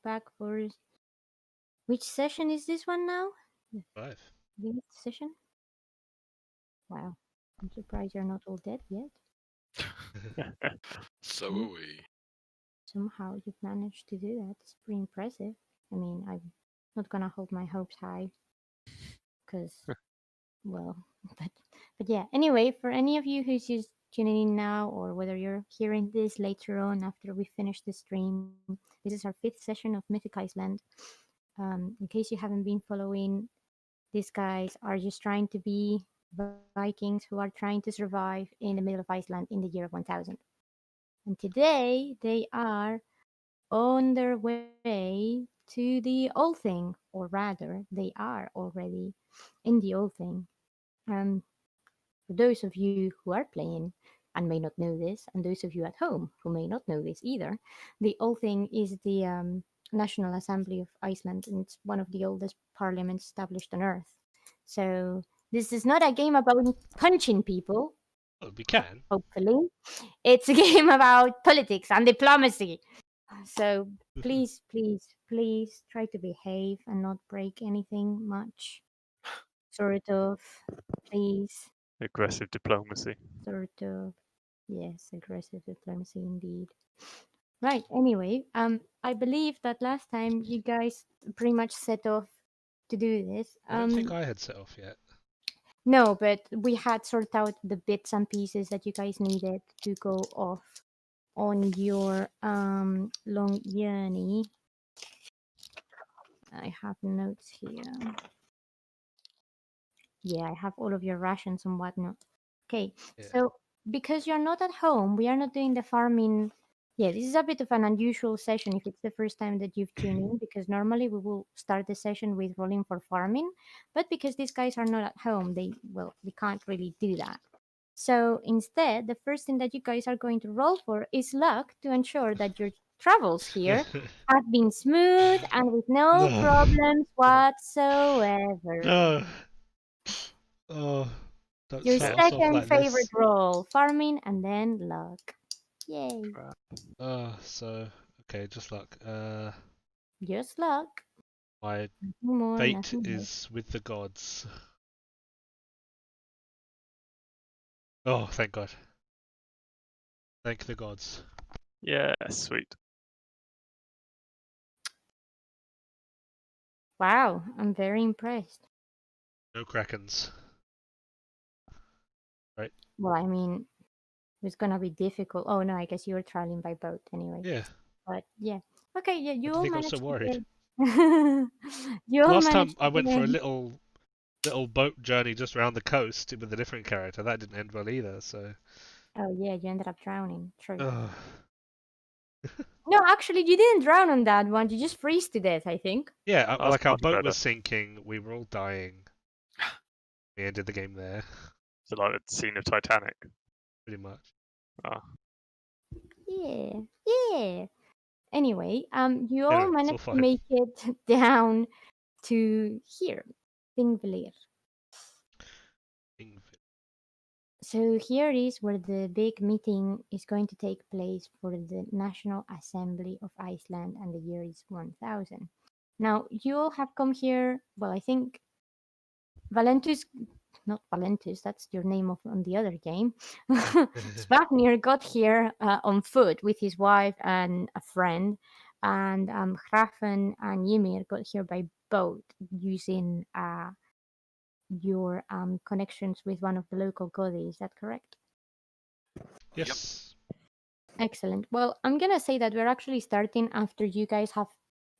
back for which session is this one now? 5. The 8th session? Wow. I'm surprised you're not all dead yet. So Hmm. are we. Somehow you've managed to do that. It's pretty impressive. I mean, I'm not gonna hold my hopes high because, well, but yeah. Anyway, for any of you who's just tuning in now, or whether you're hearing this later on after we finish the stream, this is our 5th session of Mythic Iceland. In case you haven't been following, these guys are just trying to be Vikings who are trying to survive in the middle of Iceland in the year of 1000. And today they are on their way to the old thing, or rather, they are already in the old thing. Um, for those of you who are playing and may not know this, and those of you at home who may not know this either, the old thing is the National Assembly of Iceland, and it's one of the oldest parliaments established on Earth. So this is not a game about punching people, Oh, we can. hopefully. It's a game about politics and diplomacy. So please, please, please try to behave and not break anything much. Sort of. Please. Aggressive diplomacy. Sort of. Yes, aggressive diplomacy indeed. Right, anyway, I believe that last time you guys pretty much set off to do this. I don't think I had set off yet. No, but we had sorted out the bits and pieces that you guys needed to go off on your long journey. I have notes here. Yeah, I have all of your rations and whatnot. Okay, Yeah. so because you're not at home, we are not doing the farming. Yeah, this is a bit of an unusual session if it's the first time that you've tuned in, because normally we will start the session with rolling for farming, but because these guys are not at home, we can't really do that. So instead, the first thing that you guys are going to roll for is luck to ensure that your travels here have been smooth and with no No. problems whatsoever. No. Oh, don't Your start us off second like favorite this. roll, farming and then luck. Yay. So okay, just luck. Just luck. My Nothing more, fate nothing less. is with the gods. Oh, thank God. Thank the gods. Yeah, sweet. Wow, I'm very impressed. No krakens. Right? Well, I mean, it's gonna be difficult. Oh no, I guess you were traveling by boat anyway. Yeah. But yeah. Okay, yeah, I you don't all think I was so managed to worried. get you all Last time managed I to went get for a in. little boat journey just around the coast with a different character. That didn't end well either. So. Oh yeah, you ended up drowning. True. Oh. No, actually you didn't drown on that one, you just freeze to death, I think. Yeah, That's like our much boat better. was sinking. We were all dying. We ended the game there, So like the scene of Titanic. pretty much. Ah, Yeah. Yeah. Anyway, you all Anyway, it's all managed to fine. make it down to here, Thingvellir. So here is where the big meeting is going to take place for the National Assembly of Iceland, and the year is 1000. Now, you all have come here, well, I think Valentus, not Valentus, that's your name on the other game. Svagnir got here on foot with his wife and a friend, and Hrafen and Ymir got here by boat using your connections with one of the local goddess. Is that correct? Yes. Excellent. Well, I'm gonna say that we're actually starting after you guys have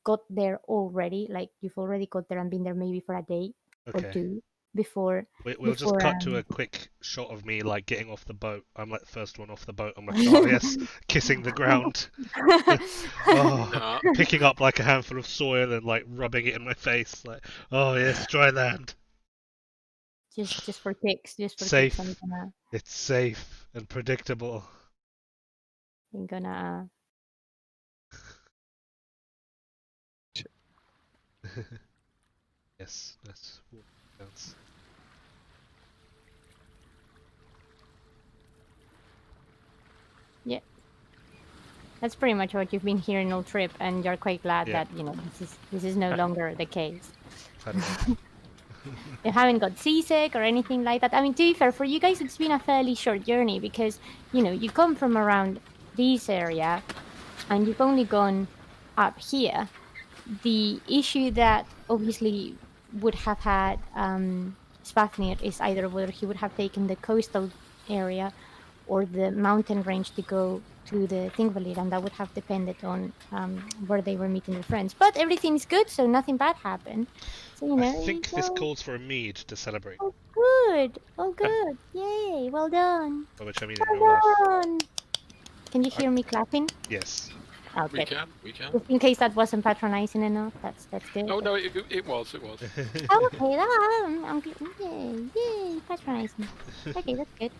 got there already. Like you've already got there and been there maybe for a day or Okay. two before. We'll just before cut to a quick shot of me like getting off the boat. I'm like the first one off the boat. I'm like, oh yes, kissing the ground. Oh, picking up like a handful of soil and like rubbing it in my face. Like, oh yes, dry land. just for kicks, Safe. I'm gonna It's safe and predictable. I'm gonna Yes, that's what counts. yeah. That's pretty much what you've been hearing all trip, and you're quite glad Yeah. that this is no longer the case. I've had enough. You haven't got seasick or anything like that. I mean, to be fair, for you guys, it's been a fairly short journey because you come from around this area, and you've only gone up here. The issue that obviously would have had Svafnir is either whether he would have taken the coastal area or the mountain range to go to the Thingvellir, and that would have depended on where they were meeting their friends. But everything's good, so nothing bad happened. So I you think this go. calls for a mead to celebrate, Oh, good. Oh, good. Yay. Well done. by which I mean in real Well life. done. Can you hear me clapping? Yes. Oh, We good. can. Just in case that wasn't patronizing enough, that's good. Oh no, it was. Oh, okay, I'm good. Yay, patronizing. Okay, that's good.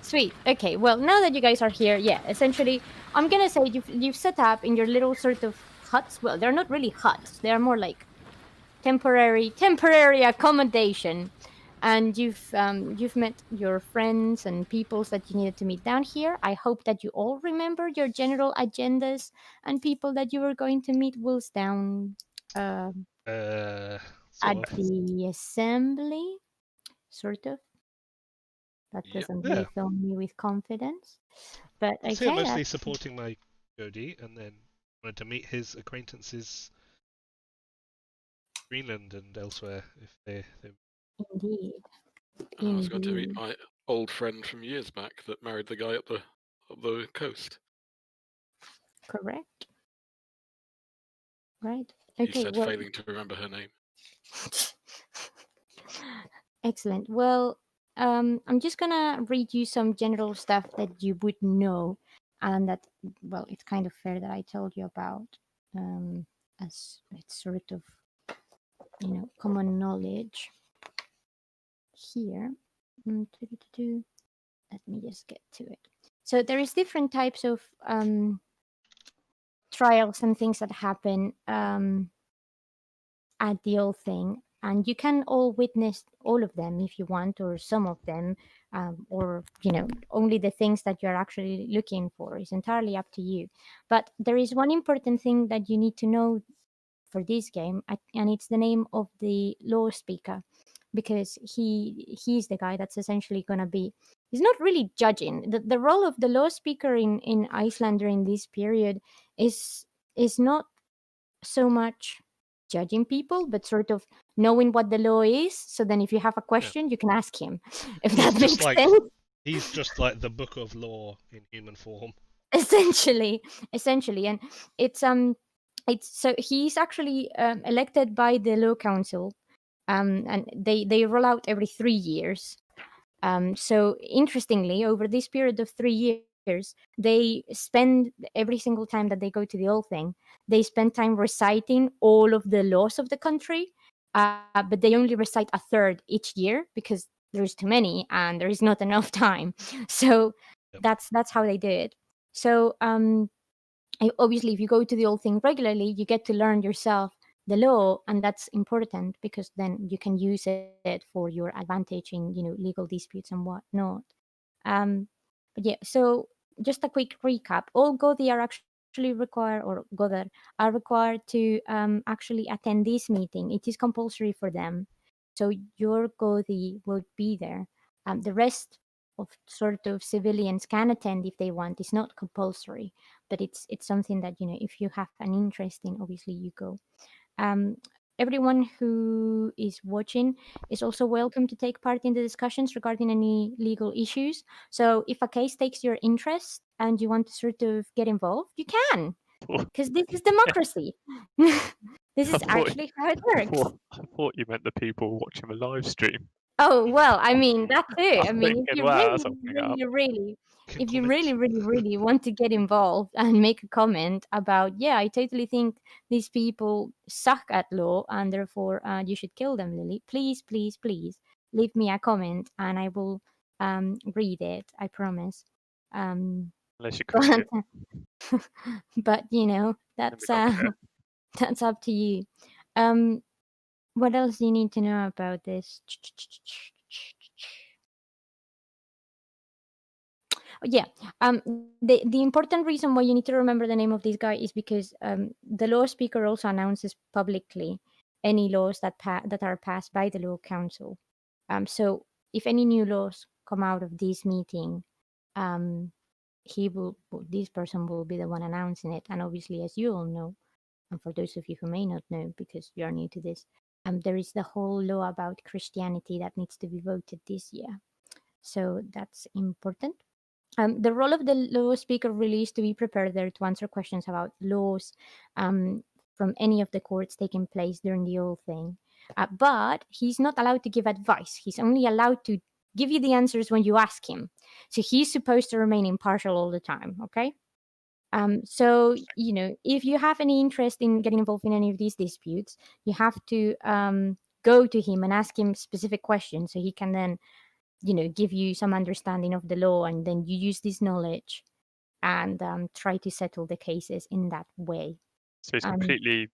Sweet. Okay, well, now that you guys are here, yeah, essentially, I'm gonna say you've set up in your little sort of huts. Well, they're not really huts. They're more like temporary accommodation. And you've met your friends and peoples that you needed to meet down here. I hope that you all remember your general agendas and people that you were going to meet whilst down Sort at of. the assembly, sort of. That Yep. doesn't Yeah. really fill me with confidence. But I was here okay, mostly supporting my Jody, and then wanted to meet his acquaintances Greenland and elsewhere if they indeed. I was going to meet Indeed. my old friend from years back that married the guy up the coast. Correct. Right. He Okay, said, well, failing to remember her name. excellent. Well, I'm just gonna read you some general stuff that you would know, and that, well, it's kind of fair that I told you about, as it's sort of, common knowledge here. Let me just get to it. So there is different types of trials and things that happen at the old thing, and you can all witness all of them if you want, or some of them, or only the things that you're actually looking for. Is entirely up to you. But there is one important thing that you need to know for this game, and it's the name of the law speaker, because he's the guy that's essentially going to be, he's not really judging. The role of the law speaker in Iceland during this period is not so much judging people, but sort of knowing what the law is. So then if you have a question, you can ask him, if He's that just makes like sense. he's just like the book of law in human form. essentially. And it's so he's actually elected by the law council, and they roll out every 3 years. So interestingly, over this period of 3 years, they spend every single time that they go to the old thing, they spend time reciting all of the laws of the country, but they only recite a third each year because there's too many and there is not enough time. So Yep. that's how they do it. So obviously, if you go to the old thing regularly, you get to learn yourself the law, and that's important because then you can use it for your advantage in legal disputes and whatnot. um but yeah, so just a quick recap. All Godi are actually required, or Godar are required to actually attend this meeting. It is compulsory for them, so your Godi would be there. The rest of sort of civilians can attend if they want. It's not compulsory, but it's something that if you have an interest in, obviously you go. um, Everyone who is watching is also welcome to take part in the discussions regarding any legal issues. So if a case takes your interest and you want to sort of get involved, you can, because this is democracy. This is actually how it works. I thought you meant the people watching the live stream. Oh, well, I mean, that too. I mean, if Thinking, you wow, really, that's opening up. really, really, Can if you comment. really, really, really want to get involved and make a comment about, yeah, I totally think these people suck at law and therefore you should kill them, Lily, please, please, please leave me a comment and I will read it. I promise. Unless you're Christian, But then that's we don't care. that's up to you. What else do you need to know about this? Yeah. The important reason why you need to remember the name of this guy is because the law speaker also announces publicly any laws that that are passed by the law council. So if any new laws come out of this meeting, this person will be the one announcing it. And obviously, as you all know, and for those of you who may not know because you are new to this, there is the whole law about Christianity that needs to be voted this year. So that's important. The role of the law speaker really is to be prepared there to answer questions about laws from any of the courts taking place during the whole thing. But he's not allowed to give advice. He's only allowed to give you the answers when you ask him. So he's supposed to remain impartial all the time, okay? So, if you have any interest in getting involved in any of these disputes, you have to go to him and ask him specific questions so he can then give you some understanding of the law, and then you use this knowledge and try to settle the cases in that way. So it's completely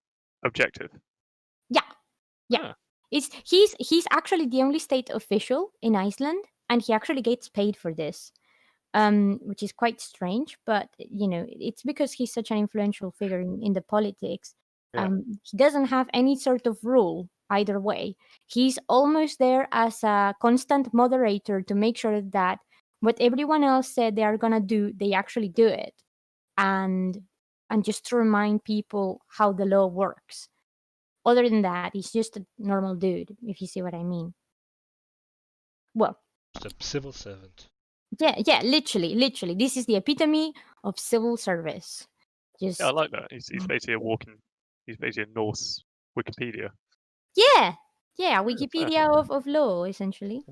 objective. Yeah. Ah. He's actually the only state official in Iceland, and he actually gets paid for this, which is quite strange. But it's because he's such an influential figure in the politics. Yeah. He doesn't have any sort of rule either way. He's almost there as a constant moderator to make sure that what everyone else said they are gonna do, they actually do it, and just to remind people how the law works. Other than that, he's just a normal dude, if you see what I mean. Well, just a civil servant. Yeah, literally. This is the epitome of civil service. Just Yeah, I like that. He's basically he's basically a Norse Wikipedia. Yeah, Wikipedia of law, essentially.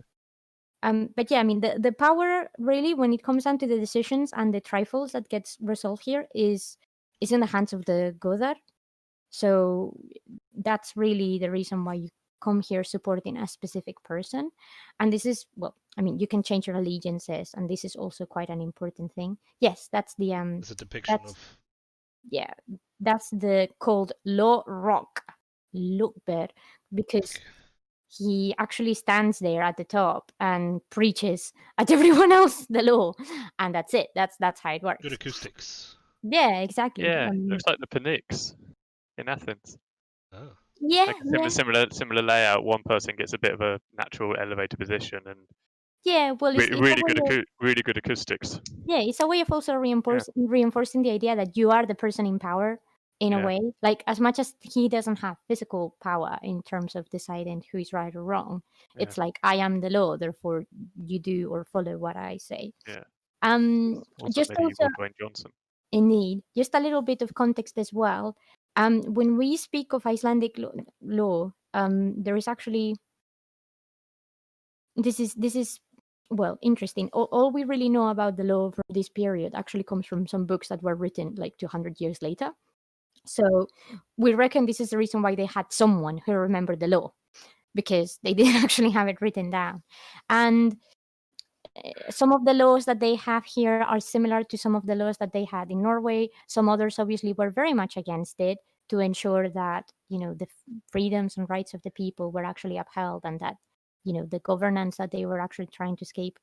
But yeah, I mean, the power really, when it comes down to the decisions and the trifles that gets resolved here, is in the hands of the Godar. So that's really the reason why you come here supporting a specific person. And this is, well, I mean, you can change your allegiances, and this is also quite an important thing. Yes, that's the It's a depiction of. Yeah, that's the called Law Rock Lookbed, because he actually stands there at the top and preaches at everyone else the law, and that's it. That's how it works. Good acoustics. Yeah, exactly. Yeah, looks like the Pnyx in Athens. Oh. Yeah, like similar layout. One person gets a bit of a natural elevator position, and well, it's really good acoustics. Yeah, it's a way of also reinforcing the idea that you are the person in power in a way. Like, as much as he doesn't have physical power in terms of deciding who is right or wrong, it's like, I am the law, therefore you do or follow what I say. Yeah. Just also, Dwayne Johnson. Indeed, just a little bit of context as well. When we speak of Icelandic law, there is actually this is well, interesting. All we really know about the law from this period actually comes from some books that were written like 200 years later. So we reckon this is the reason why they had someone who remembered the law, because they didn't actually have it written down. And some of the laws that they have here are similar to some of the laws that they had in Norway. Some others obviously were very much against it, to ensure that the freedoms and rights of the people were actually upheld, and that the governance that they were actually trying to escape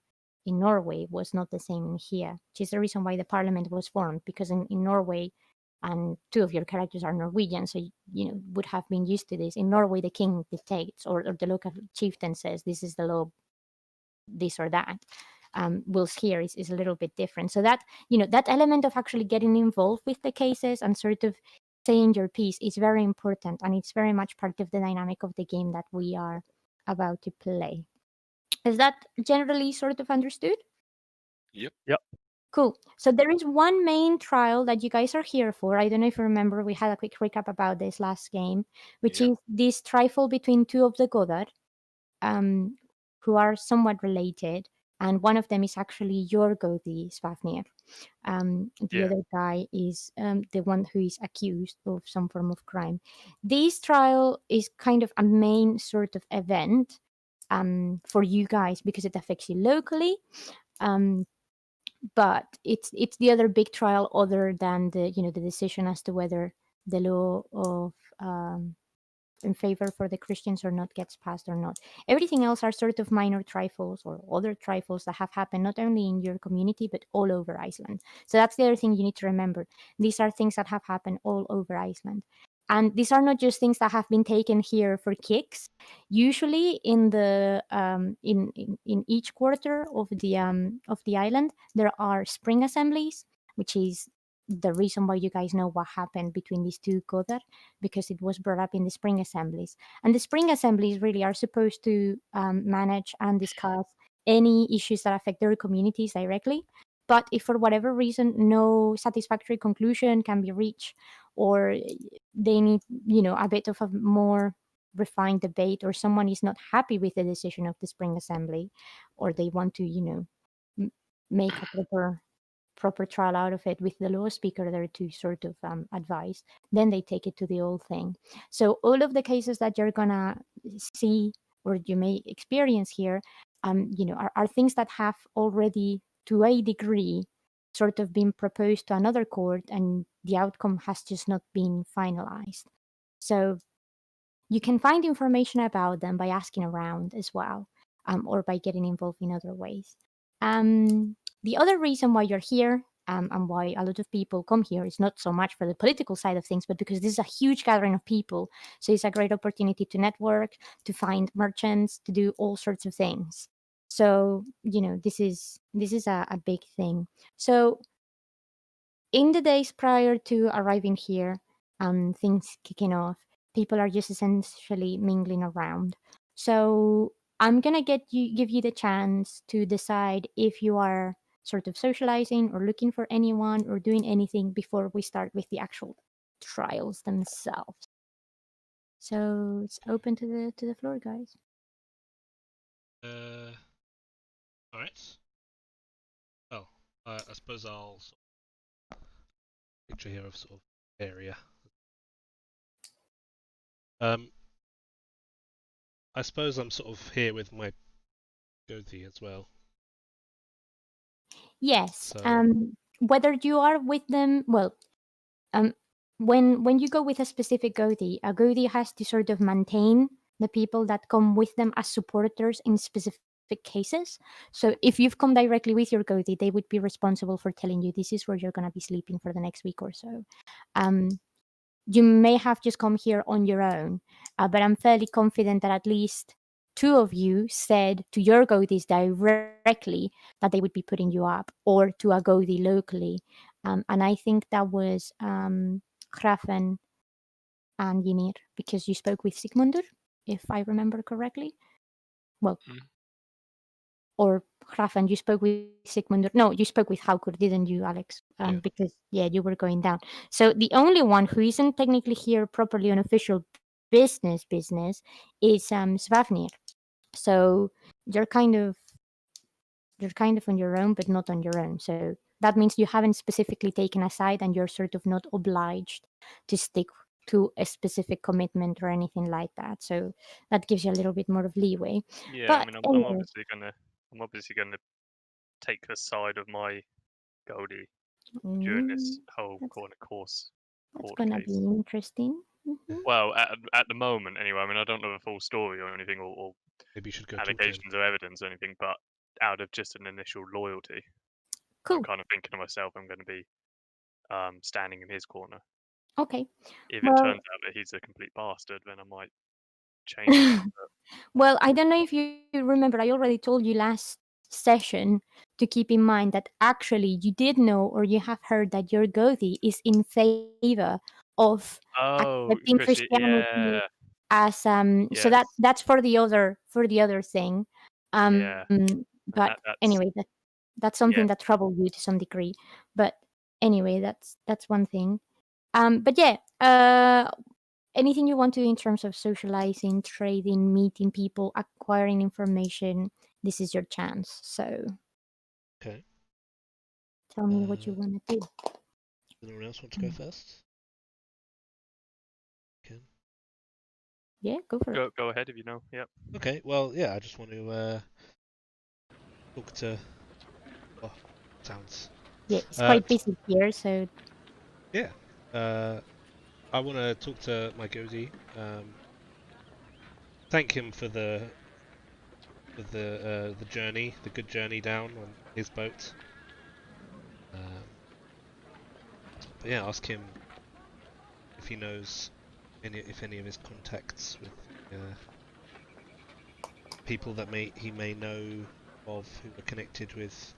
in Norway was not the same in here, which is the reason why the parliament was formed. Because in Norway, and two of your characters are Norwegian, so would have been used to this. In Norway, the king dictates, or the local chieftain says, this is the law, this or that. Whilst here is a little bit different. So that that element of actually getting involved with the cases and sort of saying your piece is very important, and it's very much part of the dynamic of the game that we are about to play. Is that generally sort of understood? Yep. Cool. So there is one main trial that you guys are here for. I don't know if you remember, we had a quick recap about this last game, which is this trifle between two of the Godar, who are somewhat related, and one of them is actually Yorgo the Svafnir. The other guy is the one who is accused of some form of crime. This trial is kind of a main sort of event for you guys, because it affects you locally. But it's the other big trial, other than the the decision as to whether the law of in favor for the Christians or not gets passed or not. Everything else are sort of minor trifles or other trifles that have happened not only in your community but all over Iceland. So that's the other thing you need to remember. These are things that have happened all over Iceland. And these are not just things that have been taken here for kicks. Usually, in the in each quarter of the island, there are spring assemblies, which is the reason why you guys know what happened between these two Godar, because it was brought up in the spring assemblies. And the spring assemblies really are supposed to manage and discuss any issues that affect their communities directly. But if for whatever reason no satisfactory conclusion can be reached, or they need, a bit of a more refined debate, or someone is not happy with the decision of the spring assembly, or they want to, make a proper trial out of it with the law speaker there to sort of advise, then they take it to the old thing. So all of the cases that you're gonna see or you may experience here, are things that have already, to a degree, sort of been proposed to another court, and the outcome has just not been finalized. So you can find information about them by asking around as well, or by getting involved in other ways. The other reason why you're here, and why a lot of people come here, is not so much for the political side of things, but because this is a huge gathering of people. So it's a great opportunity to network, to find merchants, to do all sorts of things. So this is a big thing. So in the days prior to arriving here and things kicking off, people are just essentially mingling around. So I'm gonna give you the chance to decide if you are sort of socializing or looking for anyone or doing anything before we start with the actual trials themselves. So it's open to the floor, guys. All right. Well, I suppose I'll sort of picture here of sort of area. I suppose I'm sort of here with my goatee as well. Yes. So... Whether you are with them, well, when you go with a specific goatee, a goatee has to sort of maintain the people that come with them as supporters in specific cases. So if you've come directly with your goatee, they would be responsible for telling you this is where you're going to be sleeping for the next week or so. You may have just come here on your own, but I'm fairly confident that at least two of you said to your goatees directly that they would be putting you up, or to a goatee locally. And I think that was Hrafen and Ymir, because you spoke with Sigmundur, if I remember correctly. Well, or Hrafen, you spoke with Sigmundur. No, you spoke with Haukur, didn't you, Alex? Yeah. Because, you were going down. So the only one who isn't technically here properly on official business is Svafnir. So you're kind of on your own, but not on your own. So that means you haven't specifically taken a side, and you're sort of not obliged to stick to a specific commitment or anything like that. So that gives you a little bit more of leeway. Yeah, but I mean, I'm anyway, obviously gonna take the side of my goldie during this whole course that's court gonna case. be interesting. Well, at the moment, anyway. I mean, I don't know the full story or anything, or Maybe you should go allegations or evidence or anything, but out of just an initial loyalty, Cool. I'm kind of thinking to myself, I'm going to be standing in his corner. Okay. If Well, it turns out that he's a complete bastard, then I might change that. well, I don't know if you remember, I already told you last session to keep in mind that actually you did know, or you have heard, that your goatee is in favor of accepting Chrissy, Christianity yeah, as so yes, that's for the other thing. yeah, But that's anyway, that's something yes. that troubled you to some degree. But anyway, that's one thing. But anything you want to in terms of socializing, trading, meeting people, acquiring information, this is your chance. So Okay. tell me what you want to do. Anyone else want to go first? Okay. Yeah, go for it. Go ahead if you know. Yep. Okay. Well, yeah. I just want to talk to. Oh, sounds. Yeah, it's quite busy here, so Yeah. I want to talk to my goatee. thank him for the journey, the good journey down on his boat. But yeah, ask him if he knows if any of his contacts with people that he may know of who are connected with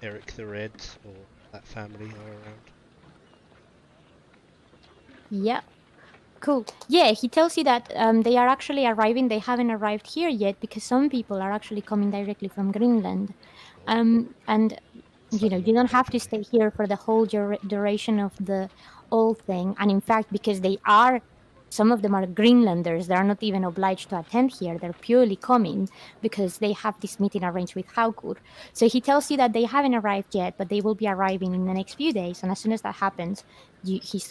Eric the Red or that family are around. Yeah. Cool. Yeah, he tells you that they are actually arriving. They haven't arrived here yet because some people are actually coming directly from Greenland. And you know, you don't have to stay here for the whole duration of the whole thing. And in fact, because some of them are Greenlanders, they are not even obliged to attend here. They're purely coming because they have this meeting arranged with Haukur. So he tells you that they haven't arrived yet, but they will be arriving in the next few days. And as soon as that happens, he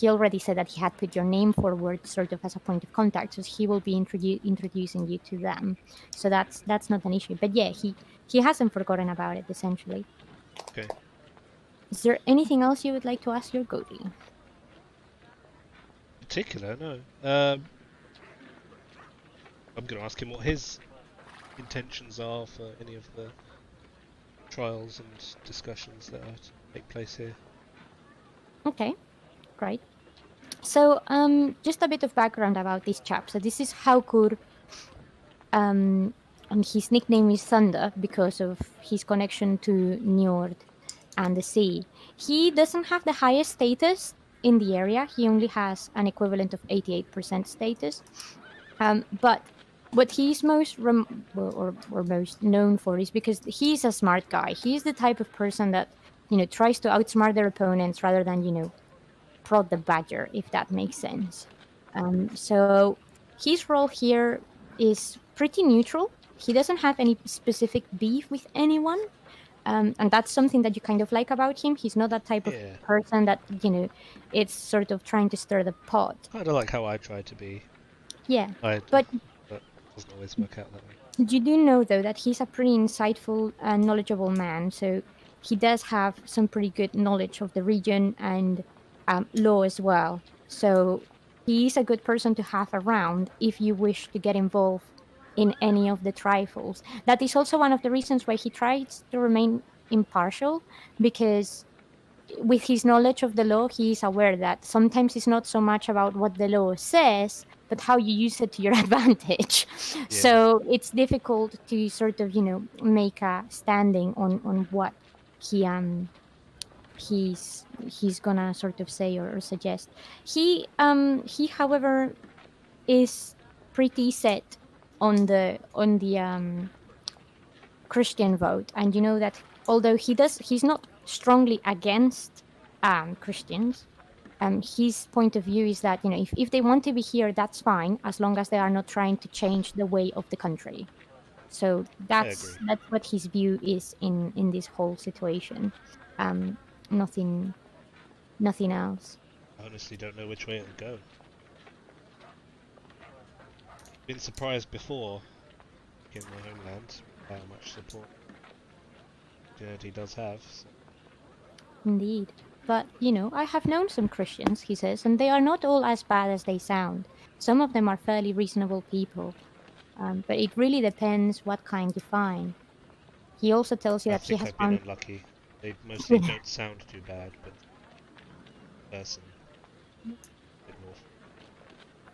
already said that he had put your name forward sort of as a point of contact. So he will be introducing you to them. So that's not an issue. But yeah, he hasn't forgotten about it, essentially. Okay. Is there anything else you would like to ask your goatee? Particular, no. I'm going to ask him what his intentions are for any of the trials and discussions that are to take place here. Okay, great. So, just a bit of background about this chap. So this is Haukur, and his nickname is Thunder because of his connection to Njord and the sea. He doesn't have the highest status in the area. He only has an equivalent of 88% status. But what he's most most known for is because he's a smart guy. He's the type of person that, you know, tries to outsmart their opponents rather than, you know, prod the badger, if that makes sense. So his role here is pretty neutral. He doesn't have any specific beef with anyone. And that's something that you kind of like about him. He's not that type of person that, you know, it's sort of trying to stir the pot. Kind of like how I try to be. Yeah, but it doesn't always work out that way. You do know, though, that he's a pretty insightful and knowledgeable man. So he does have some pretty good knowledge of the region and law as well. So he is a good person to have around if you wish to get involved in any of the trifles. That is also one of the reasons why he tries to remain impartial, because with his knowledge of the law, he is aware that sometimes it's not so much about what the law says, but how you use it to your advantage. Yeah. So it's difficult to sort of, you know, make a standing on what he's gonna sort of say or suggest. He however is pretty set on the Christian vote, and you know that although he's not strongly against Christians. His point of view is that, you know, if they want to be here, that's fine, as long as they are not trying to change the way of the country. So that's what his view is in this whole situation. Nothing else. I honestly don't know which way it'll go. Been surprised before in my homeland how much support he does have. So. Indeed. But, you know, I have known some Christians, he says, and they are not all as bad as they sound. Some of them are fairly reasonable people. But it really depends what kind you find. He also tells you that he has found... I've been unlucky. They mostly don't sound too bad, but person a bit more.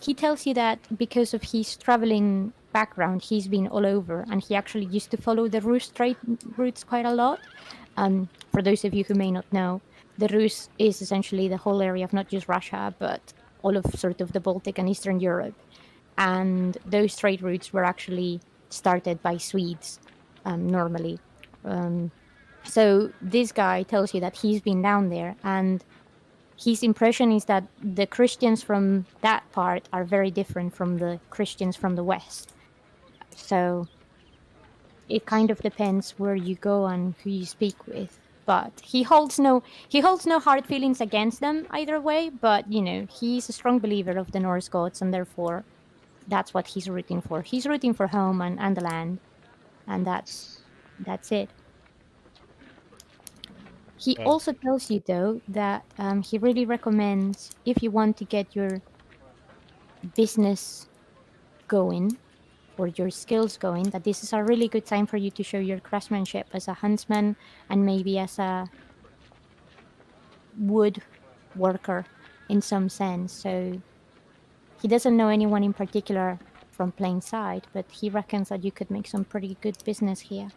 He tells you that because of his traveling background, he's been all over, and he actually used to follow the Rus trade routes quite a lot. For those of you who may not know, the Rus is essentially the whole area of not just Russia, but all of sort of the Baltic and Eastern Europe. And those trade routes were actually started by Swedes, normally. So this guy tells you that he's been down there, and his impression is that the Christians from that part are very different from the Christians from the West. So it kind of depends where you go and who you speak with. But he holds no hard feelings against them either way. But, you know, he's a strong believer of the Norse gods, and therefore that's what he's rooting for. He's rooting for home and the land, and that's it. He also tells you, though, that he really recommends, if you want to get your business going, or your skills going, that this is a really good time for you to show your craftsmanship as a huntsman and maybe as a wood worker in some sense. So he doesn't know anyone in particular from plain sight, but he reckons that you could make some pretty good business here.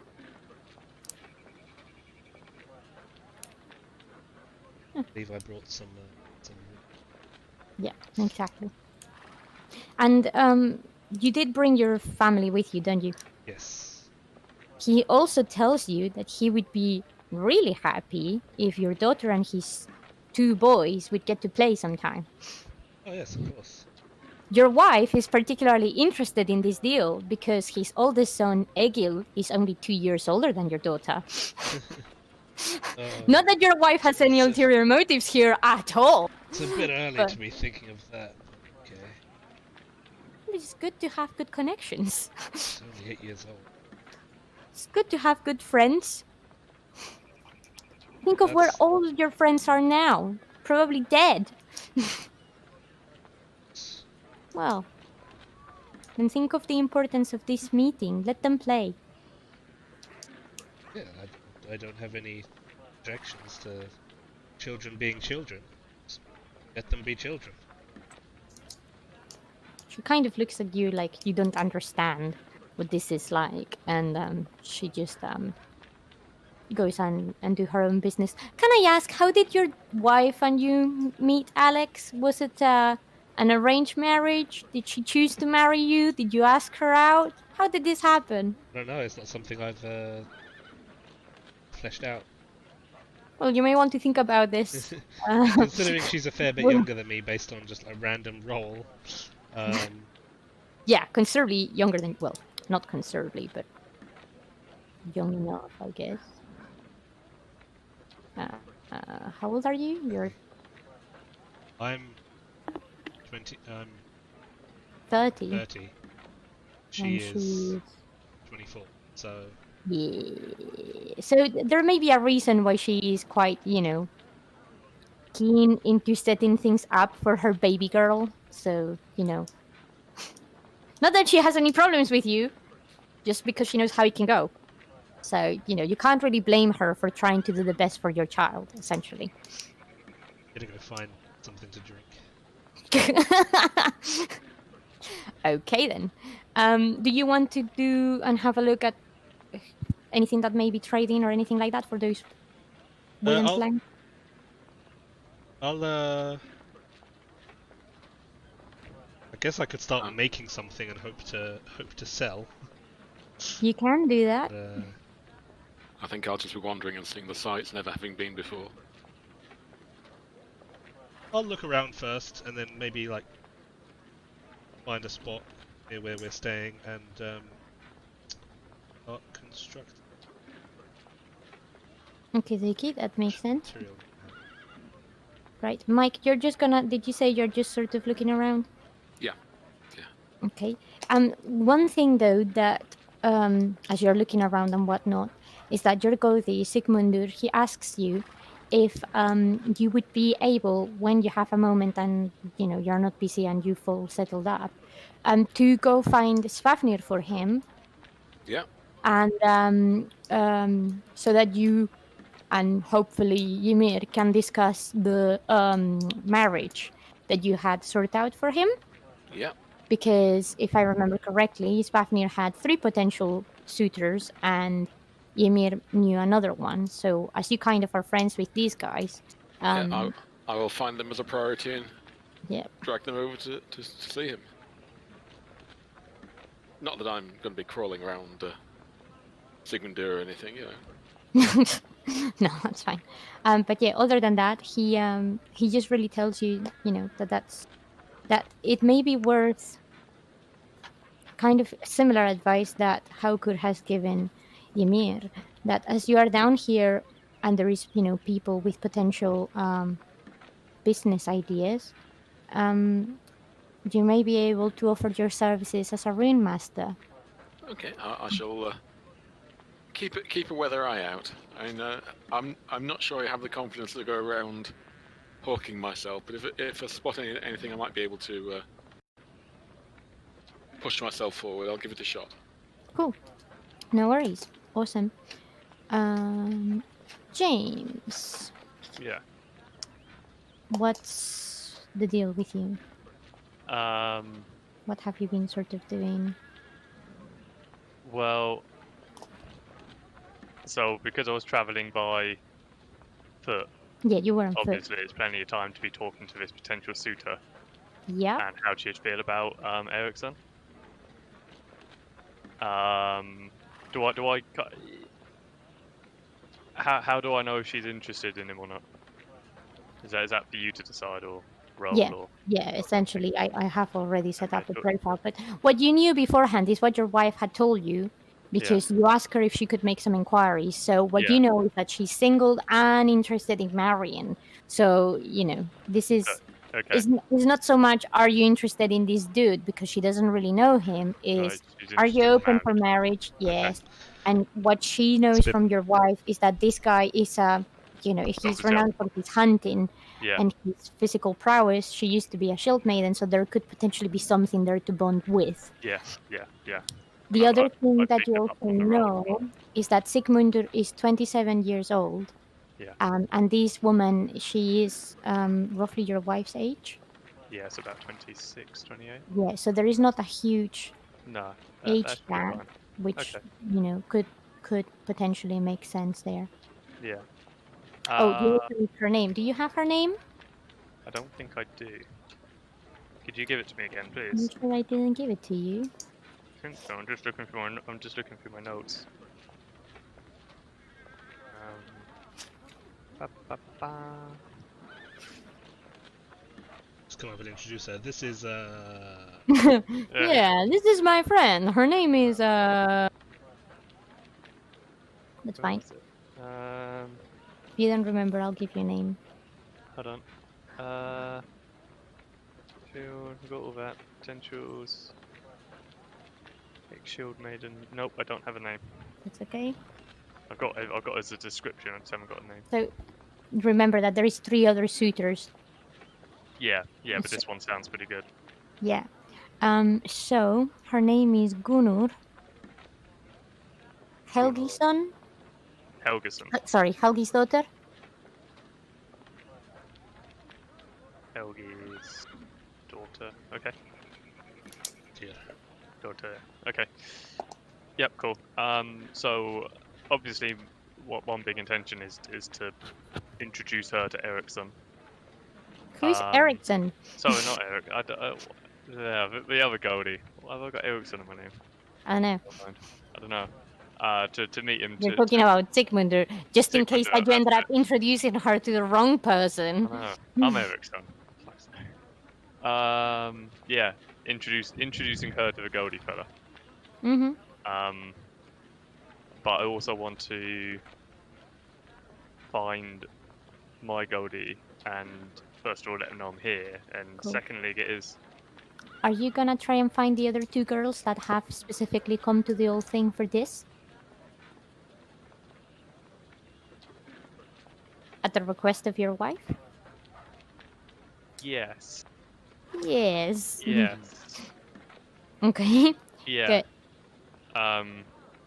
I believe I brought some wood. Yeah, exactly. And you did bring your family with you, don't you? Yes. He also tells you that he would be really happy if your daughter and his 2 boys would get to play sometime. Oh yes, of course. Your wife is particularly interested in this deal because his oldest son, Egil, is only 2 years older than your daughter. Not that your wife has any ulterior motives here at all. It's a bit early to be thinking of that, but okay. It's good to have good connections. She's only 8 years old. It's good to have good friends. Think of where all of your friends are now. Probably dead. Well, then think of the importance of this meeting. Let them play. Yeah, I don't have any objections to children being children. Just let them be children. She kind of looks at you like you don't understand what this is like, and she just goes on and do her own business. Can I ask, how did your wife and you meet, Alex? Was it an arranged marriage? Did she choose to marry you? Did you ask her out? How did this happen? I don't know, it's not something I've fleshed out. Well, you may want to think about this. Considering she's a fair bit younger than me based on just a random roll. Yeah, considerably younger than... Well, not considerably, but young enough, I guess. How old are you? You're... I'm 20... 30. 30. She is 24, so... Yeah. So there may be a reason why she is quite, keen into setting things up for her baby girl. So, not that she has any problems with you, just because she knows how it can go. So, you can't really blame her for trying to do the best for your child, essentially. Gotta go find something to drink. Okay, then. Do you want to do and have a look at anything that may be trading or anything like that for those wooden planks? I guess I could start making something and hope to sell. You can do that. I think I'll just be wandering and seeing the sights, never having been before. I'll look around first, and then maybe find a spot near where we're staying and start constructing. Okay, Ziki, that makes sense. Right, Mike, you're just gonna... Did you say you're just sort of looking around? Yeah. Okay. One thing though that as you're looking around and whatnot is that your Gothi, Sigmundur, he asks you if you would be able, when you have a moment and you're not busy and you full settled up, to go find Svafnir for him. Yeah. And so that you and hopefully Ymir can discuss the marriage that you had sorted out for him. Yeah. Because if I remember correctly, Svafnir had 3 potential suitors and Ymir knew another one. So as you kind of are friends with these guys... I will find them as a priority and drag them over to see him. Not that I'm going to be crawling around Sigmundur or anything, No, that's fine. But yeah, other than that, he just really tells you, that it may be worth kind of similar advice that Haukur has given Ymir, that as you are down here and there is, people with potential business ideas, you may be able to offer your services as a rune master. Okay, I shall keep a weather eye out. I mean, I'm not sure I have the confidence to go around hawking myself, but if I spot anything, I might be able to push myself forward. I'll give it a shot. Cool. No worries. Awesome. James, Yeah. what's the deal with you? Um. What have you been sort of doing? Well. So because I was traveling by foot, Yeah, you were on foot. obviously it's plenty of time to be talking to this potential suitor Yeah. and how she'd feel about Ericsson. How do I know if she's interested in him or not? Is that for you to decide or roll Yeah. or? Yeah, essentially, I have already set Okay, up the cool. profile. But what you knew beforehand is what your wife had told you, because you asked her if she could make some inquiries. So what Yeah. you know is that she's single and interested in marrying. So, you know, this is Okay. is not so much are you interested in this dude because she doesn't really know him, Right, is she's are you interested in open for marriage. marriage? Yes. And what she knows bit- from your wife is that this guy is a, you know, he's Officer. renowned for his hunting Yeah. and his physical prowess. She used to be a shield maiden, so there could potentially be something there to bond with. Yeah. The I other thing that picked you it also up on the roll as well. know is that Sigmundur is 27 years old. Yeah. And this woman, she is roughly your wife's age. Yeah, it's about 26, 28. Yeah, so there is not a huge No, age that should be gap, fine. which Okay. you know could potentially make sense there. Yeah. Oh, you also need her name. Do you have her name? I don't think I do. Could you give it to me again, I'm please? sure I didn't give it to you. I think so. I'm just looking through my notes. Ba, ba, ba. Let's come up and introduce her. This is Yeah, this is my friend. Her name is That's Where fine. is it? If you don't remember, I'll give you a name. Hold on. Shield, we got all that. Potentials. Make shield maiden. Nope, I don't have a name. That's okay. I've got as a description. I just haven't got a name. So remember that there is 3 other suitors. Yeah, but this one sounds pretty good. Yeah. So her name is Gunur Helgisson. Helgeson. Sorry, Helgisdottir. Helgi's daughter. Okay. yeah. Daughter. Okay. Yep. Cool. So obviously, one big intention is to introduce her to Ericsson. Who's Ericsson? Sorry, not Eric. Yeah, the other Goldie. Why have I got Ericsson in my name? I don't know. Never mind. I don't know. To meet him. You're talking about Sigmundur, just in case that Sigmundur, you ended that's up introducing her to the wrong person. I know. I'm Ericsson. Yeah. Introducing her to the Goldie fella. Mm-hmm. But I also want to find my Goldie and first of all let him know I'm here, and Cool. secondly get his. Are you gonna try and find the other 2 girls that have specifically come to the old thing for this? At the request of your wife? Yes. Yes. Yes. Okay. Yeah. Good.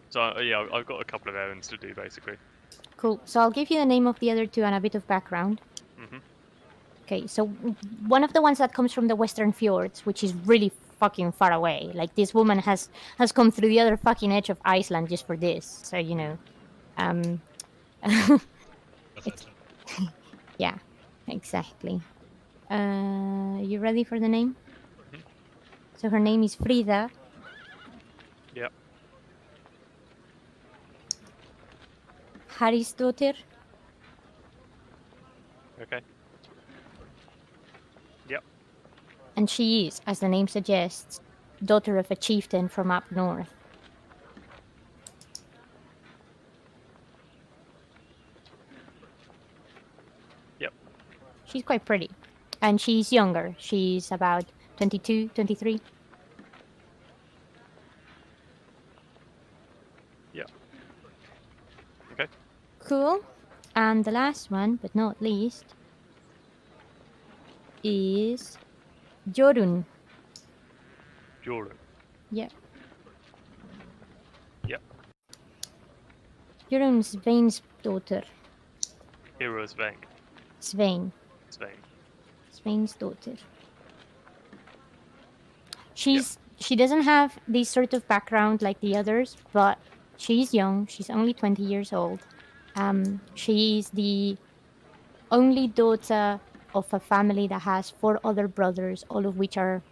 So yeah, I've got a couple of errands to do basically. Cool. So I'll give you the name of the other 2 and a bit of background. Mhm. Okay, so one of the ones that comes from the Western Fjords, which is really fucking far away. Like, this woman has come through the other fucking edge of Iceland just for this. So, you know. It's, yeah, exactly. You ready for the name? Mhm. So her name is Frida. Yep. Harisdottir. Okay. Yep. And she is, as the name suggests, daughter of a chieftain from up north. Yep. She's quite pretty. And she's younger. She's about 22, 23. Yep. Okay. Cool. And the last one, but not least, is Jorun. Jordan. Yeah. Yep. You're on Svein's daughter. Hero Svein. Svein. Svein. Svein's daughter. She doesn't have this sort of background like the others, but she's young. She's only 20 years old. She's the only daughter of a family that has 4 other brothers, all of which are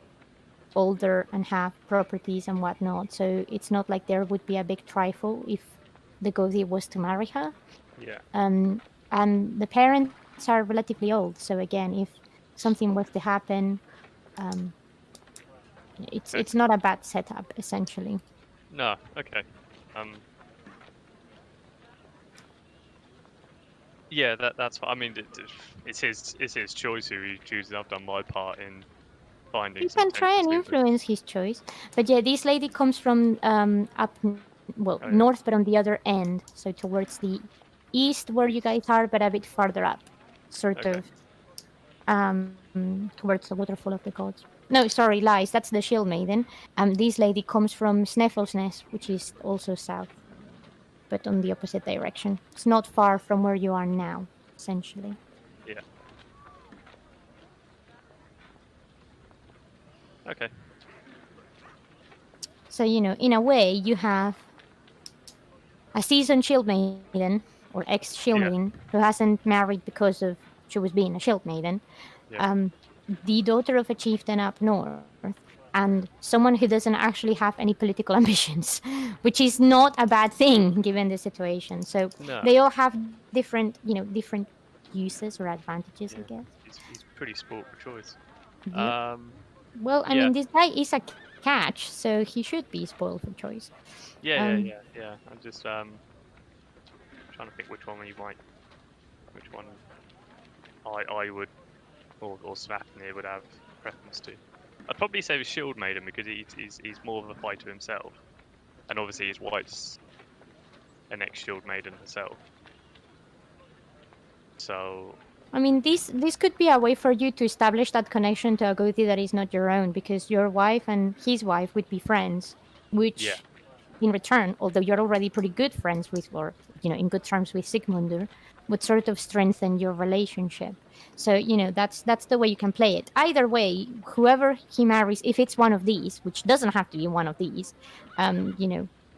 older and have properties and whatnot. So it's not like there would be a big trifle if the Gothi was to marry her. Yeah. And the parents are relatively old. So again, if something was to happen, it's not a bad setup essentially. No. Okay. Yeah, that's fine. I mean, it's his choice who he chooses. I've done my part in finding You some can try and tensions with influence his choice. But yeah, this lady comes from north, but on the other end, so towards the east where you guys are, but a bit farther up, sort Okay. of towards the waterfall of the gods. No, sorry, lies. That's the Shield Maiden. This lady comes from Sneffelsness, which is also south, but on the opposite direction. It's not far from where you are now, essentially. Yeah. Okay. So, in a way, you have a seasoned Shield Maiden, or ex-Shield Yeah. Maiden, who hasn't married because of she was being a Shield Maiden. Yeah. The daughter of a chieftain up north, and someone who doesn't actually have any political ambitions, which is not a bad thing given the situation. So No. they all have different uses or advantages, I guess. He's pretty sport for choice. Yep. Well, I yeah. mean, this guy is a catch, so he should be spoiled for choice. Yeah. I'm just trying to think which one I would or Svafnir would have preference to. I'd probably say the Shield Maiden because he's more of a fighter himself, and obviously his wife's an ex-Shield Maiden herself. So I mean, this could be a way for you to establish that connection to a Gothi that is not your own, because your wife and his wife would be friends, which, in return, although you're already pretty good friends with, or in good terms with Sigmundur, would sort of strengthen your relationship. So that's the way you can play it. Either way, whoever he marries, if it's one of these, which doesn't have to be one of these,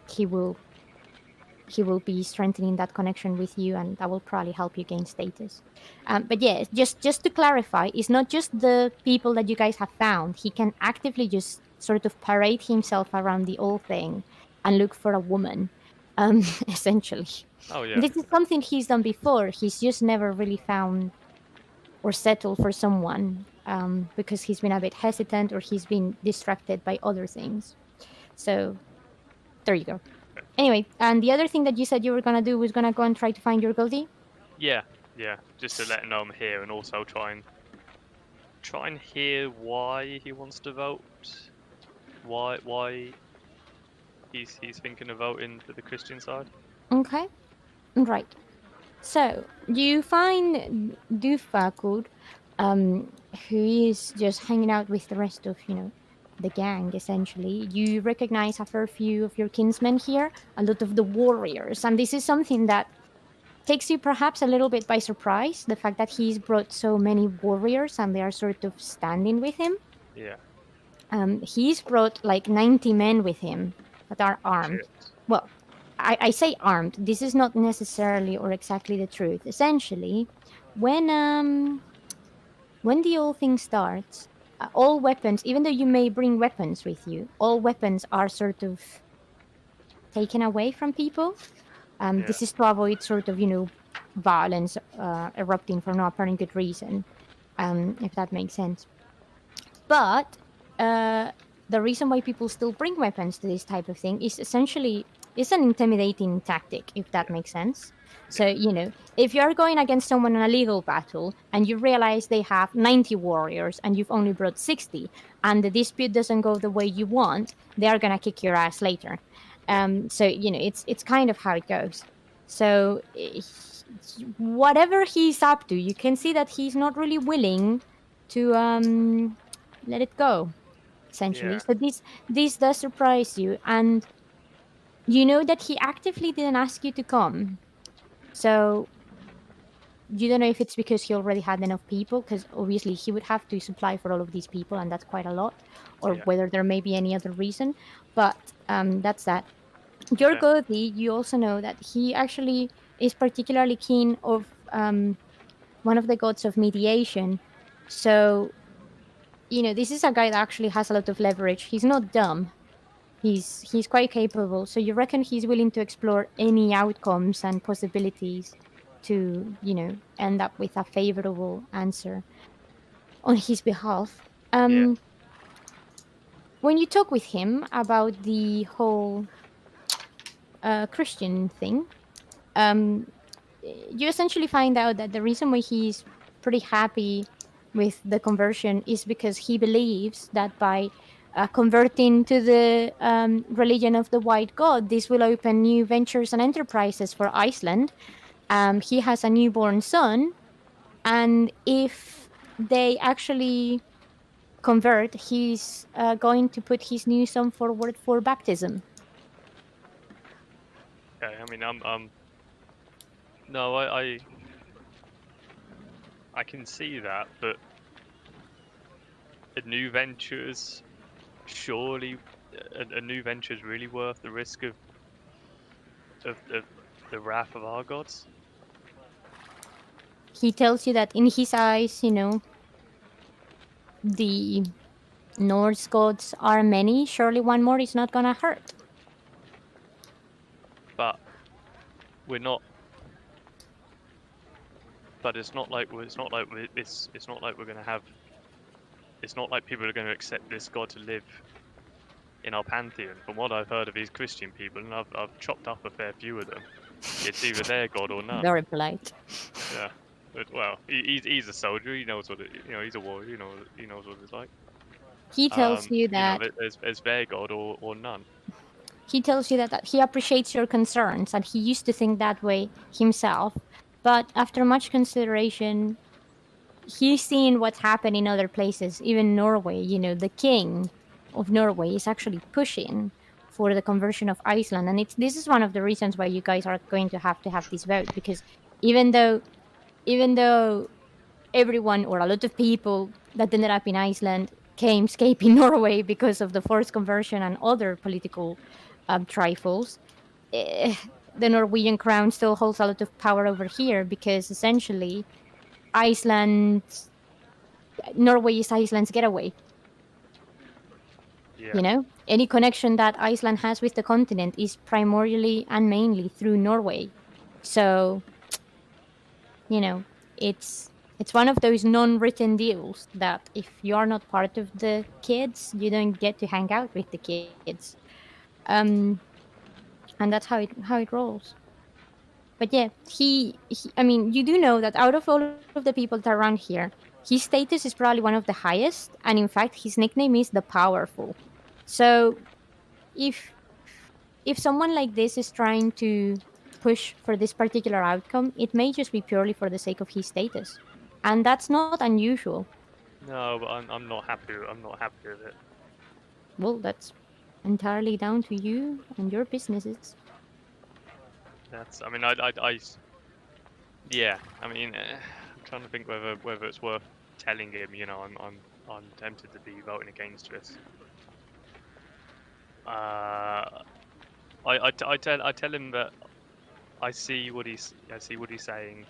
he will be strengthening that connection with you, and that will probably help you gain status. But yeah, just to clarify, it's not just the people that you guys have found. He can actively just sort of parade himself around the old thing and look for a woman, essentially. oh yeah. And this is something he's done before. He's just never really found or settled for someone because he's been a bit hesitant or he's been distracted by other things. So there you go. Anyway, and the other thing that you said you were gonna do was gonna go and try to find your Goldie. Yeah. Just to let him know I'm here, and also try and hear why he wants to vote. Why he's thinking of voting for the Christian side. Okay, right. So you find Dufakud, who is just hanging out with the rest of the gang. Essentially, you recognize a fair few of your kinsmen here, a lot of the warriors, and this is something that takes you perhaps a little bit by surprise. The fact that he's brought so many warriors and they are sort of standing with him. Yeah. He's brought like 90 men with him that are armed. Shit. Well, I say armed. This is not necessarily or exactly the truth. Essentially, when the whole thing starts, all weapons, even though you may bring weapons with you, all weapons are sort of taken away from people. This is to avoid sort of violence erupting for no apparent good reason, if that makes sense. But the reason why people still bring weapons to this type of thing is essentially it's an intimidating tactic, if that makes sense. So if you're going against someone in a legal battle and you realize they have 90 warriors and you've only brought 60, and the dispute doesn't go the way you want, they are gonna kick your ass later. So it's kind of how it goes. So whatever he's up to, you can see that he's not really willing to let it go. essentially. Yeah. So this does surprise you, and you know that he actively didn't ask you to come. So you don't know if it's because he already had enough people, because obviously he would have to supply for all of these people, and that's quite a lot, or Yeah. whether there may be any other reason. But that's that. Your Okay. Godi, you also know that he actually is particularly keen of one of the gods of mediation. So, this is a guy that actually has a lot of leverage. He's not dumb. He's quite capable. So you reckon he's willing to explore any outcomes and possibilities to, end up with a favorable answer on his behalf. Yeah. When you talk with him about the whole Christian thing, um, you essentially find out that the reason why he's pretty happy with the conversion is because he believes that by converting to the religion of the white god, this will open new ventures and enterprises for Iceland. He has a newborn son, and if they actually convert, he's going to put his new son forward for baptism. Okay. I mean, no, I can see that, but a new venture's surely a new venture is really worth the risk of the wrath of our gods. He tells you that in his eyes, the Norse gods are many. Surely one more is not gonna hurt. But we're not. But it's not like it's not like it's not like we're gonna have. It's not like people are going to accept this god to live in our pantheon. From what I've heard of these Christian people, and I've chopped up a fair few of them, it's either their god or none. Very polite. Yeah. But, well, he's a soldier. He knows what he's a warrior. He knows what it's like. He tells you that There's their god or none. that he appreciates your concerns, and he used to think that way himself. But after much consideration, he's seen what's happened in other places, even Norway. The king of Norway is actually pushing for the conversion of Iceland, and this is one of the reasons why you guys are going to have this vote, because even though everyone or a lot of people that ended up in Iceland came escaping Norway because of the forced conversion and other political trifles, the Norwegian crown still holds a lot of power over here, because essentially Norway is Iceland's getaway. Yeah. Any connection that Iceland has with the continent is primarily and mainly through Norway. So, it's one of those non-written deals that if you are not part of the kids, you don't get to hang out with the kids. Um, and that's how it rolls. But yeah, I mean, you do know that out of all of the people that are around here, his status is probably one of the highest, and in fact, his nickname is the Powerful. So if someone like this is trying to push for this particular outcome, it may just be purely for the sake of his status, and that's not unusual. No, but I'm not happy. I'm not happy with it. Well, that's entirely down to you and your businesses. I mean, yeah. I mean, I'm trying to think whether it's worth telling him. I'm tempted to be voting against this. I tell him that I see what he's saying,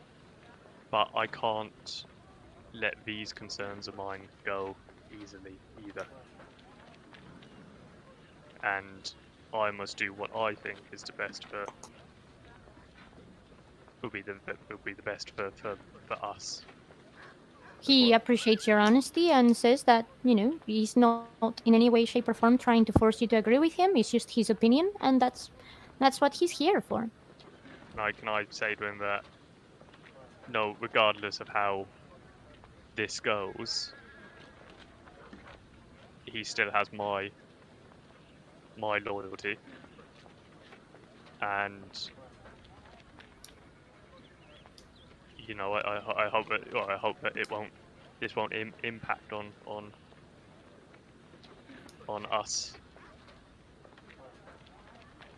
but I can't let these concerns of mine go easily either. And I must do what I think is the best will be the best for us. He Well, appreciates your honesty and says that, he's not in any way, shape, or form trying to force you to agree with him. It's just his opinion, and that's what he's here for. can I say to him that no, regardless of how this goes, he still has my loyalty, and I hope that this won't impact on on us,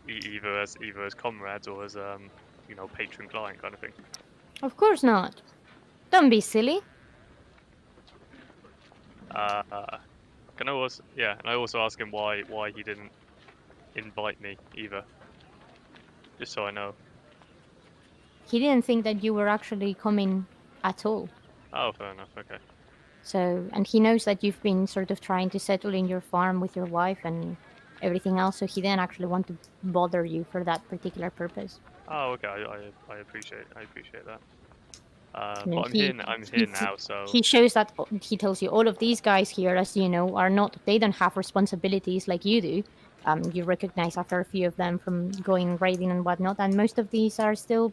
either as comrades or as patron client kind of thing. Of course not. Don't be silly. Can I also and I also ask him why he didn't invite me either, just so I know. He didn't think that you were actually coming at all. Oh, fair enough. Okay. So, and he knows that you've been sort of trying to settle in your farm with your wife and everything else. So he didn't actually want to bother you for that particular purpose. Oh, okay. I appreciate that. You know, But I'm here now, so he shows that he tells you all of these guys here, as you know, are not. They don't have responsibilities like you do. You recognize a fair few of them from going raiding and whatnot, and most of these are still,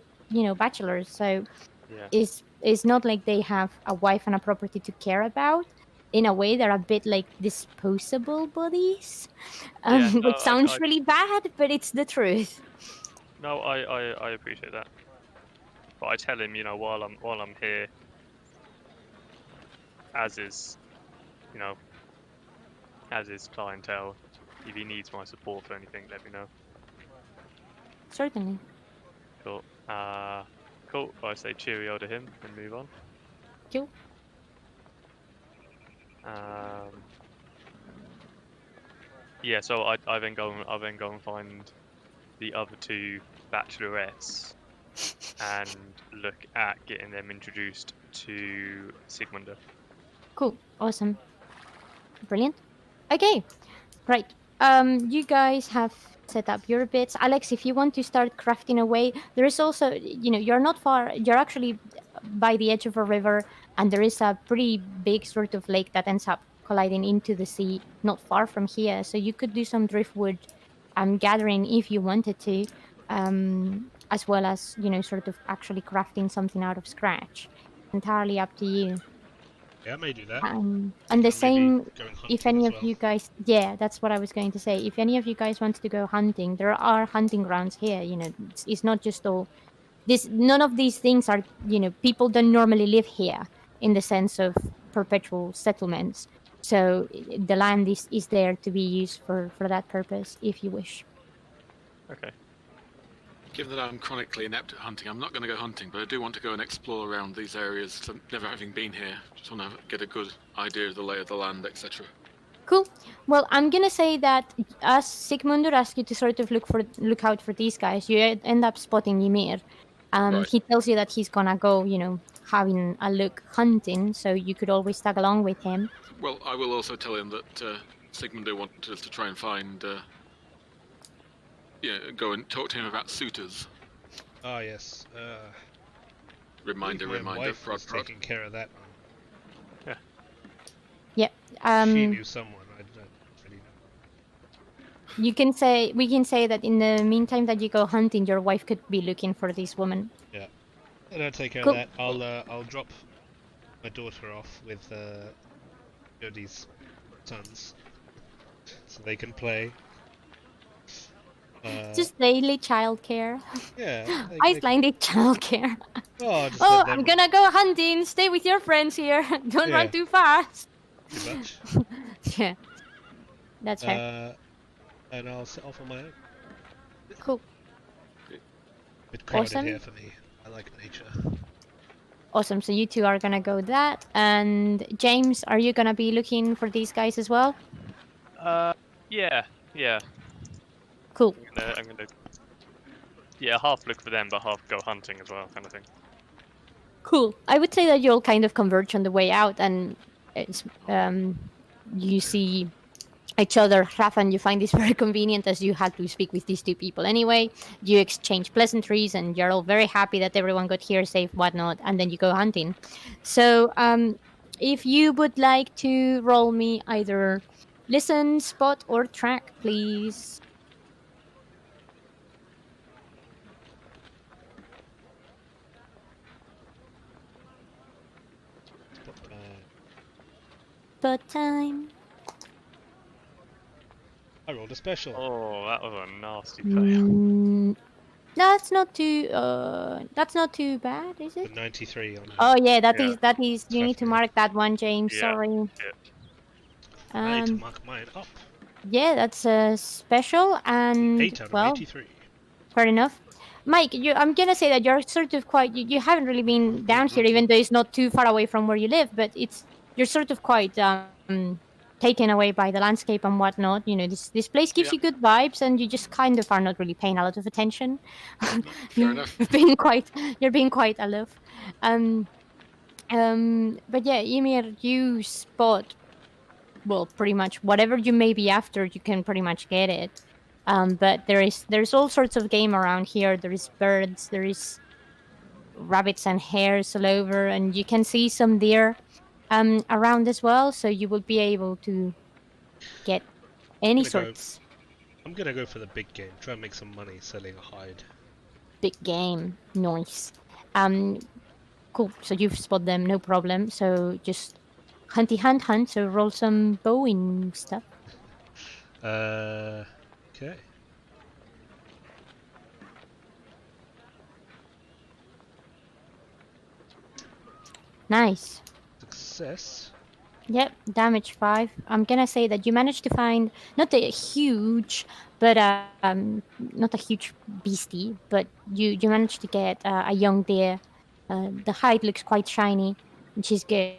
bachelors. So yeah. it's not like they have a wife and a property to care about. In a way, they're a bit like disposable bodies, Yeah, no, which sounds really bad, but it's the truth. No, I appreciate that. But I tell him, while I'm here, as is clientele, if he needs my support for anything, let me know. Certainly. Cool. Cool. I say cheerio to him and move on. Cool. Yeah. So I then go and find the other two bachelorettes and look at getting them introduced to Sigmunder. Cool. Awesome. Brilliant. Okay. Right. You guys have set up your bits. Alex, if you want to start crafting away, there is also, you're not far. You're actually by the edge of a river, and there is a pretty big sort of lake that ends up colliding into the sea not far from here. So you could do some driftwood gathering if you wanted to, as well as, sort of actually crafting something out of scratch. Entirely up to you. Yeah, I may do that. And the same, if any of well. you guys, yeah, that's what I was going to say. If any of you guys want to go hunting, there are hunting grounds here. It's not just all this. None of these things are, people don't normally live here in the sense of perpetual settlements. So the land is there to be used for that purpose, if you wish. Okay. Given that I'm chronically inept at hunting, I'm not going to go hunting, but I do want to go and explore around these areas, never having been here. Just want to get a good idea of the lay of the land, etc. Cool. Well, I'm gonna say that as Sigmundur asks you to sort of look out for these guys, you end up spotting Ymir. Right. He tells you that he's gonna go, having a look hunting, so you could always tag along with him. Well, I will also tell him that Sigmunder wanted us to try and find, go and talk to him about suitors. Ah, yes. Reminder. My wife Prod, was taking care of that one. Yeah. She knew someone. I don't really know. We can say that in the meantime that you go hunting, your wife could be looking for this woman. Yeah. And I'll take care Cool. of that. I'll drop my daughter off with Jodie's sons, so they can play. Just daily childcare. Yeah. Icelandic childcare. Oh, just Oh, I'm gonna go hunting. Stay with your friends here. Don't run too fast. Too much. Yeah. That's fair. And I'll set off on my own. Cool. Bit crowded Awesome. here for me. I like nature. Awesome. So you two are gonna go that. And James, are you gonna be looking for these guys as well? Yeah. Cool. I'm gonna half look for them, but half go hunting as well, kind of thing. Cool. I would say that you'll kind of converge on the way out, and it's, you see each other. Rathan, you find this very convenient as you had to speak with these two people anyway. You exchange pleasantries, and you're all very happy that everyone got here safe, whatnot, and then you go hunting. So, if you would like to roll me either listen, spot, or track, please. Spot time. I rolled a special. Oh, that was a nasty fail. That's not too bad, is it? The 93 on. Oh yeah, that is. You need to Definitely. mark that one, James. Yeah. Sorry. I need to mark mine up. Yeah, that's special, and 8 out of well, 83. fair enough. Mike, I'm gonna say that you're sort of quite. You haven't really been down here, even though it's not too far away from where you live. But you're sort of quite taken away by the landscape and whatnot. You know, this place gives you Yeah. good vibes, and you just kind of are not really paying a lot of attention. Fair enough. You're being quite aloof. Um, but yeah, Ymir, you spot well, pretty much whatever you may be after, you can pretty much get it. But there's all sorts of game around here. There is birds, there is rabbits and hares all over, and you can see some deer around as well. So you will be able to get any I'm gonna go. sorts I'm gonna go for the big game. Try and make some money selling a hide. big game. Nice. Um, cool. So you've spot them, no problem. So just hunty hunt. So roll some bowing stuff. Okay. Nice. Success. Yep, damage 5. I'm gonna say that you managed to find not a huge, but not a huge beastie, but you managed to get a young deer. The hide looks quite shiny, which is good.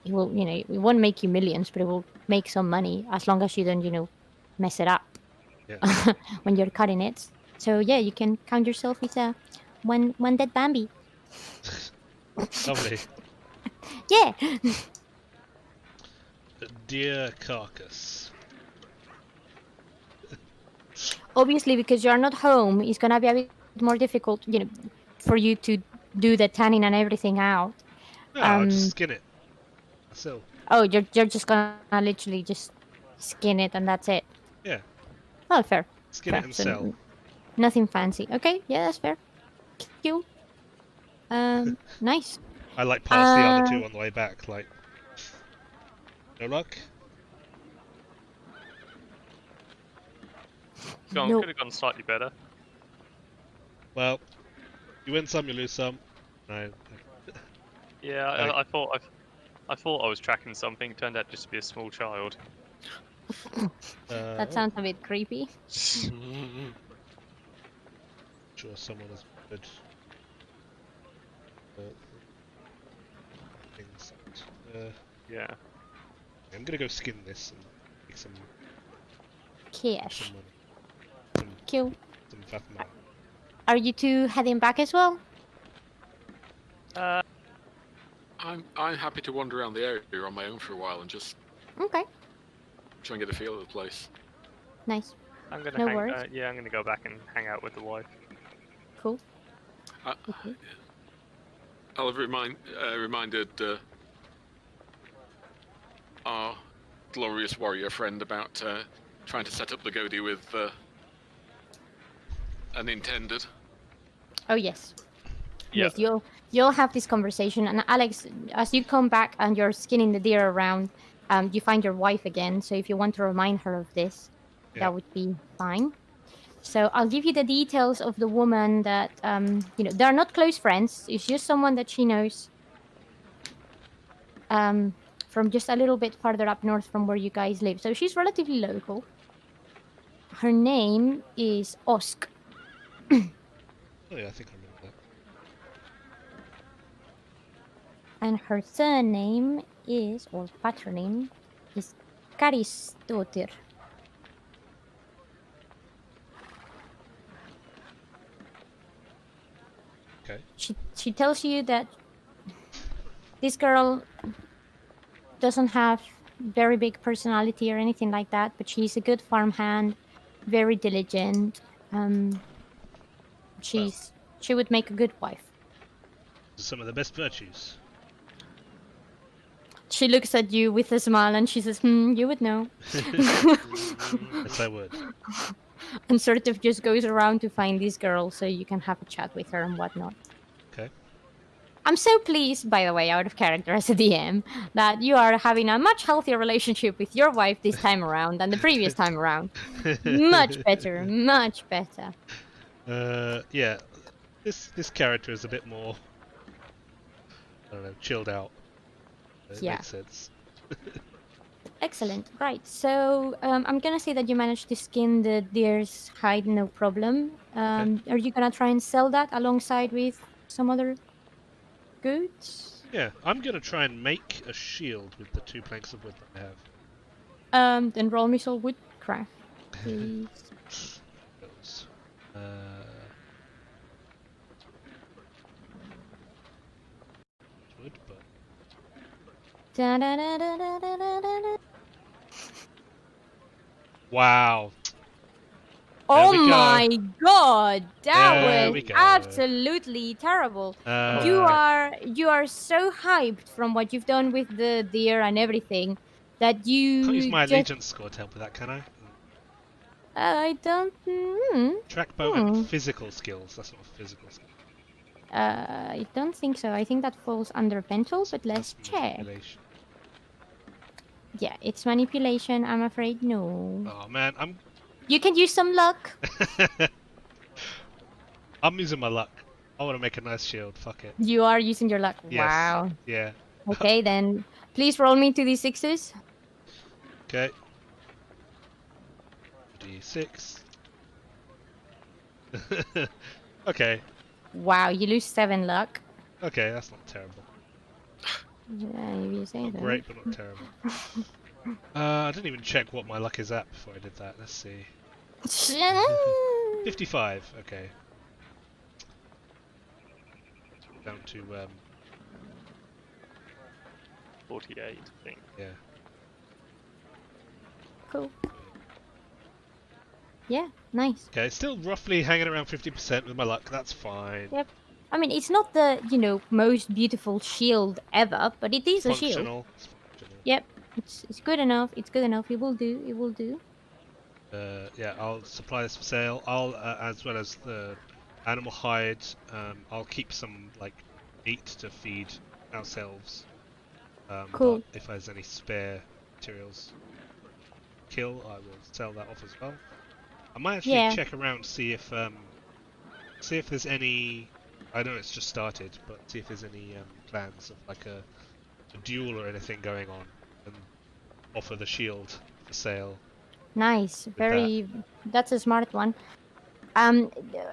It will, it won't make you millions, but it will make some money as long as you don't, mess it up Yeah. when you're cutting it. So yeah, you can count yourself as a one dead Bambi. Lovely. Yeah. A deer carcass. Obviously, because you're not home, it's gonna be a bit more difficult, for you to do the tanning and everything out. No, I'll just skin it. So. Oh, you're just gonna literally just skin it and that's it. Yeah. Oh, fair. Skin fair. it and So, sell. Nothing fancy. Okay, yeah, that's fair. Cute. Nice. I like passed the other two on the way back. Like, no luck. Nope. Could have gone slightly better. Well, you win some, you lose some. No. Yeah, I thought I was tracking something. Turned out just to be a small child. That sounds a bit creepy. Sure, someone has good things. Yeah. I'm gonna go skin this and make some Cash. money. Cool. Some fat money. Are you two heading back as well? I'm happy to wander around the area on my own for a while and just Okay. try and get a feel of the place. Nice. I'm gonna No worries. I'm gonna go back and hang out with the wife. Cool. Okay. I'll have reminded our glorious warrior friend about trying to set up the Godi with an intended. Oh yes. Yeah. Yes, you'll have this conversation, and Alex, as you come back and you're skinning the deer around, you find your wife again. So if you want to remind her of this, that would be fine. So I'll give you the details of the woman that they're not close friends. It's just someone that she knows from just a little bit farther up north from where you guys live. So she's relatively local. Her name is Osk. Oh yeah, I think I remember that. And her surname is, or patronym, is Karistóttir. Okay. She tells you that this girl doesn't have very big personality or anything like that, but she's a good farmhand, very diligent. She would make a good wife. Some of the best virtues. She looks at you with a smile and she says, you would know. Yes, I would. And sort of just goes around to find this girl so you can have a chat with her and whatnot. Okay. I'm so pleased, by the way, out of character as a DM, that you are having a much healthier relationship with your wife this time around than the previous time around. Much better, much better. Yeah. This character is a bit more, I don't know, chilled out. It Yeah. makes sense. Excellent. Right. So I'm gonna say that you managed to skin the deer's hide, no problem. Are you gonna try and sell that alongside with some other goods? Yeah, I'm gonna try and make a shield with the 2 planks of wood that I have. Then roll me some woodcraft, please. Those. Wood, but Da-da-da-da-da-da-da-da. wow. Oh we go. my god, that There was we go. absolutely terrible. You are so hyped from what you've done with the deer and everything that Can't use you my just allegiance score to help with that, can I? I don't Track bow and physical skills. That's not a physical skill. I don't think so. I think that falls under mental, but let's That's check. manipulation. Yeah, it's manipulation. I'm afraid no. Oh man, You can use some luck. I'm using my luck. I want to make a nice shield. Fuck it. You are using your luck. Yes. Wow. Yeah. Okay, then please roll me 2d6s. Okay. D6. Okay. Wow, you lose 7 luck. Okay, that's not terrible. Yeah, if you say Not so. great, but not terrible. I didn't even check what my luck is at before I did that. Let's see. 55. Okay. Down to 48, I think. yeah. Cool. Yeah, nice. Okay, still roughly hanging around 50% with my luck. That's fine. Yep. I mean, it's not the, most beautiful shield ever, but it is a shield. Functional. It's functional. Yep. It's good enough. It's good enough. It will do. It will do. Yeah, I'll supply this for sale. I'll, as well as the animal hide, I'll keep some, like, meat to feed ourselves. Cool. But if there's any spare materials kill, I will sell that off as well. I might actually check around, see if there's any. I know it's just started, but see if there's any plans of like a duel or anything going on, and offer the shield for sale. Nice. That's a smart one.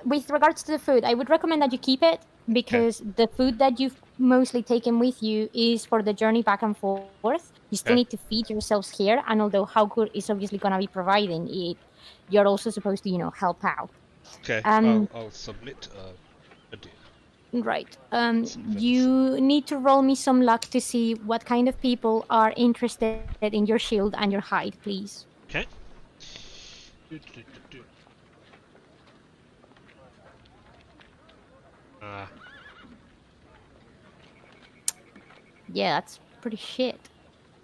With regards to the food, I would recommend that you keep it because the food that you've mostly taken with you is for the journey back and forth. You still need to feed yourselves here, and although Haukur is obviously going to be providing it, you're also supposed to, help out. Okay, I'll submit a deal. Right. You need to roll me some luck to see what kind of people are interested in your shield and your hide, please. Okay. Yeah, that's pretty shit.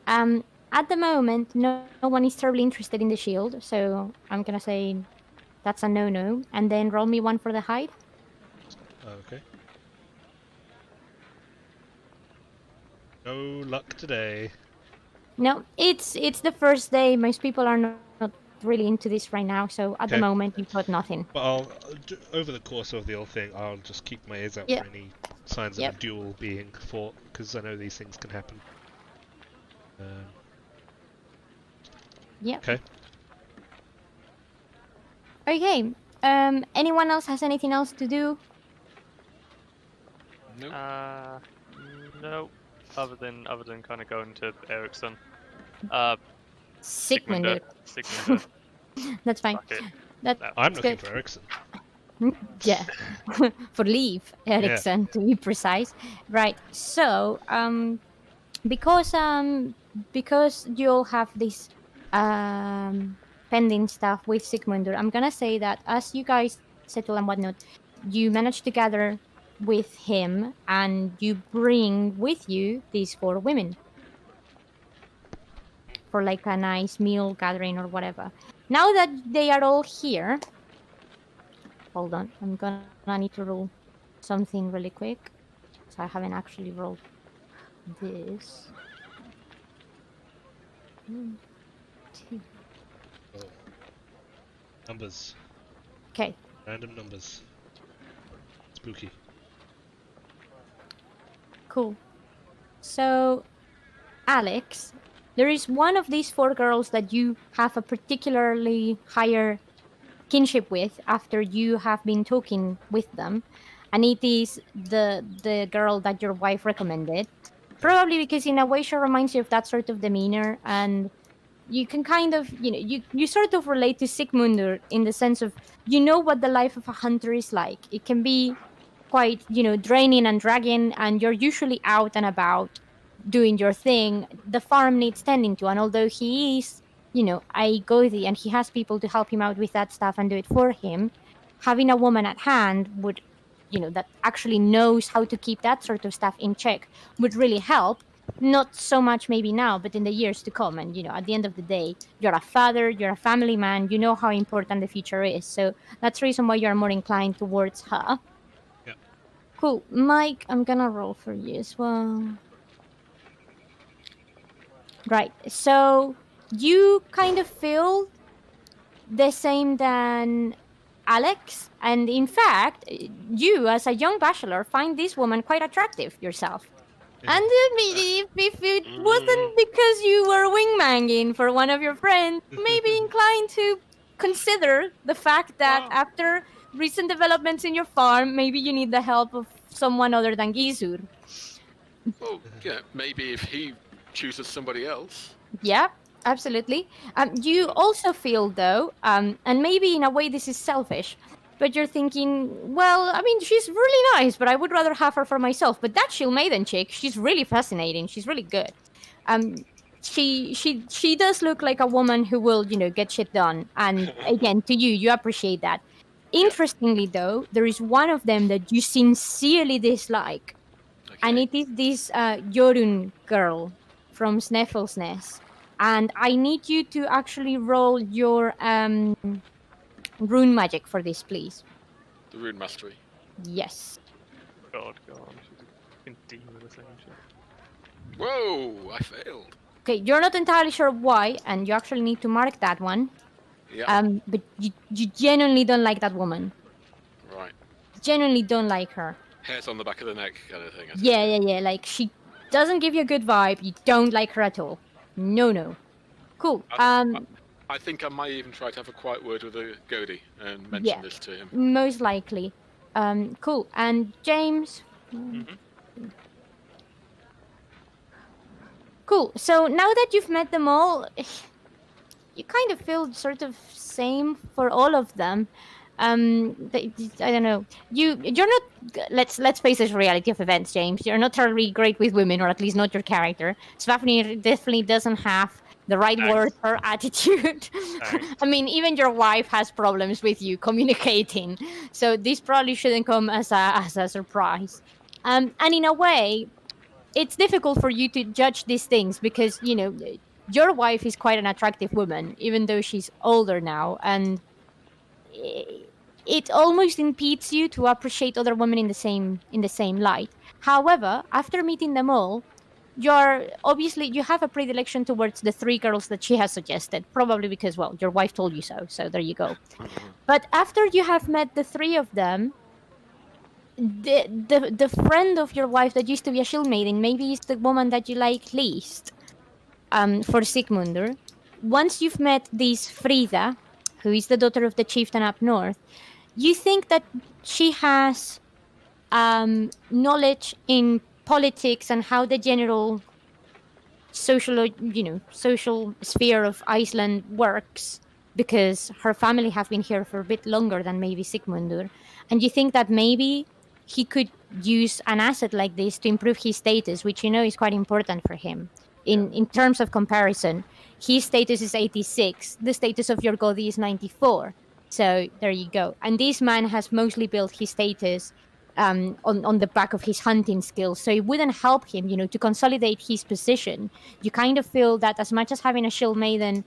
At the moment, no one is terribly interested in the shield, so I'm gonna say that's a no-no. And then roll me one for the hide. Okay. No luck today. No, it's the first day. Most people are not really into this right now, so at the moment you've got nothing. But I'll over the course of the whole thing, I'll just keep my ears out for any signs of a duel being fought, because I know these things can happen. Yeah. Okay. Okay. Anyone else has anything else to do? Nope. No. Other than kind of going to Ericsson. Sigmundur. Sigmundur. That's fine. I'm looking for Ericsson. Yeah. For leave, Ericsson, to be precise. Right. So, because you all have this pending stuff with Sigmundur, I'm gonna say that as you guys settle and whatnot, you manage to gather with him and you bring with you these 4 women for like a nice meal gathering or whatever. Now that they are all here, hold on, I'm gonna need to roll something really quick, so I haven't actually rolled this. 1, 2. Oh. Numbers. Okay. Random numbers. Spooky. Cool. So, Alex, there is one of these 4 girls that you have a particularly higher kinship with after you have been talking with them, and it is the girl that your wife recommended. Probably because in a way she reminds you of that sort of demeanor, and you can kind of, you sort of relate to Sigmundur in the sense of, what the life of a hunter is like. It can be quite, draining and dragging, and you're usually out and about doing your thing. The farm needs tending to, and although he is, a Gothi and he has people to help him out with that stuff and do it for him, having a woman at hand would, that actually knows how to keep that sort of stuff in check would really help. Not so much maybe now, but in the years to come. And, at the end of the day, you're a father, you're a family man, you know how important the future is. So that's the reason why you're more inclined towards her. Yep. Cool. Mike, I'm gonna roll for you as well. Right. So you kind of feel the same than Alex. And in fact, you, as a young bachelor, find this woman quite attractive yourself. Yeah. And if it wasn't because you were wingmanging for one of your friends, maybe inclined to consider the fact that after recent developments in your farm, maybe you need the help of someone other than Gizur. Well, yeah, maybe if he chooses somebody else. Yeah, absolutely. You also feel, though, and maybe in a way this is selfish, but you're thinking, well, I mean, she's really nice, but I would rather have her for myself. But that Shield Maiden chick, she's really fascinating. She's really good. She does look like a woman who will, get shit done. And again, to you, you appreciate that. Interestingly, though, there is one of them that you sincerely dislike. Okay. And it is this Jorun girl from Sneffels Nest. And I need you to actually roll your rune magic for this, please. The rune mastery. Yes. God. She's a fucking demon or something. Whoa! I failed. Okay, you're not entirely sure why, and you actually need to mark that one. Yeah. But you genuinely don't like that woman. Right. Genuinely don't like her. Hairs on the back of the neck kind of thing. Yeah. Like, she doesn't give you a good vibe. You don't like her at all. No. Cool. I think I might even try to have a quiet word with the Godi and mention this to him. Most likely. Cool. And James? Cool. So now that you've met them all, you kind of feel sort of same for all of them. I don't know. You're not. Let's face the reality of events, James. You're not terribly great with women, or at least not your character. Swafnir definitely doesn't have the right words or attitude. I mean, even your wife has problems with you communicating. So this probably shouldn't come as a surprise. And in a way, it's difficult for you to judge these things because, your wife is quite an attractive woman, even though she's older now, and it almost impedes you to appreciate other women in the same light. However, after meeting them all, you have a predilection towards the 3 girls that she has suggested, probably because, well, your wife told you so. So there you go. But after you have met the 3 of them, the friend of your wife that used to be a shield maiden maybe is the woman that you like least. For Sigmundur, once you've met this Frida, who is the daughter of the chieftain up north, you think that she has knowledge in politics and how the general social sphere of Iceland works, because her family have been here for a bit longer than maybe Sigmundur, and you think that maybe he could use an asset like this to improve his status, which is quite important for him. In terms of comparison, his status is 86. The status of your Godi is 94. So there you go. And this man has mostly built his status on the back of his hunting skills. So it wouldn't help him, to consolidate his position. You kind of feel that as much as having a shield maiden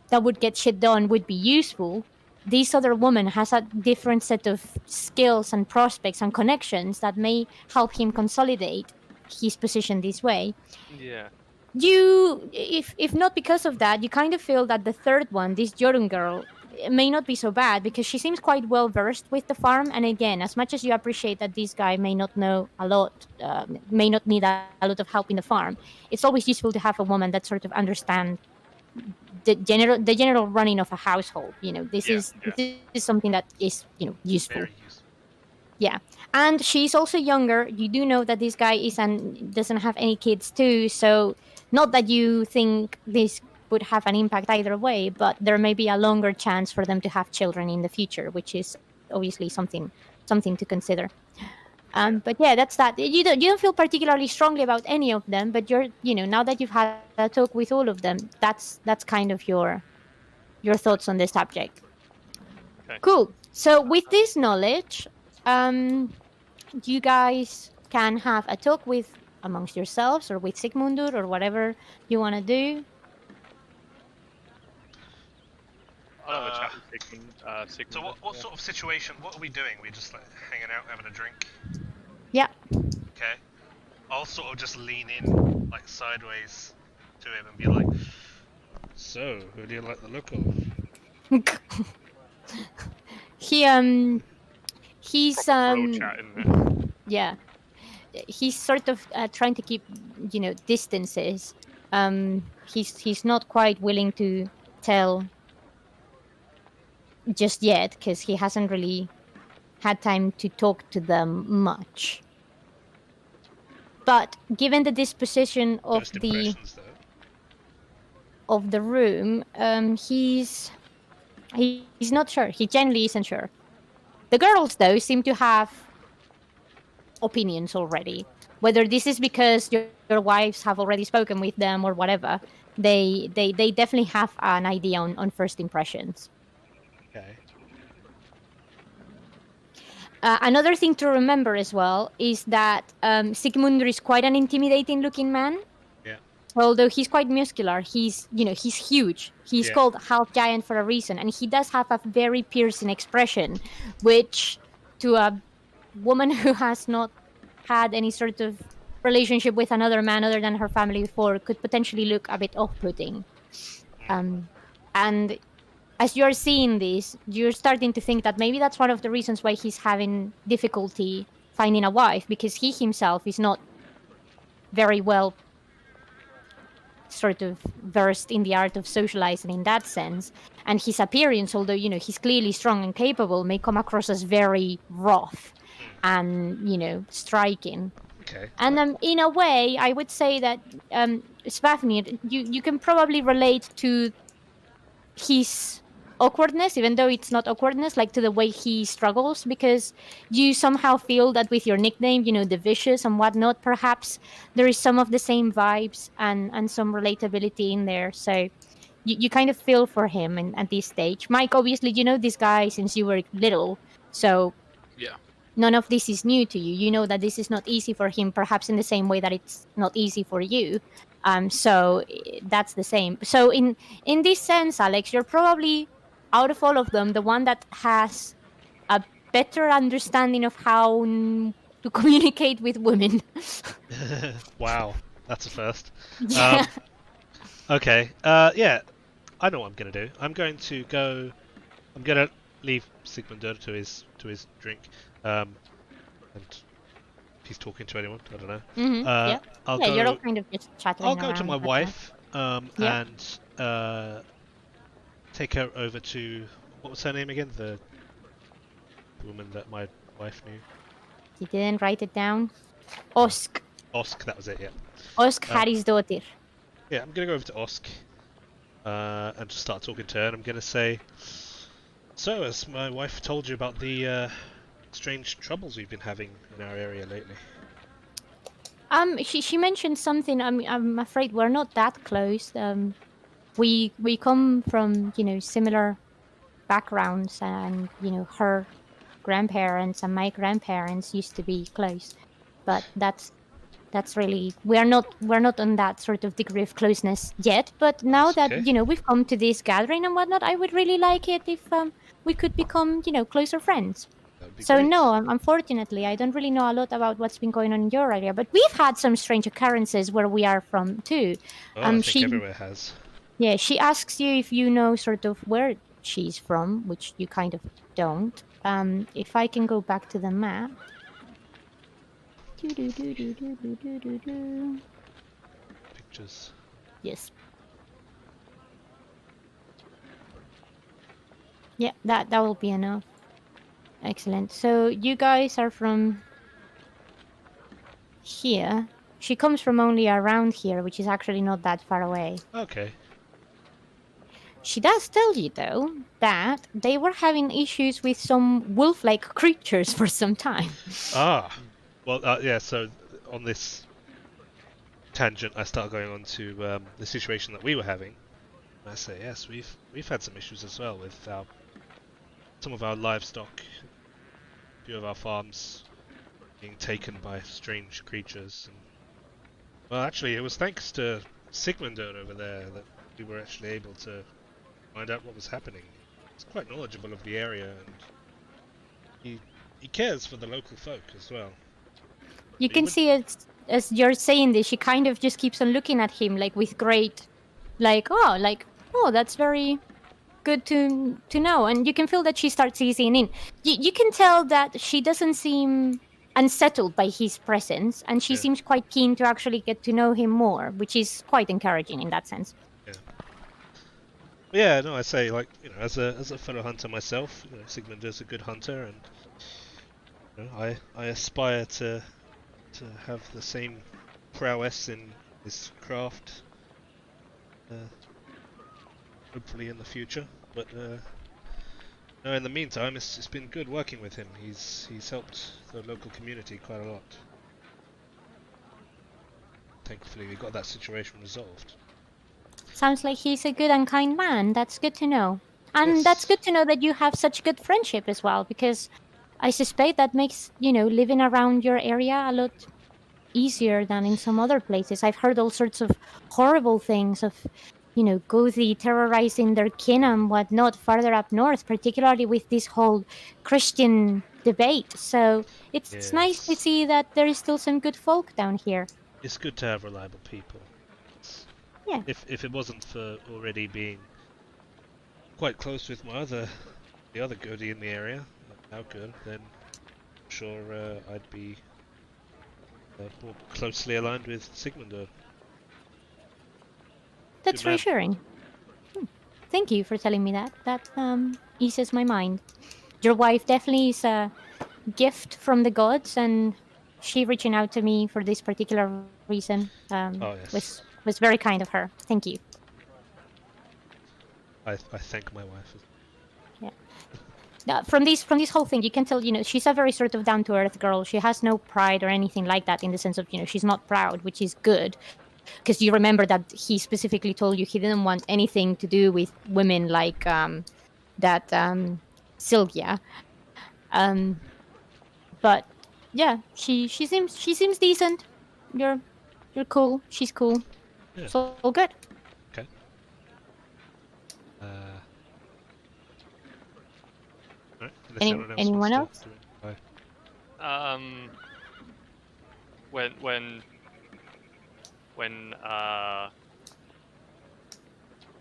that would get shit done would be useful, this other woman has a different set of skills and prospects and connections that may help him consolidate his position this way. Yeah. You, if not because of that, you kind of feel that the 3rd one, this Jorun girl, it may not be so bad because she seems quite well versed with the farm. And again, as much as you appreciate that this guy may not know a lot, may not need a lot of help in the farm, it's always useful to have a woman that sort of understands the general running of a household. This is something that is useful. Very useful. Yeah, and she's also younger. You do know that this guy doesn't have any kids too, so not that you think this would have an impact either way, but there may be a longer chance for them to have children in the future, which is obviously something to consider. But yeah, that's that. You don't feel particularly strongly about any of them, but now that you've had a talk with all of them, that's kind of your thoughts on this subject. Okay. Cool. So with this knowledge, you guys can have a talk with amongst yourselves or with Sigmundur or whatever you want to do. I'll have a chat with Sigmund. So what sort of situation? What are we doing? We're just like hanging out, having a drink. Yeah. Okay. I'll sort of just lean in like sideways to him and be like, "So, who do you like the look of?" He's Bro chat, isn't it? yeah. He's sort of trying to keep distances. He's not quite willing to tell just yet because he hasn't really had time to talk to them much. But given the disposition of First impressions, though. the room, he's not sure. He genuinely isn't sure. The girls, though, seem to have opinions already. Whether this is because your wives have already spoken with them or whatever, they definitely have an idea on first impressions. Okay. Another thing to remember as well is that Sigmundur is quite an intimidating-looking man. Yeah. Although he's quite muscular, he's huge. He's called half giant for a reason, and he does have a very piercing expression, which to a woman who has not had any sort of relationship with another man other than her family before could potentially look a bit off-putting. And as you're seeing this, you're starting to think that maybe that's one of the reasons why he's having difficulty finding a wife, because he himself is not very well sort of versed in the art of socializing in that sense. And his appearance, although, he's clearly strong and capable, may come across as very rough and, striking. Okay. And in a way, I would say that, Svafnir, you can probably relate to his awkwardness, even though it's not awkwardness, like to the way he struggles, because you somehow feel that with your nickname, the vicious and whatnot, perhaps there is some of the same vibes and some relatability in there. So you kind of feel for him at this stage. Mike, obviously, you know this guy since you were little, so Yeah. none of this is new to you. You know that this is not easy for him, perhaps in the same way that it's not easy for you. So that's the same. So in this sense, Alex, you're probably, out of all of them, the one that has a better understanding of how to communicate with women. Wow, that's a first. Yeah. Okay. Yeah, I know what I'm gonna do. I'm gonna leave Sigmundur to his drink. And if he's talking to anyone, I don't know. Mm-hmm. Yeah. You're all kind of just chatting. I'll go to around, my but, wife. Yeah. And take her over to, what was her name again? The woman that my wife knew. You didn't write it down. Osk. Osk, that was it. Yeah. Osk Harry's daughter. Yeah, I'm gonna go over to Osk. And just start talking to her. And I'm gonna say, so, has my wife told you about the strange troubles we've been having in our area lately? She mentioned something. I'm afraid we're not that close. We come from similar backgrounds, and her grandparents and my grandparents used to be close, but that's really we're not on that sort of degree of closeness yet. But now That's that okay. we've come to this gathering and whatnot, I would really like it if we could become closer friends. That would be So great. no, unfortunately, I don't really know a lot about what's been going on in your area, but we've had some strange occurrences where we are from too. Oh, I think everywhere has. Yeah, she asks you if you know sort of where she's from, which you kind of don't. If I can go back to the map. Pictures. Yes. Yeah, that will be enough. Excellent. So you guys are from here. She comes from only around here, which is actually not that far away. Okay. She does tell you, though, that they were having issues with some wolf-like creatures for some time. Ah. Well, yeah. So on this tangent, I start going on to the situation that we were having. I say yes, we've had some issues as well with some of our livestock, a few of our farms being taken by strange creatures. And, well, actually, it was thanks to Sigmundur over there that we were actually able to find out what was happening. He's quite knowledgeable of the area, and he cares for the local folk as well. You can see as you're saying this, she kind of just keeps on looking at him like with great, oh, that's very good to know. And you can feel that she starts easing in. You can tell that she doesn't seem unsettled by his presence, and she seems quite keen to actually get to know him more, which is quite encouraging in that sense. Yeah, no, I say, like, you know, as a fellow hunter myself, you know, Sigmundur's a good hunter, and you know, I aspire to have the same prowess in this craft, hopefully in the future. But no, in the meantime, it's been good working with him. He's helped the local community quite a lot. Thankfully, we got that situation resolved. Sounds like he's a good and kind man. That's good to know. And Yes. that's good to know that you have such good friendship as well, because I suspect that makes, living around your area a lot easier than in some other places. I've heard all sorts of horrible things of, Gothi terrorizing their kin and whatnot farther up north, particularly with this whole Christian debate. So it's nice to see that there is still some good folk down here. It's good to have reliable people. Yeah. If it wasn't for already being quite close with the other goodie in the area, now good, then I'm sure I'd be more closely aligned with Sigmundur. That's reassuring. Thank you for telling me that. That eases my mind. Your wife definitely is a gift from the gods, and she reaching out to me for this particular reason was very kind of her. Thank you. I thank my wife. Yeah. From this whole thing, you can tell, she's a very sort of down to earth girl. She has no pride or anything like that, in the sense of, she's not proud, which is good. Because you remember that he specifically told you he didn't want anything to do with women like Sylvia. But yeah, she seems decent. You're cool. She's cool. Yeah. It's all good. Okay. Right. Anyone else?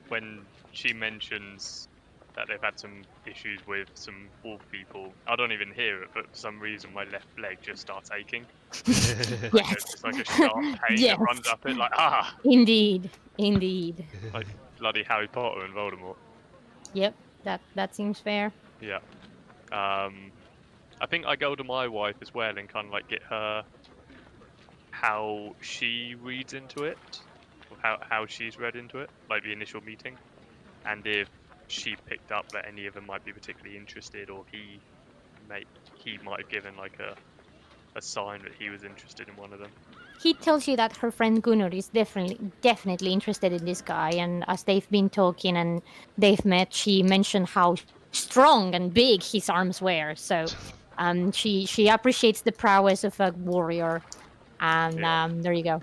When she mentions that they've had some issues with some wolf people, I don't even hear it, but for some reason my left leg just starts aching. It's like a sharp pain that runs up it, like Indeed. Like bloody Harry Potter and Voldemort. Yep, that seems fair. Yeah. I think I go to my wife as well and kind of like get her how she reads into it, or how she's read into it, like the initial meeting, and if she picked up that any of them might be particularly interested, or he might have given like a sign that he was interested in one of them. He tells you that her friend Gunnar is definitely interested in this guy, and as they've been talking and they've met, she mentioned how strong and big his arms were. So she appreciates the prowess of a warrior, and there you go.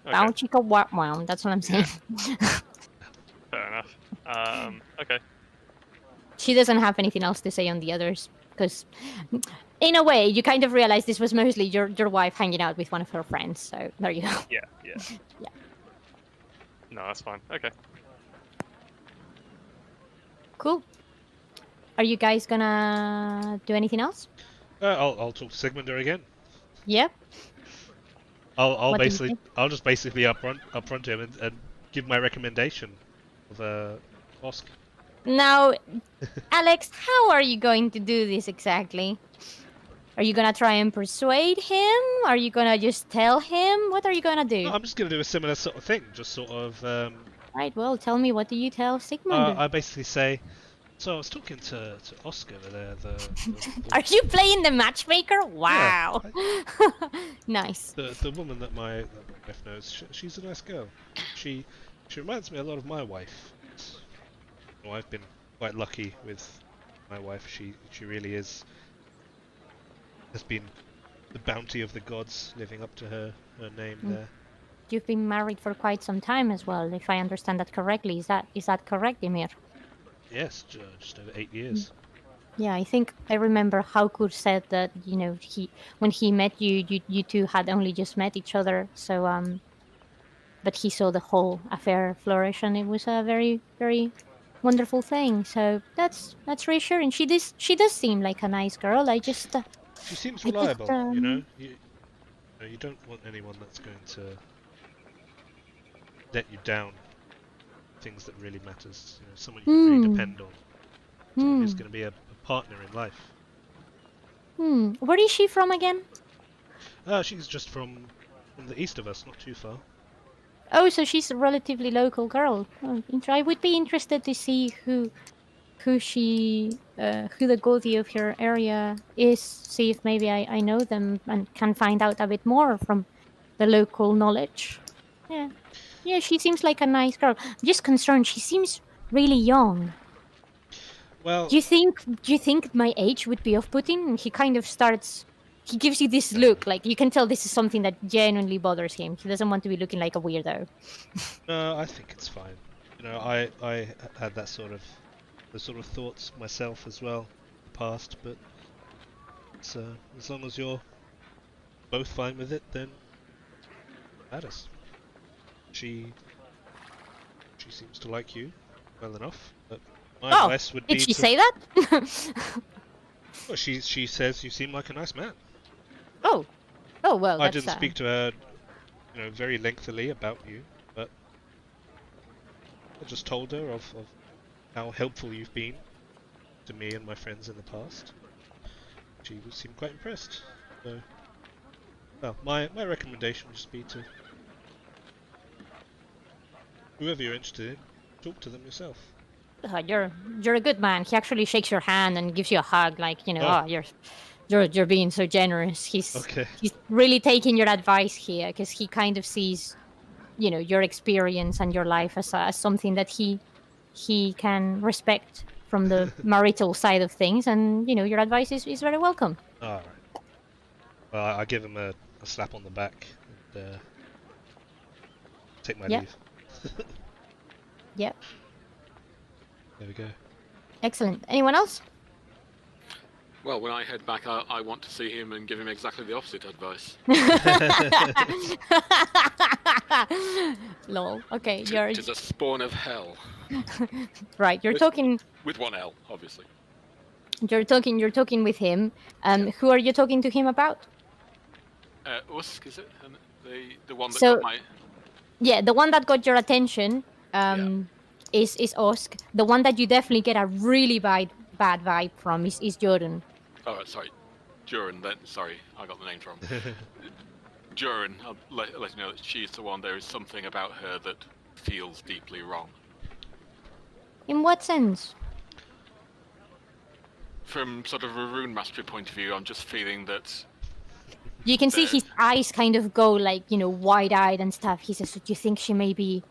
Down chica wow, that's what I'm saying. Fair enough. Okay. She doesn't have anything else to say on the others, because in a way you kind of realize this was mostly your wife hanging out with one of her friends, so there you go. Yeah. No, that's fine. Okay. Cool. Are you guys gonna do anything else? I'll talk to Sigmundur again. Yep. I'll What do you basically think? I'll just basically upfront to him and give my recommendation of Osk. Now, Alex, how are you going to do this exactly? Are you gonna try and persuade him? Are you gonna just tell him? What are you gonna do? No, I'm just gonna do a similar sort of thing, just sort of. Right, well, tell me, what do you tell Sigmund? I basically say, so I was talking to Oscar over there. Are you playing the matchmaker? Wow. Nice. The woman that my wife knows, she's a nice girl. She reminds me a lot of my wife. You know, I've been quite lucky with my wife. She really has been the bounty of the gods, living up to her name there. You've been married for quite some time as well, if I understand that correctly. Is that correct, Emir? Yes, just over 8 years. Yeah, I think I remember Haukur said that, you know, when he met you two had only just met each other, so but he saw the whole affair flourish, and it was a very, very wonderful thing. So that's reassuring. She does seem like a nice girl. I just She seems I just, reliable, you know. You don't want anyone that's going to let you down. Things that really matters. You know, someone you can really depend on. Someone who's going to be a partner in life. Where is she from again? She's just from the east of us, not too far. Oh, so she's a relatively local girl. Oh, I would be interested to see who the Gothi of her area is. See if maybe I know them and can find out a bit more from the local knowledge. Yeah, she seems like a nice girl. I'm just concerned. She seems really young. Well, Do you think my age would be off-putting? He kind of starts. He gives you this look, like you can tell this is something that genuinely bothers him. He doesn't want to be looking like a weirdo. no, I think it's fine. You know, I had the sort of thoughts myself as well, in the past. But as long as you're both fine with it, then it matters. She seems to like you well enough. But my advice would be did she to... say that? Well, she says you seem like a nice man. Oh well. I didn't speak to her, you know, very lengthily about you, but I just told her of how helpful you've been to me and my friends in the past. She seemed quite impressed. So, well, my recommendation would just be to whoever you're interested in, talk to them yourself. You're a good man. He actually shakes your hand and gives you a hug, like, you know, you're being so generous. He's really taking your advice here because he kind of sees, you know, your experience and your life as something that he can respect from the marital side of things, and you know, your advice is very welcome. All right. Well, I give him a slap on the back and take my leave. Yep. There we go. Excellent. Anyone else? Well, when I head back, I want to see him and give him exactly the opposite advice. Lol. Okay, It is a spawn of hell. Right. You're talking with one L, obviously. You're talking with him. Who are you talking to him about? Usk, is it? And the one that So- got my... Yeah, the one that got your attention is Osk. The one that you definitely get a really bad vibe from is Jordan. Oh, sorry. Durin, then. Sorry, I got the name wrong. Durin, I'll let you know that she's the one. There is something about her that feels deeply wrong. In what sense? From sort of a rune mastery point of view, I'm just feeling that... You can see his eyes kind of go like, you know, wide-eyed and stuff. He says, "Do you think she may be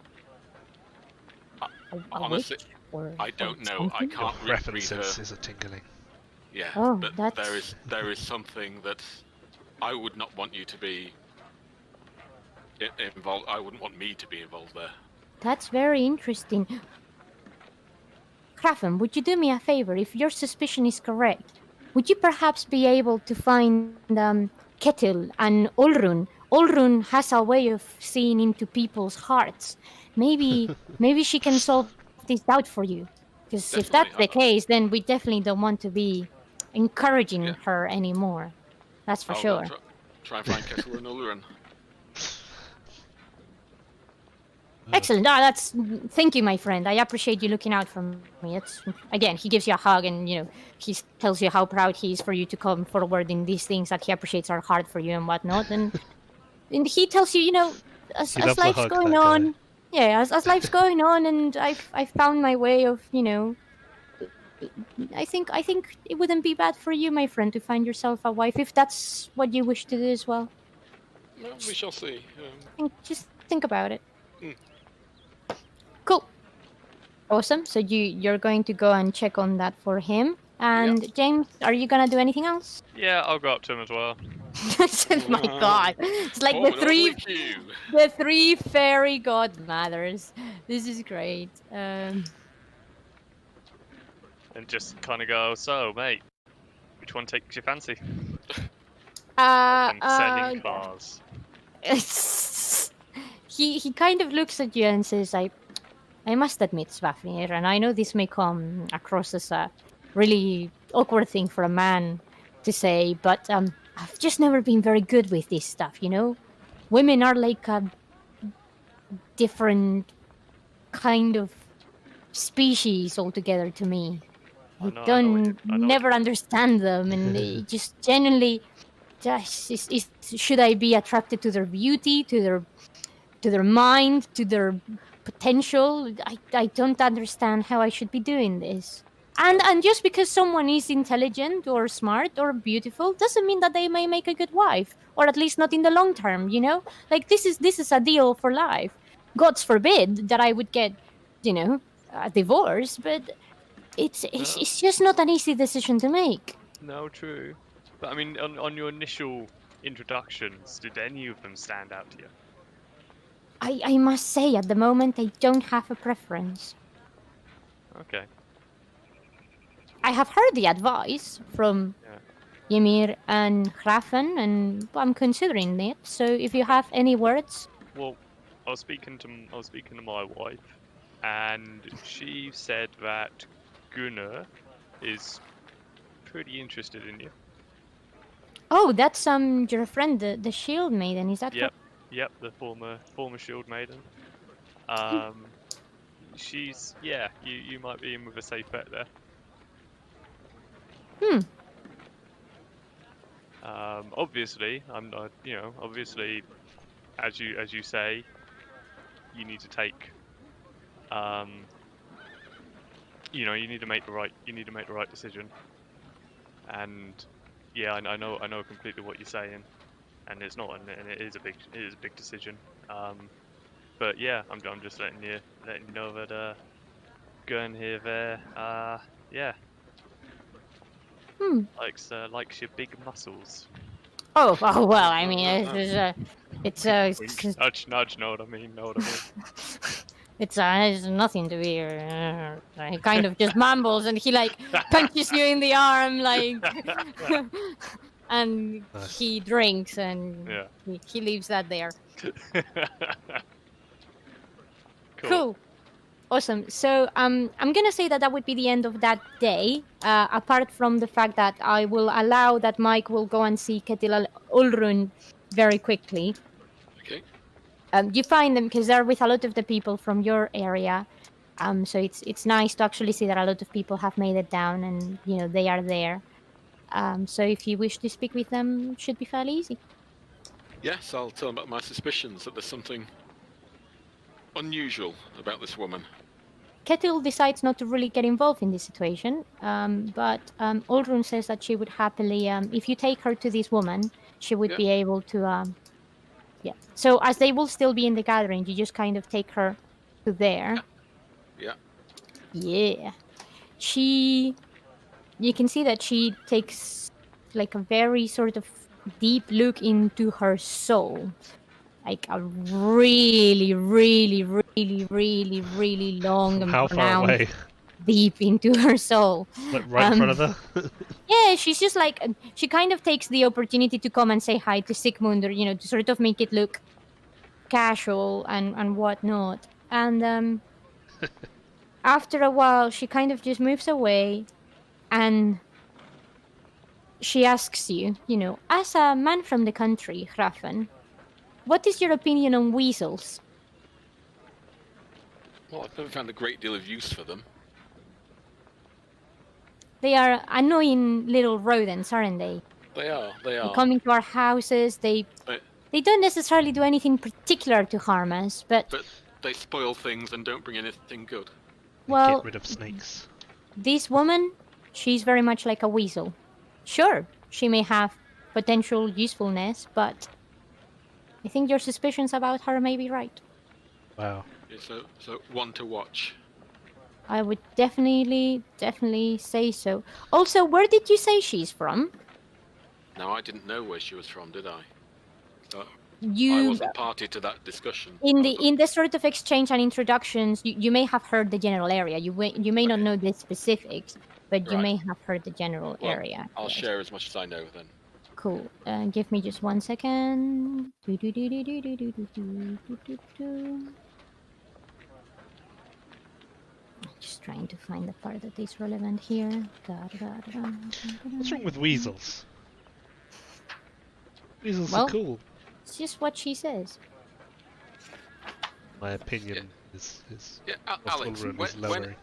a honestly, witch or I don't know. something?" I can't Your read her. references is a tingling. Yeah, Oh, but that's- there is something that I would not want you to be involved. I wouldn't want me to be involved there. That's very interesting. Krafen, would you do me a favor? If your suspicion is correct, would you perhaps be able to find Ketil and Olrun? Olrun has a way of seeing into people's hearts. Maybe she can solve this doubt for you. Because if Definitely. that's the case, then we definitely don't want to be encouraging Yeah. her anymore. That's for I'll sure. try and find Kettle and Ulleran. Excellent. Ah, thank you, my friend. I appreciate you looking out for me. It's again, he gives you a hug, and he tells you how proud he is for you to come forward in these things that he appreciates are hard for you and whatnot. And he tells you, as He loves a life's hug, going that guy. on, yeah, as life's going on, and I've found my way of, I think it wouldn't be bad for you, my friend, to find yourself a wife if that's what you wish to do as well. No, we shall see. Just think about it. Mm. Cool. Awesome. So you're going to go and check on that for him. And James, are you gonna do anything else? Yeah, I'll go up to him as well. My God, it's like the three fairy godmothers. This is great. And just kind of go, so mate, which one takes your fancy? And selling cars. He kind of looks at you and says, I must admit, Svafnir, and I know this may come across as a really awkward thing for a man to say, but I've just never been very good with this stuff, Women are like a different kind of species altogether to me. I never understand them, and they just genuinely should I be attracted to their beauty, to their mind, to their potential? I don't understand how I should be doing this. And just because someone is intelligent or smart or beautiful doesn't mean that they may make a good wife, or at least not in the long term, Like this is a deal for life. God forbid that I would get, a divorce, but it's just not an easy decision to make. No, true. But I mean, on your initial introductions, did any of them stand out to you? I must say, at the moment, I don't have a preference. Okay. I have heard the advice from Ymir and Hrafen, and I'm considering it. So, if you have any words, well, I was speaking to my wife, and she said that Gunnar is pretty interested in you. Oh, that's your friend, the Shield Maiden. Is that? Yep, the former Shield Maiden. She's you might be in with a safe bet there. Obviously, I'm not. Obviously, as you say, you need to take. You need to make the right decision. And yeah, I know completely what you're saying, and it's not, and it is a big decision. But yeah, I'm just letting you know that going here there, likes your big muscles. Oh well, I mean, it's nudge. Know what I mean? It's nothing to be. He kind of just mumbles, and he punches you in the arm, and he drinks, and he leaves that there. Cool. Awesome. So I'm gonna say that would be the end of that day. Apart from the fact that I will allow that Mike will go and see Ketil Ulrun very quickly. Okay. You find them because they're with a lot of the people from your area. So it's nice to actually see that a lot of people have made it down, and they are there. So if you wish to speak with them, it should be fairly easy. Yes, I'll tell them about my suspicions that there's something unusual about this woman. Ketil decides not to really get involved in this situation, but Ulrun says that she would happily, if you take her to this woman, she would be able to. So as they will still be in the gathering, you just kind of take her to there. Yeah. You can see that she takes a very sort of deep look into her soul. Like a really, really, really, really, really long and how far away? Deep into her soul. Right in front of her? Yeah, she's just she kind of takes the opportunity to come and say hi to Sigmund, or, to sort of make it look casual and whatnot. And after a while, she kind of just moves away, and she asks you, as a man from the country, Grafen, what is your opinion on weasels? Well, I've never found a great deal of use for them. They are annoying little rodents, aren't they? They are. They come into our houses. They But don't necessarily do anything particular to harm us, but they spoil things and don't bring anything good. They well, get rid of snakes. this woman, she's very much like a weasel. Sure, she may have potential usefulness, but I think your suspicions about her may be right. Wow. Yeah, so one to watch. I would definitely say so. Also, where did you say she's from? Now, I didn't know where she was from, did I? I You wasn't party to that discussion. in the sort of exchange and introductions, you may have heard the general area. You may not know the specifics, but you Right. may have heard the general area. I'll Yes. share as much as I know then. Cool. Give me just 1 second. Just trying to find the part that is relevant here. What's wrong with weasels? Weasels Well, are cool. It's just what she says. My opinion is Yeah, Alex, lowering.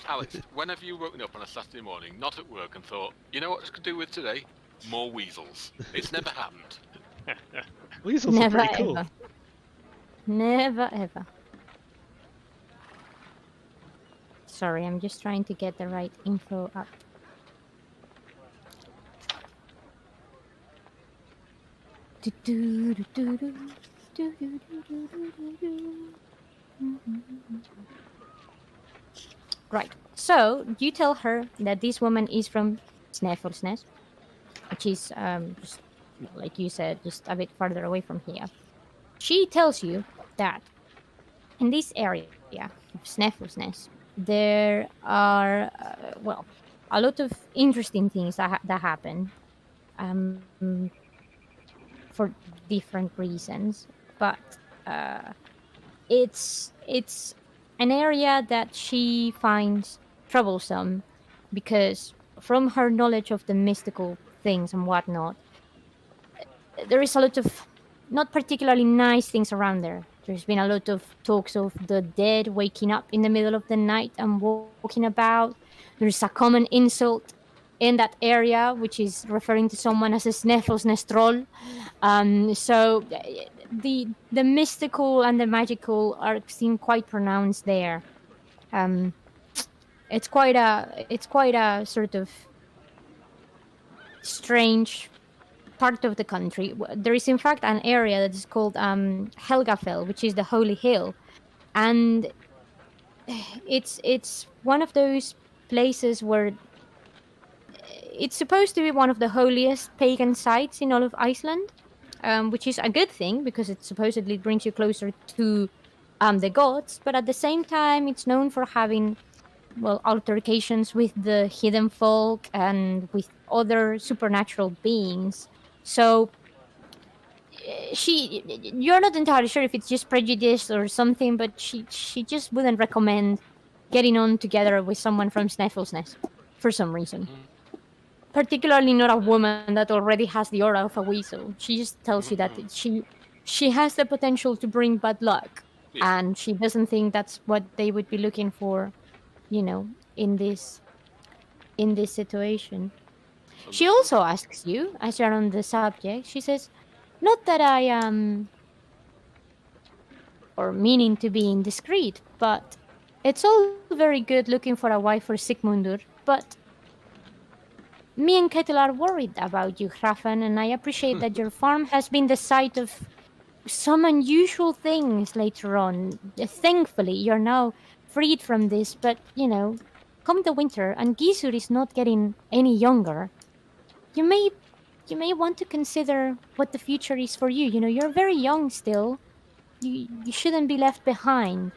Alex, when have you woken up on a Saturday morning, not at work, and thought, you know what I could do with today? More weasels. It's never happened. Weasels Never are pretty cool. ever. Never ever. Sorry, I'm just trying to get the right info up. Right. So you tell her that this woman is from Sneffelsnes, which is just like you said, just a bit farther away from here. She tells you that in this area of Sneffelsnes, there are a lot of interesting things that happen for different reasons, but it's an area that she finds troublesome because from her knowledge of the mystical things and whatnot, there is a lot of not particularly nice things around there. There's been a lot of talks of the dead waking up in the middle of the night and walking about. There's a common insult in that area, which is referring to someone as a Sneffelsnes troll. So the mystical and the magical are seen quite pronounced there. It's quite a sort of strange part of the country. There is in fact an area that is called Helgafell, which is the Holy Hill, and it's one of those places where it's supposed to be one of the holiest pagan sites in all of Iceland, which is a good thing because it supposedly brings you closer to the gods, but at the same time it's known for having altercations with the hidden folk and with other supernatural beings. So you're not entirely sure if it's just prejudice or something, but she just wouldn't recommend getting on together with someone from Sneffelsnes for some reason. Particularly not a woman that already has the aura of a weasel. She just tells you that she has the potential to bring bad luck, and she doesn't think that's what they would be looking for, in this situation. She also asks you, as you're on the subject, she says, not that I am or meaning to be indiscreet, but it's all very good looking for a wife for Sigmundur, but me and Kettle are worried about you, Grafen, and I appreciate that your farm has been the site of some unusual things later on. Thankfully, you're now freed from this, but, come the winter, and Gisur is not getting any younger, you may want to consider what the future is for you. You're very young still. You shouldn't be left behind.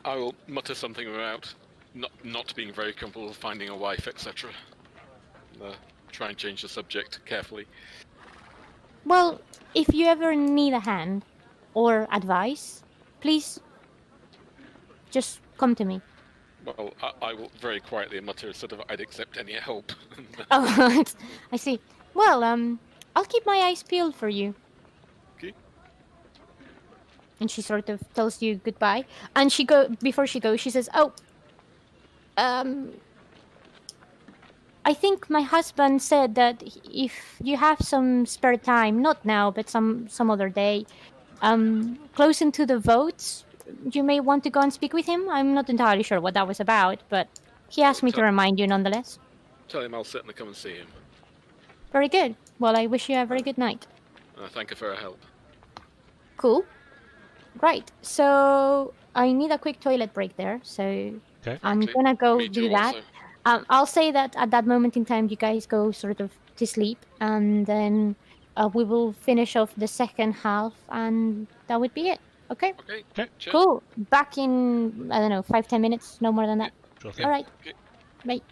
I will mutter something about not being very comfortable finding a wife, etc. Try and change the subject carefully. Well, if you ever need a hand or advice, please just come to me. Well, I will very quietly mutter sort of, I'd accept any help. Oh, I see. Well, I'll keep my eyes peeled for you. Okay. And she sort of tells you goodbye. And before she goes, she says, "Oh, um, I think my husband said that if you have some spare time, not now, but some other day, close into the votes, you may want to go and speak with him. I'm not entirely sure what that was about, but he asked me to remind you nonetheless." Tell him I'll certainly come and see him. Very good. Well, I wish you a very good night. Thank you for her help. Cool. Right. So I need a quick toilet break there. So Okay. I'm Frankly, gonna go me do too that. also. I'll say that at that moment in time, you guys go sort of to sleep, and then we will finish off the second half, and that would be it. Okay. Okay. Okay. Cheers. Cool. Back in, I don't know, 5-10 minutes, no more than that. Sure thing. All right. Okay. Bye.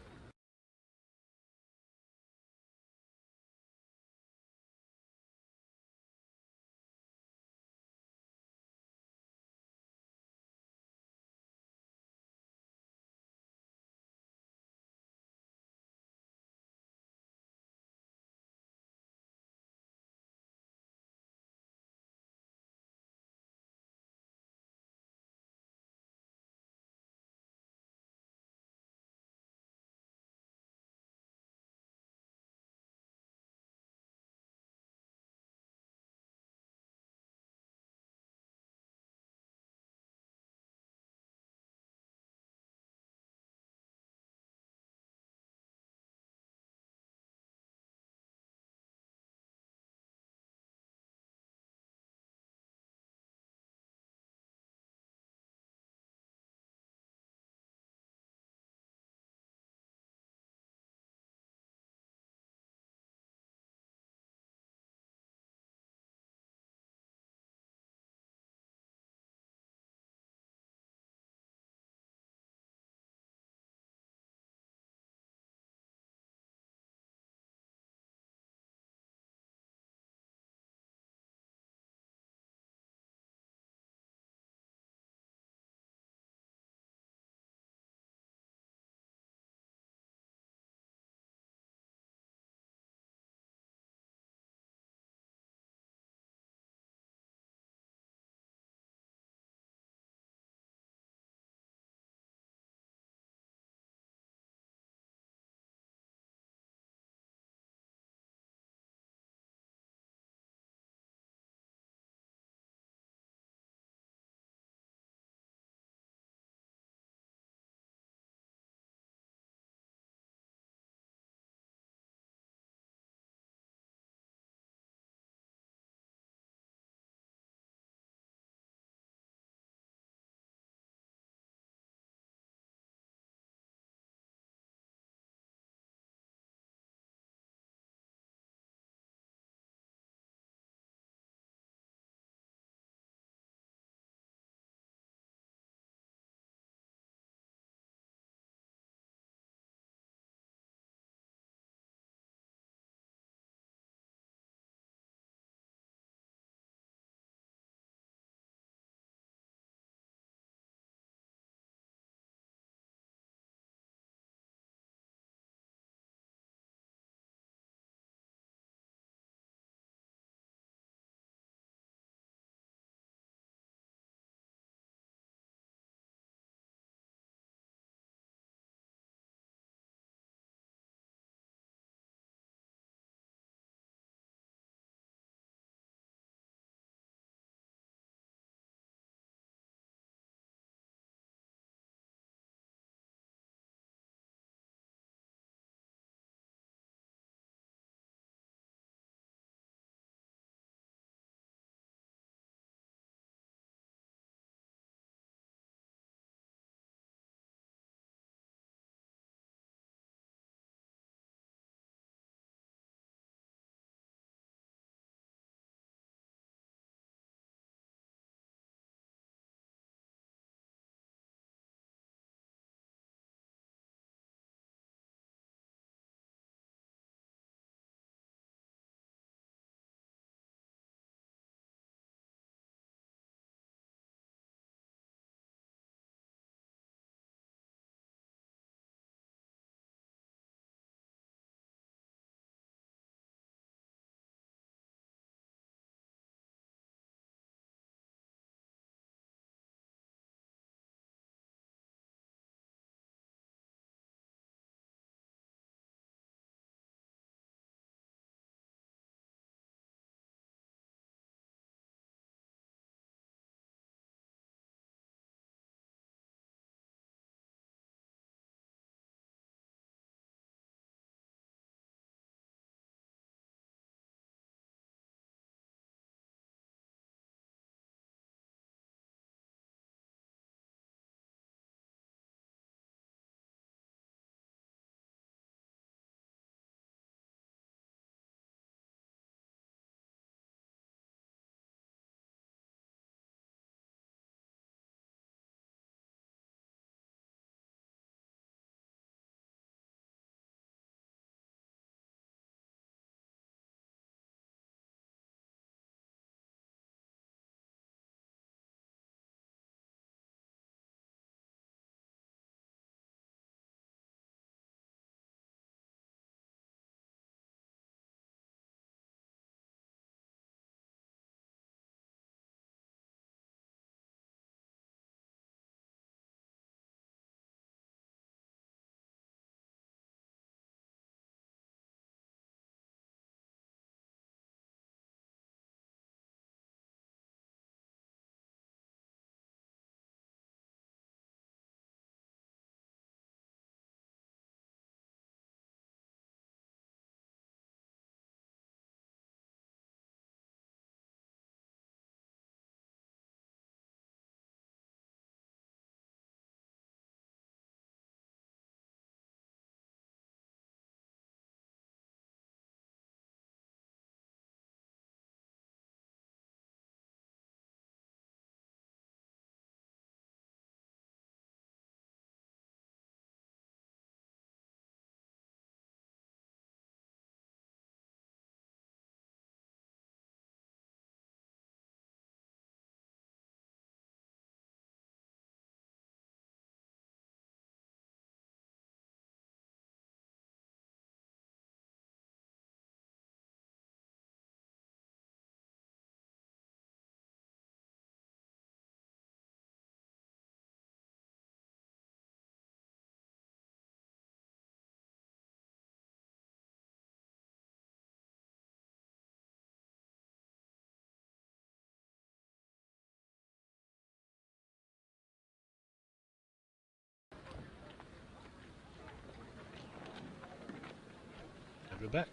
Glad we're back.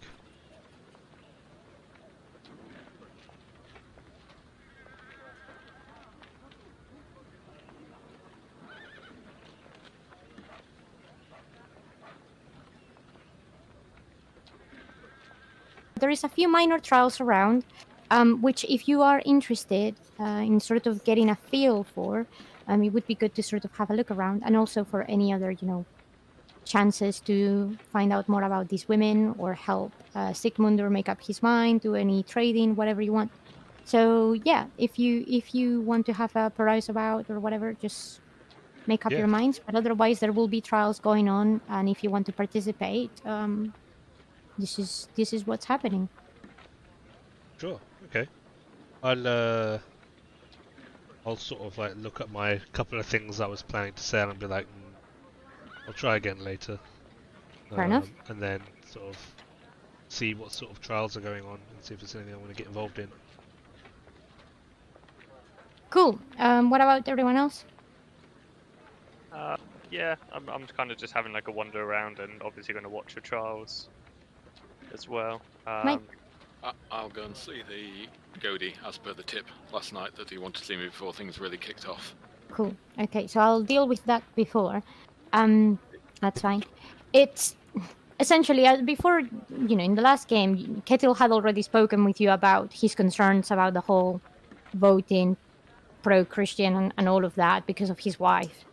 There is a few minor trials around, which if you are interested in sort of getting a feel for, it would be good to sort of have a look around, and also for any other, chances to find out more about these women or help Sigmundur make up his mind, do any trading, whatever you want. So yeah, if you want to have a peruse about or whatever, just make up Yeah. your minds. But otherwise, there will be trials going on, and if you want to participate, this is what's happening. Sure. Okay. I'll sort of like look at my couple of things I was planning to sell and be like, I'll try again later. Fair enough. And then sort of see what sort of trials are going on and see if there's anything I want to get involved in. Cool. What about everyone else? Yeah, I'm kind of just having like a wander around and obviously going to watch the trials as well. Mike? I'll go and see the Godi as per the tip last night that he wanted to see me before things really kicked off. Cool. Okay, so I'll deal with that before. That's fine. It's essentially before, in the last game, Ketil had already spoken with you about his concerns about the whole voting pro-Christian and all of that because of his wife.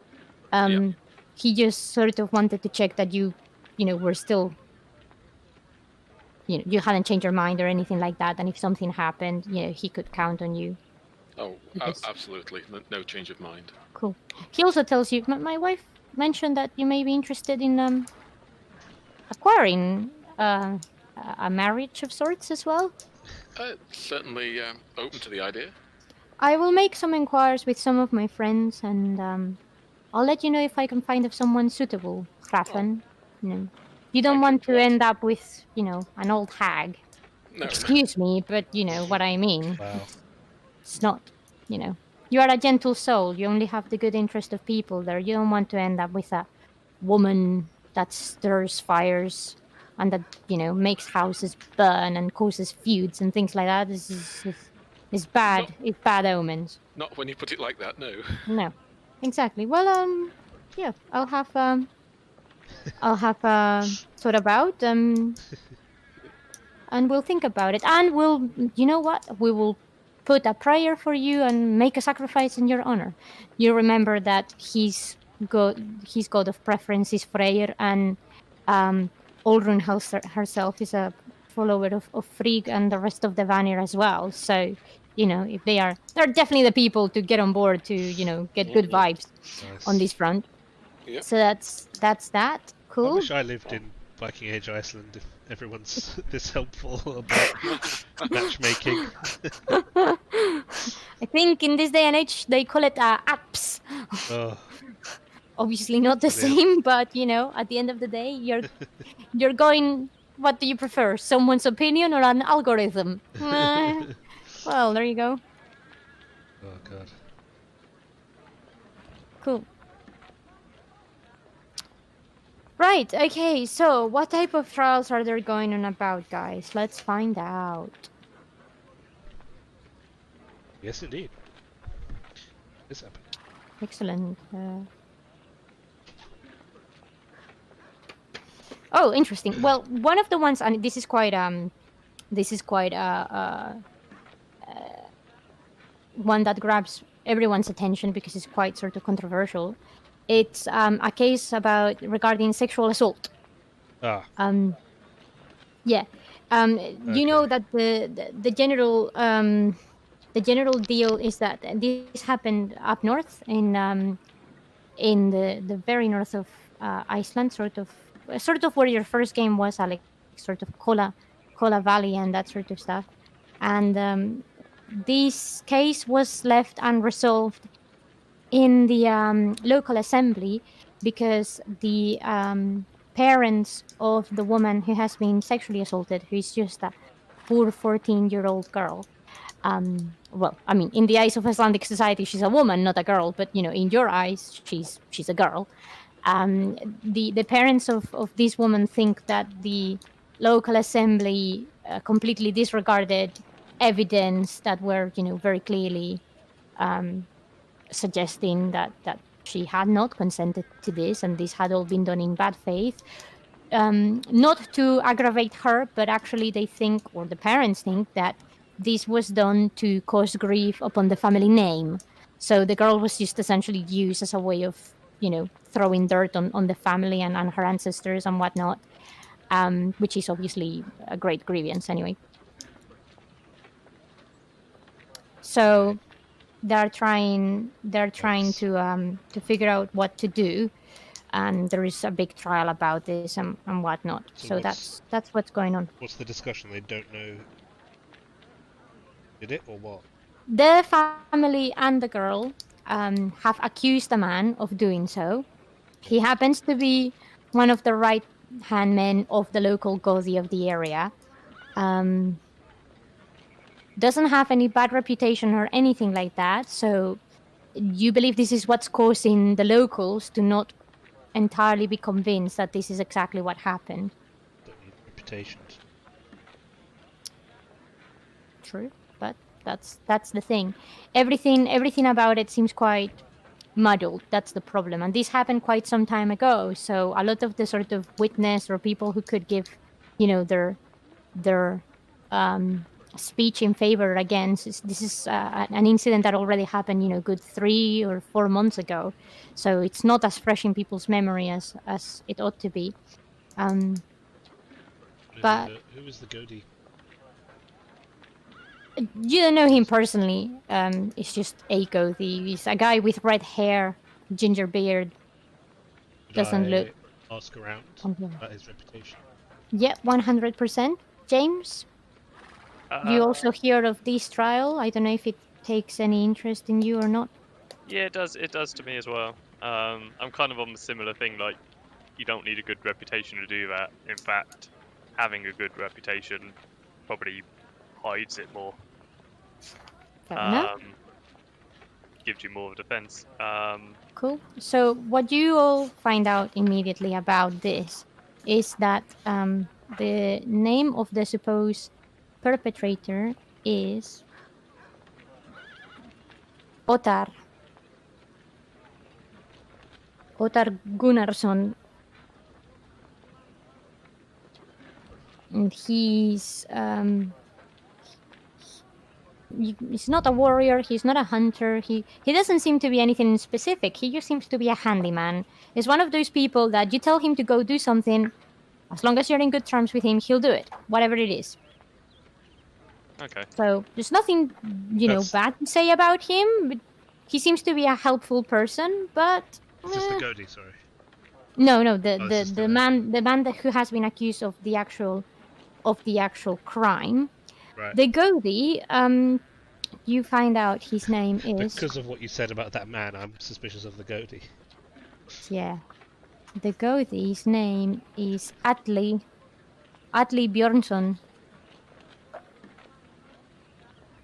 Yeah. He just sort of wanted to check that you were still, you hadn't changed your mind or anything like that, and if something happened, he could count on you. Oh, Because- absolutely. No change of mind. Cool. He also tells you, my wife mentioned that you may be interested in acquiring a marriage of sorts as well. Certainly open to the idea. I will make some inquiries with some of my friends, and I'll let you know if I can find someone suitable, Grafen. You don't Thank want you. to end up with, an old hag. No. Excuse me, but you know what I mean. Wow. It's not, you are a gentle soul. You only have the good interest of people there. You don't want to end up with a woman that stirs fires and that, makes houses burn and causes feuds and things like that. This is bad. No. It's bad omens. Not when you put it like that, no. No, exactly. Well, yeah, I'll have thought about and we'll think about it, and we'll, you know what? We will put a prayer for you and make a sacrifice in your honor. You remember that his god of preference is Freyr, and Olrun herself is a follower of Frigg and the rest of the Vanir as well. So, if they're definitely the people to get on board to, get good vibes Nice. on this front. Yep. So that's that. I Cool. wish I lived in Viking Age Iceland if everyone's this helpful about matchmaking. I think in this day and age they call it apps. Oh, Obviously not the Brilliant. same, but at the end of the day, you're going. What do you prefer, someone's opinion or an algorithm? Well, there you go. oh god. Cool. Right. Okay. So, what type of trials are there going on about, guys? Let's find out. Yes, indeed. This happened. Excellent. Oh, interesting. Well, one of the ones, and this is quite one that grabs everyone's attention because it's quite sort of controversial. It's a case regarding sexual assault. Ah, Yeah. You know that the general deal is that this happened up north in the very north of Iceland, sort of where your first game was, Alex, sort of Kola Valley and that sort of stuff. And this case was left unresolved in the local assembly because the parents of the woman who has been sexually assaulted, who is just a poor 14-year-old girl. Well, I mean, in the eyes of Icelandic society, she's a woman, not a girl. But in your eyes, she's a girl. The parents of this woman think that the local assembly completely disregarded evidence that were, very clearly suggesting that she had not consented to this, and this had all been done in bad faith. Not to aggravate her, but actually they think, or the parents think, that this was done to cause grief upon the family name. So the girl was just essentially used as a way of, throwing dirt on the family and her ancestors and whatnot, which is obviously a great grievance anyway. So they're trying to figure out what to do, and there is a big trial about this and whatnot. So that's what's going on. What's the discussion? They don't know. Did it or what? The family and the girl have accused the man of doing so. He happens to be one of the right-hand men of the local Godi of the area. Doesn't have any bad reputation or anything like that. So you believe this is what's causing the locals to not entirely be convinced that this is exactly what happened. Don't need reputations. True, but that's the thing. Everything about it seems quite muddled. That's the problem, and this happened quite some time ago. So a lot of the sort of witness or people who could give, their speech in favor against this is an incident that already happened, good 3 or 4 months ago. So it's not as fresh in people's memory as it ought to be. But who is the Godi? you don't know him personally. It's just a Godi. He's a guy with red hair, ginger beard. Doesn't look. Ask around about his reputation. Yeah, 100%. James, you also hear of this trial. I don't know if it takes any interest in you or not. Yeah, it does. It does to me as well. I'm kind of on the similar thing. Like, you don't need a good reputation to do that. In fact, having a good reputation probably hides it more. Fair enough. Gives you more of a defense. Cool. So what you all find out immediately about this is that the name of the supposed perpetrator is Otar Gunnarsson. And he's not a warrior, he's not a hunter, he doesn't seem to be anything specific, he just seems to be a handyman. He's one of those people that you tell him to go do something, as long as you're in good terms with him, he'll do it, whatever it is. Okay. So there's nothing, bad to say about him, but he seems to be a helpful person, but... Is this the Godi, sorry? No, the man who has been accused of the actual crime. Right. The Godi, you find out his name is... Because of what you said about that man, I'm suspicious of the Godi. Yeah. The Godi's name is Atle Bjornsson.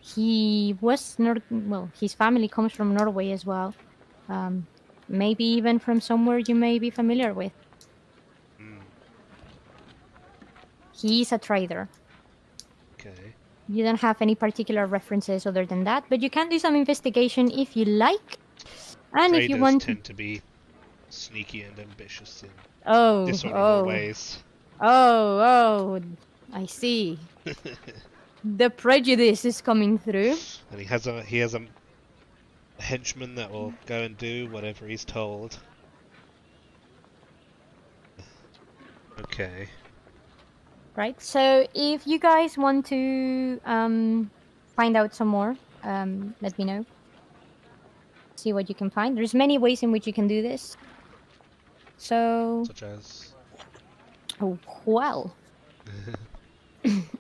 He was... his family comes from Norway as well. Maybe even from somewhere you may be familiar with. He's a trader. Okay. You don't have any particular references other than that, but you can do some investigation if you like. And Traders if you want tend to be sneaky and ambitious in dishonorable ways. Oh, I see. The prejudice is coming through. And he has a henchman that will go and do whatever he's told. Okay. Right, so if you guys want to find out some more, let me know. See what you can find. There's many ways in which you can do this. So... Such as? Oh, well.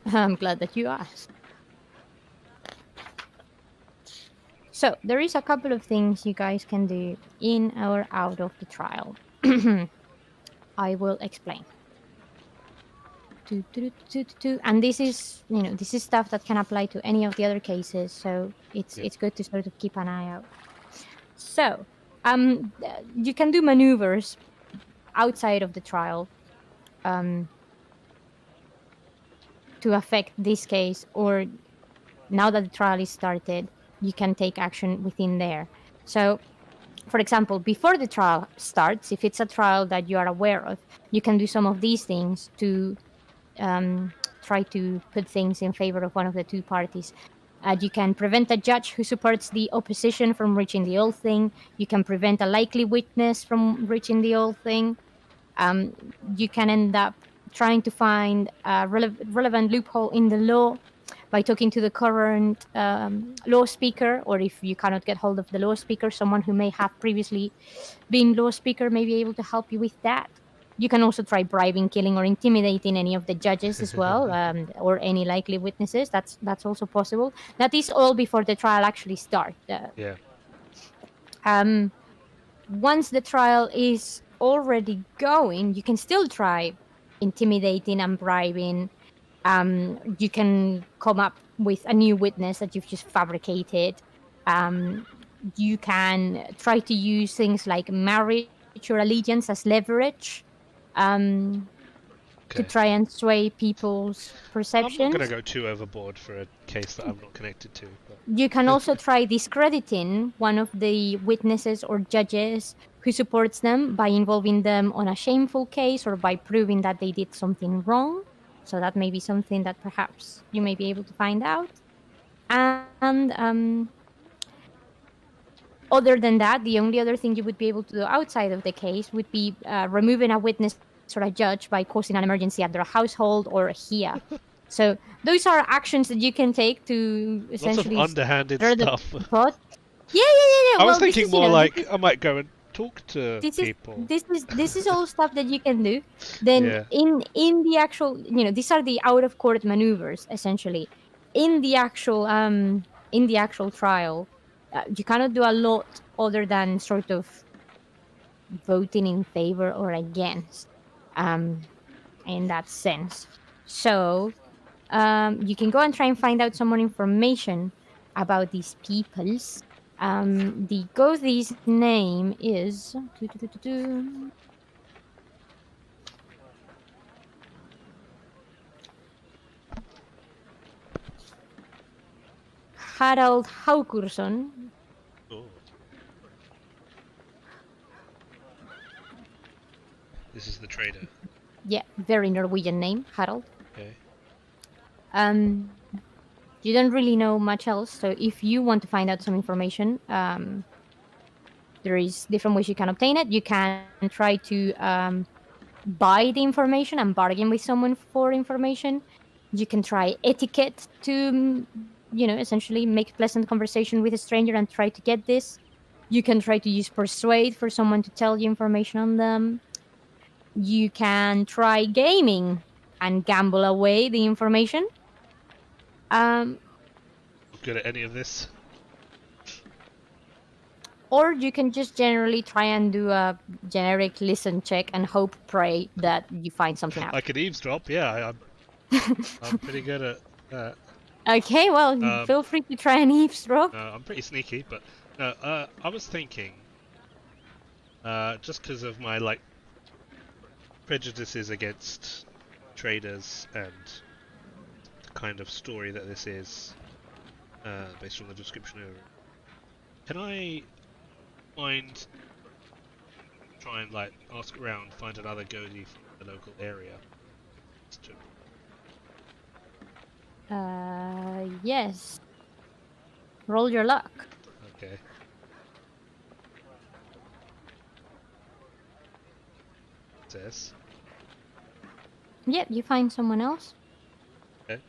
I'm glad that you asked. So, there is a couple of things you guys can do in or out of the trial. I will explain. And this is, this is stuff that can apply to any of the other cases, so it's good to sort of keep an eye out. So, you can do maneuvers outside of the trial. to affect this case, or now that the trial is started, you can take action within there. So, for example, before the trial starts, if it's a trial that you are aware of, you can do some of these things to try to put things in favor of one of the two parties. You can prevent a judge who supports the opposition from reaching the old thing. You can prevent a likely witness from reaching the old thing. Um, you can end up trying to find a relevant loophole in the law by talking to the current law speaker, or if you cannot get hold of the law speaker, someone who may have previously been law speaker may be able to help you with that. You can also try bribing, killing, or intimidating any of the judges as well, or any likely witnesses. That's also possible. That is all before the trial actually starts. Yeah. Once the trial is already going, you can still try intimidating and bribing. You can come up with a new witness that you've just fabricated. You can try to use things like marriage or allegiance as leverage to try and sway people's I'm not going to perceptions. go too overboard for a case that I'm not connected to. But... You can also try discrediting one of the witnesses or judges who supports them by involving them on a shameful case or by proving that they did something wrong. So that may be something that perhaps you may be able to find out. And other than that, the only other thing you would be able to do outside of the case would be removing a witness or a judge by causing an emergency at their household or here. So those are actions that you can take to essentially Lots of underhanded stir the stuff. pot. Yeah. I was Well, thinking this is, more like I might go and talk to this people. this is all stuff that you can do. Then Yeah. in the actual, these are the out of court maneuvers essentially. In the actual trial, you cannot do a lot other than sort of voting in favor or against, in that sense. So you can go and try and find out some more information about these peoples. The Gothi's name is Harald Haukursson. Oh. This is the trader. Yeah, very Norwegian name, Harald. Okay. You don't really know much else, so if you want to find out some information, there is different ways you can obtain it. You can try to buy the information and bargain with someone for information. You can try etiquette to, essentially make pleasant conversation with a stranger and try to get this. You can try to use persuade for someone to tell you information on them. You can try gaming and gamble away the information. Not good at any of this. Or you can just generally try and do a generic listen check and hope, pray that you find something out. I could eavesdrop. Yeah, I'm pretty good at that. Okay, well, feel free to try and eavesdrop. I'm pretty sneaky, but I was thinking, just because of my prejudices against traders and the kind of story that this is, based on the description earlier, can I try and ask around, find another Godi from the local area? Yes. Roll your luck. Okay. Says. Yep, you find someone else. Okay.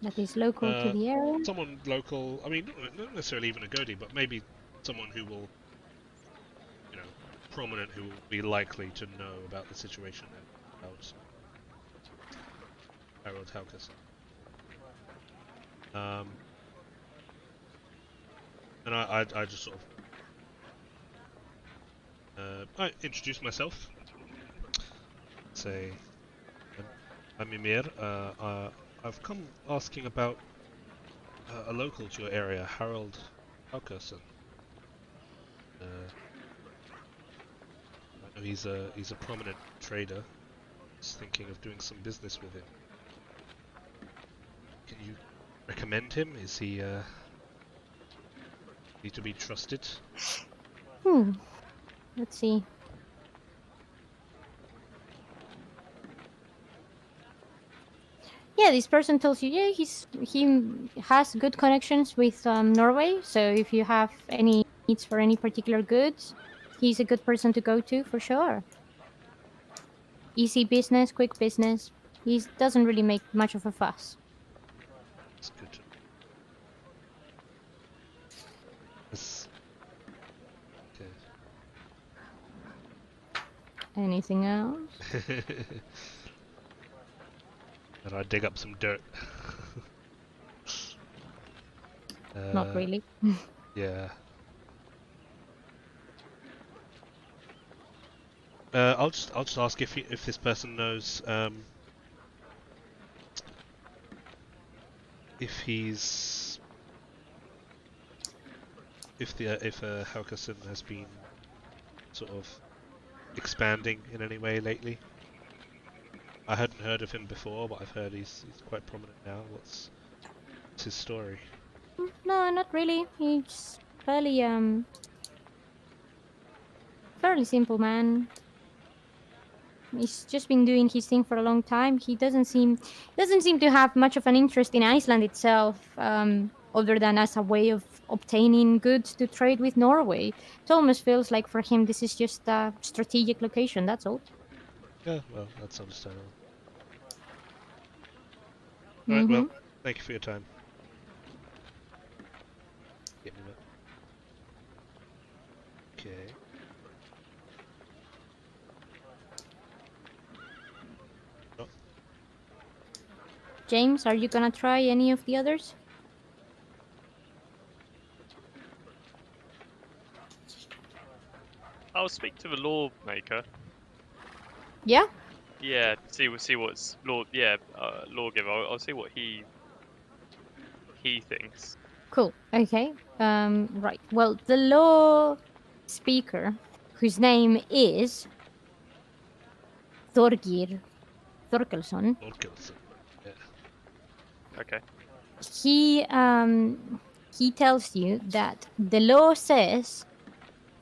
That is local to the area. Someone local. I mean, not necessarily even a Godi, but maybe someone who will, prominent, who will be likely to know about the situation about Harold Helkes. And I just sort of I introduce myself. Say, I'm Ymir. I've come asking about a local to your area, Harold Helkes. I know he's a prominent trader. Just thinking of doing some business with him. recommend him? Is he to be trusted? Let's see. Yeah, this person tells you, yeah, he has good connections with Norway. So if you have any needs for any particular goods, he's a good person to go to for sure. Easy business, quick business. He doesn't really make much of a fuss. That's good. That's... Okay. Anything else? And I dig up some dirt. Not really. Yeah. I'll just ask if this person knows if Helgeson has been sort of expanding in any way lately. I hadn't heard of him before, but I've heard he's quite prominent now. What's his story? No, not really. He's fairly simple man. He's just been doing his thing for a long time. He doesn't seem to have much of an interest in Iceland itself, other than as a way of obtaining goods to trade with Norway. It almost feels like for him this is just a strategic location. That's all. Yeah, well, that's understandable. Alright, well, thank you for your time. Get me that. Okay. Oh. James, are you gonna try any of the others? I'll speak to the lawmaker. Yeah. Yeah, see what's lawgiver. I'll see what he thinks. Cool. Okay. Right. Well, the law speaker, whose name is Thorgir Thorkelsson. Thorkelsson. Yeah. Okay. He tells you that the law says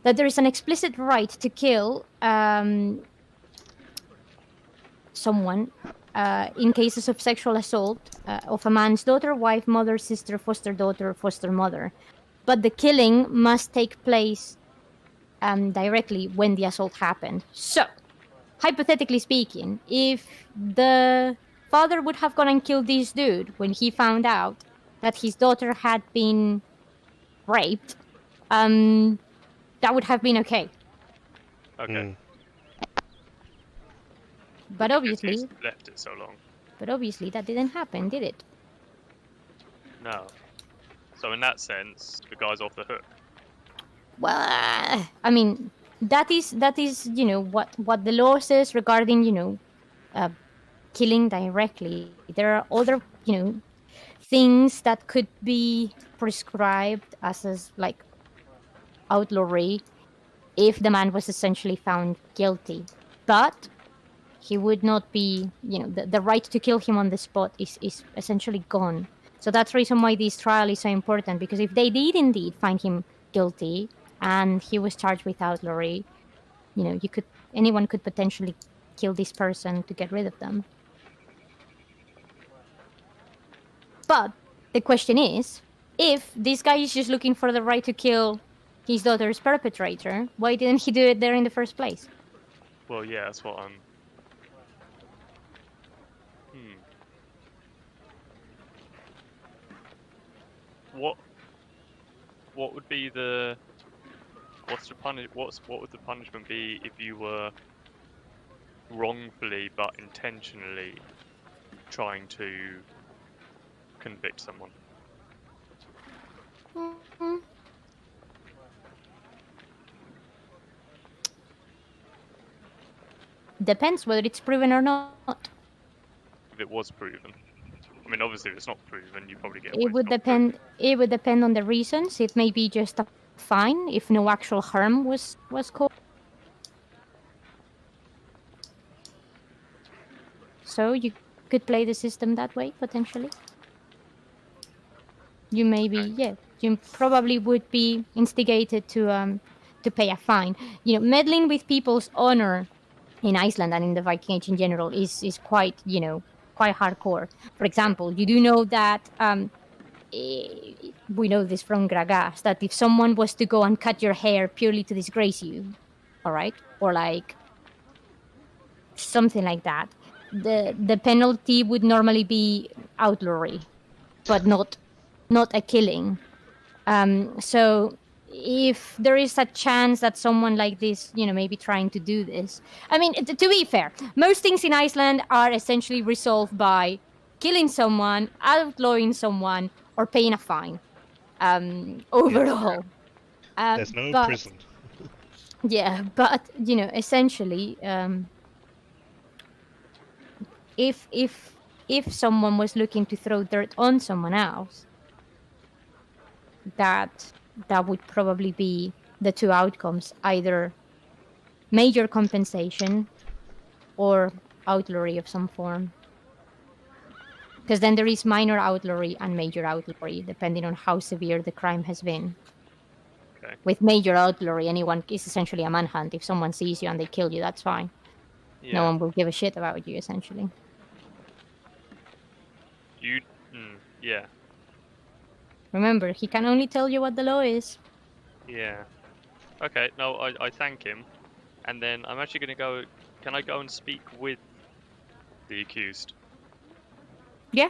that there is an explicit right to kill someone in cases of sexual assault of a man's daughter, wife, mother, sister, foster daughter, foster mother. But the killing must take place directly when the assault happened. So, hypothetically speaking, if the father would have gone and killed this dude when he found out that his daughter had been raped, that would have been okay. Okay. But obviously, he's left it so long. But obviously, that didn't happen, did it? No. So in that sense, the guy's off the hook. Well, I mean, that is what the law says regarding killing directly. There are other things that could be prescribed as like outlawry if the man was essentially found guilty, but he would not be, the right to kill him on the spot is essentially gone. So that's the reason why this trial is so important, because if they did indeed find him guilty and he was charged with outlawry, anyone could potentially kill this person to get rid of them. But the question is, if this guy is just looking for the right to kill his daughter's perpetrator, why didn't he do it there in the first place? Well, yeah, that's what I'm... What would be the... What would the punishment be if you were wrongfully but intentionally trying to convict someone? Depends whether it's proven or not. If it was proven. I mean, obviously, if it's not proven, you probably get. It would depend. It would depend on the reasons. It may be just a fine if no actual harm was caused. So you could play the system that way potentially. you maybe you probably would be instigated to pay a fine. Meddling with people's honor in Iceland and in the Viking Age in general is quite quite hardcore. For example, you do know that we know this from Gragas, that if someone was to go and cut your hair purely to disgrace you, all right, or like something like that, the penalty would normally be outlawry, but not a killing. So if there is a chance that someone like this, maybe trying to do this, I mean, to be fair, most things in Iceland are essentially resolved by killing someone, outlawing someone, or paying a fine. Overall, There's no but prison. yeah, but essentially, if someone was looking to throw dirt on someone else, that would probably be the two outcomes: either major compensation or outlawry of some form. Because then there is minor outlawry and major outlawry, depending on how severe the crime has been. Okay. With major outlawry, anyone is essentially a manhunt. If someone sees you and they kill you, that's fine. Yeah. No one will give a shit about you, essentially. Yeah. Remember, he can only tell you what the law is. Yeah. Okay, no, I thank him. And then I'm actually going to go... Can I go and speak with the accused? Yeah.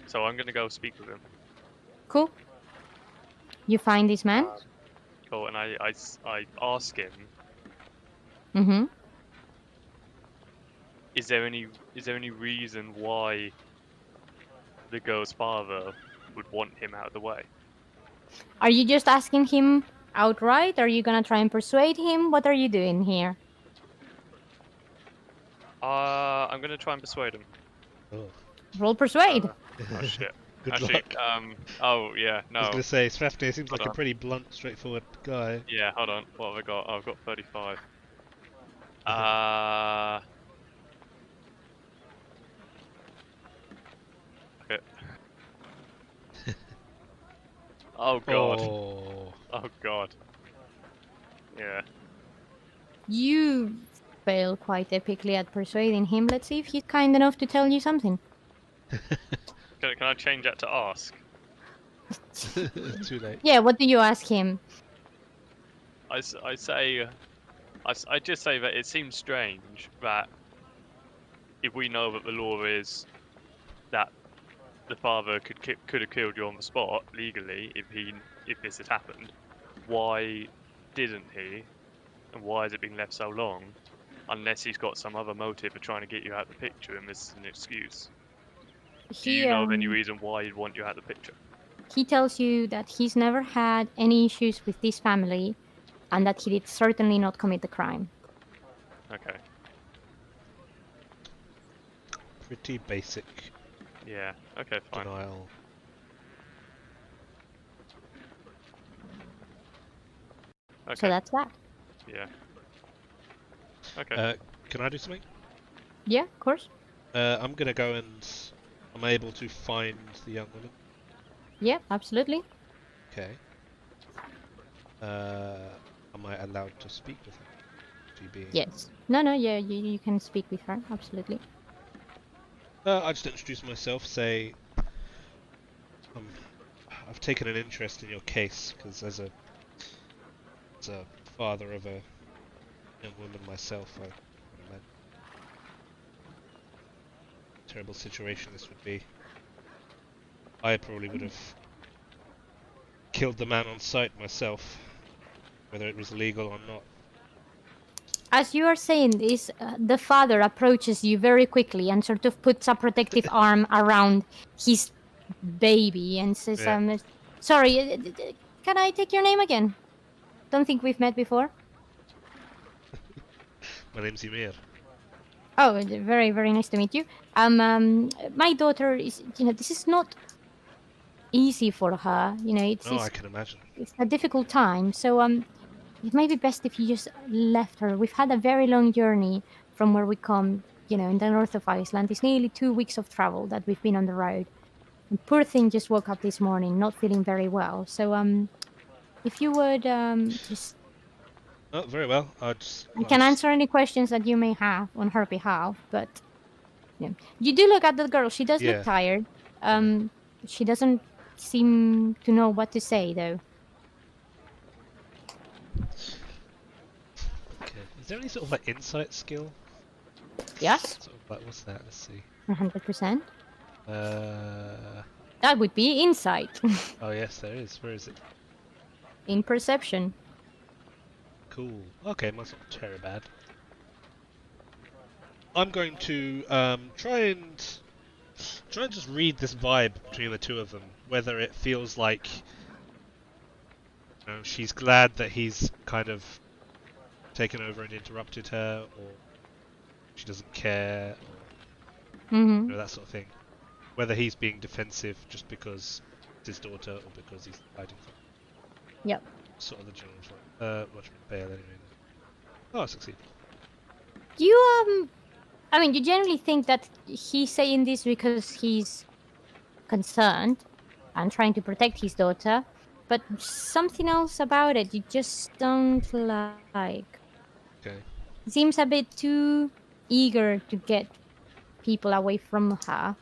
So I'm going to go speak with him. Cool. You find this man? Cool, and I ask him... Mm-hmm. Is there any reason why the girl's father would want him out of the way? Are you just asking him outright? Are you gonna try and persuade him? What are you doing here? I'm gonna try and persuade him. Oh. Roll persuade. Oh shit. Good Actually, luck. oh yeah, no. I was gonna say, Svafnir seems Hold like a on. pretty blunt, straightforward guy. Yeah, hold on. What have I got? Oh, I've got 35. Okay. Oh god. Oh. Oh god. Yeah. You fail quite epically at persuading him. Let's see if he's kind enough to tell you something. Can I change that to ask? Too late. Yeah, what do you ask him? I just say that it seems strange that if we know that the law is that the father could have killed you on the spot legally if this had happened, why didn't he, and why has it been left so long? Unless he's got some other motive of trying to get you out of the picture, and this is an excuse. Do you know of any reason why he'd want you out of the picture? He tells you that he's never had any issues with this family, and that he did certainly not commit the crime. Okay. Pretty basic Yeah. Okay. Fine. denial. Okay. So that's that. Yeah. Okay. Can I do something? Yeah, of course. I'm gonna go and I'm able to find the young woman. Yeah, absolutely. Okay. Am I allowed to speak with her? GB. Yes. No, yeah, you can speak with her, absolutely. I'll just introduce myself, say I've taken an interest in your case, because as a father of a young woman myself, I imagine terrible situation this would be. I probably would have killed the man on sight myself, whether it was legal or not. As you are saying this, the father approaches you very quickly and sort of puts a protective arm around his baby and says, Yeah. sorry, can I take your name again? Don't think we've met before. My name's Ymir. Oh, very, very nice to meet you. My daughter is, this is not easy for her. I can imagine. It's a difficult time. So, it might be best if you just left her. We've had a very long journey from where we come, in the north of Iceland. It's nearly 2 weeks of travel that we've been on the road. And poor thing just woke up this morning, not feeling very well. So if you would just, Oh, very well. I can answer any questions that you may have on her behalf. But yeah, you do look at the girl. She does look tired. She doesn't seem to know what to say though. Okay. Is there any sort of like insight skill? Yes. Sort of like, what's that? Let's see. 100%. Uh. That would be insight. Oh yes, there is. Where is it? In perception. Cool. Okay, mine's not terribly bad. I'm going to try and just read this vibe between the two of them. Whether it feels like, you know, she's glad that he's kind of taken over and interrupted her, or she doesn't care, or you know, that sort of thing. Whether he's being defensive just because it's his daughter, or because he's hiding from her. Yep. Sort of the general vibe. Watch me fail anyway. Oh, I succeeded. You I mean, you generally think that he's saying this because he's concerned and trying to protect his daughter, but something else about it you just don't like. Okay. He seems a bit too eager to get people away from her,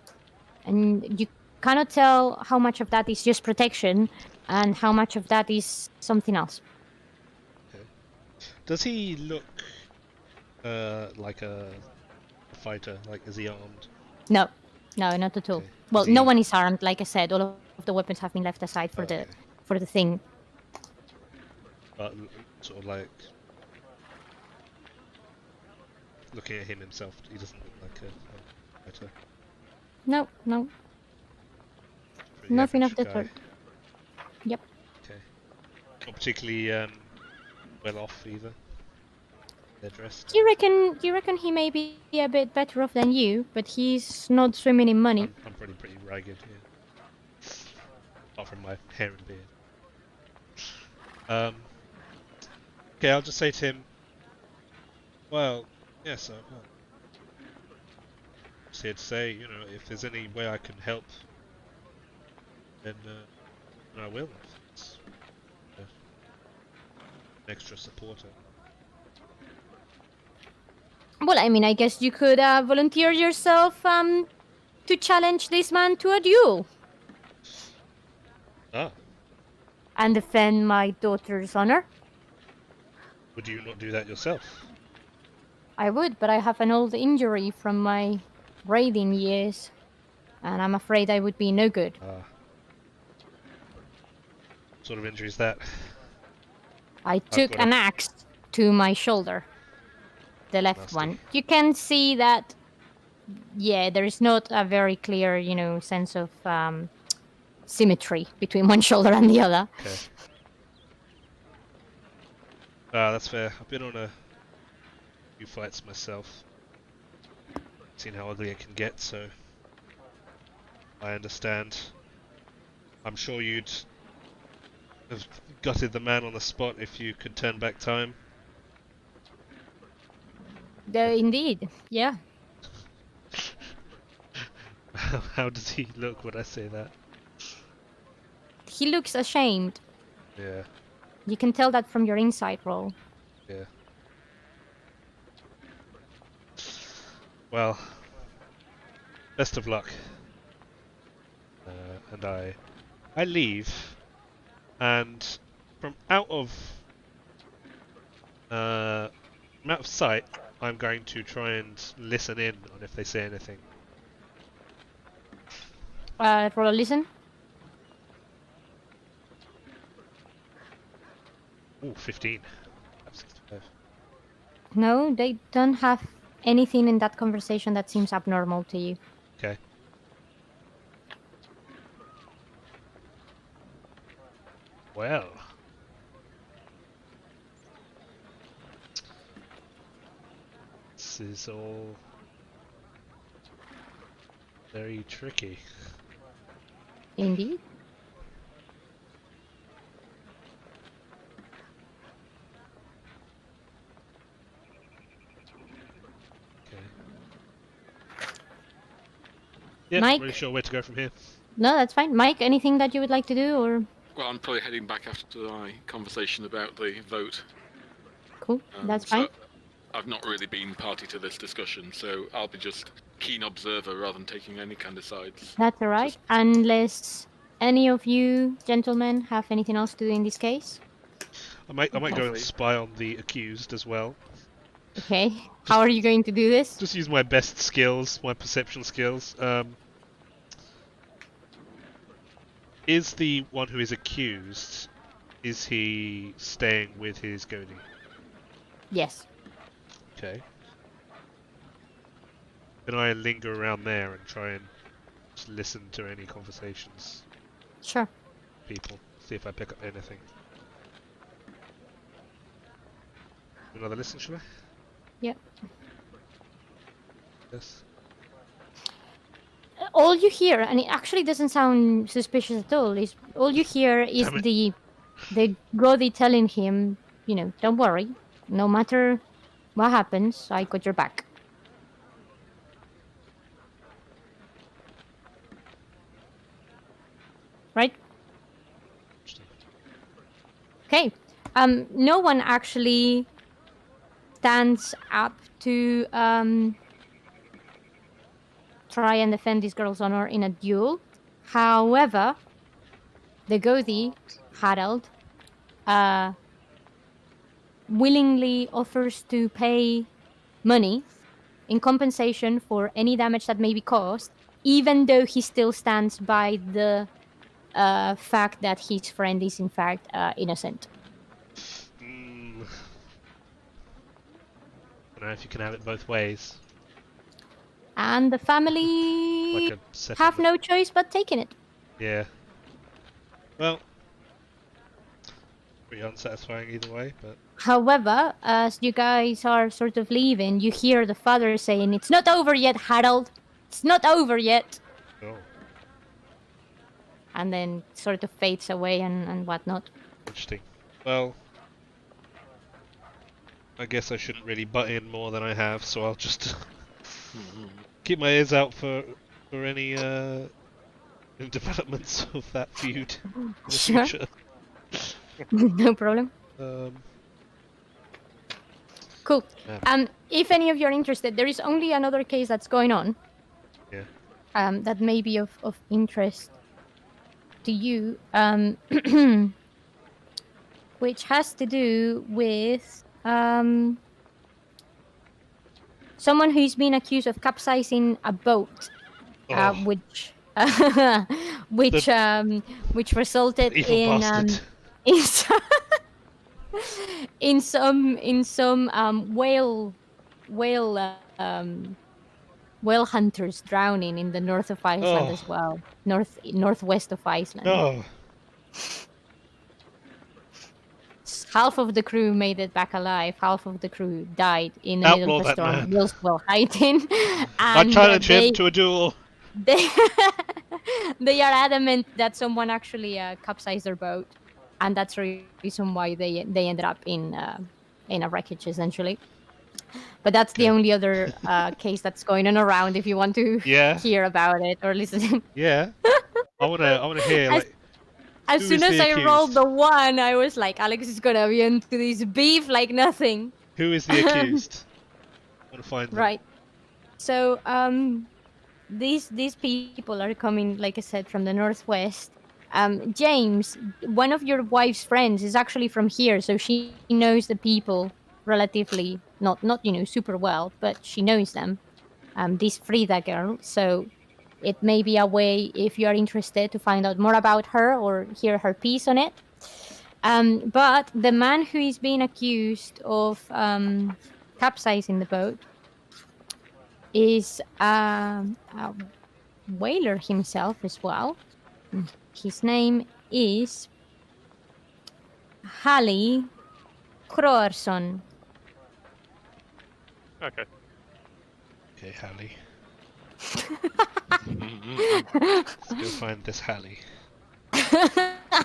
and you cannot tell how much of that is just protection and how much of that is something else. Okay. Does he look like a fighter? Like, is he armed? No, not at all. Okay. Well, no one is armed. Like I said, all of the weapons have been left aside for the thing. But sort of like looking at him himself, he doesn't look like a fighter. No. Pretty Nothing of average the guy. sort. Yep. Okay. Not particularly well off either. They're dressed. You reckon he may be a bit better off than you, but he's not swimming in money. I'm pretty ragged, yeah. Apart from my hair and beard. Okay, I'll just say to him, well, yes, well, just here to say, you know, if there's any way I can help, then I will. It's, an extra supporter. Well, I mean, I guess you could volunteer yourself to challenge this man to a duel. Ah. And defend my daughter's honor. Would you not do that yourself? I would, but I have an old injury from my raiding years, and I'm afraid I would be no good. What sort of injury is that? I took an axe to my shoulder. The left one. You can see that, yeah, there is not a very clear, you know, sense of symmetry between one shoulder and the other. Okay. That's fair. I've been on a few fights myself. Seen how ugly it can get, so I understand. I'm sure you'd have gutted the man on the spot if you could turn back time. Indeed, yeah. How does he look when I say that? He looks ashamed. Yeah. You can tell that from your insight roll. Yeah. Well, best of luck. And I leave, and from out of sight, I'm going to try and listen in on if they say anything. Roll a listen. Ooh, 15. 65. No, they don't have anything in that conversation that seems abnormal to you. Okay. Well. This is all very tricky. Indeed. Yeah, Mike? not really sure where to go from here. No, that's fine. Mike, anything that you would like to do, or Well, I'm probably heading back after my conversation about the vote. cool? That's fine. So I've not really been party to this discussion, so I'll be just keen observer rather than taking any kind of sides. That's all right. Just- Unless any of you gentlemen have anything else to do in this case. I might go and Lovely. spy on the accused as well. Okay. How are you going to do this? Just use my best skills, my perception skills. Is the one who is accused, is he staying with his Goni? Yes. Okay. Can I linger around there and try and just listen to any conversations? Sure. People, see if I pick up anything. Another listen, shall I? Yep. Yes. All you hear, and it actually doesn't sound suspicious at all, is all you hear is Damn it. the Godi telling him, don't worry, no matter what happens, I got your back. Right? Interesting. Okay. No one actually stands up to try and defend this girl's honor in a duel. However, the Godi, Harald, willingly offers to pay money in compensation for any damage that may be caused, even though he still stands by the fact that his friend is in fact innocent. I don't know if you can have it both ways. And the family Like a have settlement. no choice but taking it. Yeah. Well, pretty unsatisfying either way, but However, as you guys are sort of leaving, you hear the father saying, "It's not over yet, Harold. It's not over yet." oh, And then sort of fades away and whatnot. interesting. Well, I guess I shouldn't really butt in more than I have, so I'll just keep my ears out for any developments of that feud in the Sure. future. No problem. Cool. Yeah. If any of you are interested, there is only another case that's going on. Yeah. That may be of interest to you. Which has to do with someone who's been accused of capsizing a boat, Oh, which which resulted evil in bastard. in some whale hunters drowning in the north of Iceland Oh. as well, northwest of Iceland. Oh, Half of the crew made it back alive. Half of the crew died in the middle Outlaw of a that storm man. whilst while hiding. I And challenge him to a duel. they they are adamant that someone actually capsized their boat, and that's the reason why they ended up in a wreckage essentially. But that's the Okay. only other case that's going on around. If you want to Yeah. hear about it or listen. Yeah. I wanna hear As- like As Who soon is as the I rolled accused? the one, I was like, Alex is gonna be into this beef like nothing. who is the accused. I wanna find them. Right. So these people are coming, like I said, from the northwest. James, one of your wife's friends, is actually from here, so she knows the people relatively, not super well, but she knows them. This Frida girl, so it may be a way, if you are interested, to find out more about her or hear her piece on it. But the man who is being accused of capsizing the boat is a whaler himself as well. His name is Halli Kroersson. Okay. Okay, Hallie. Let's go find this Hallie.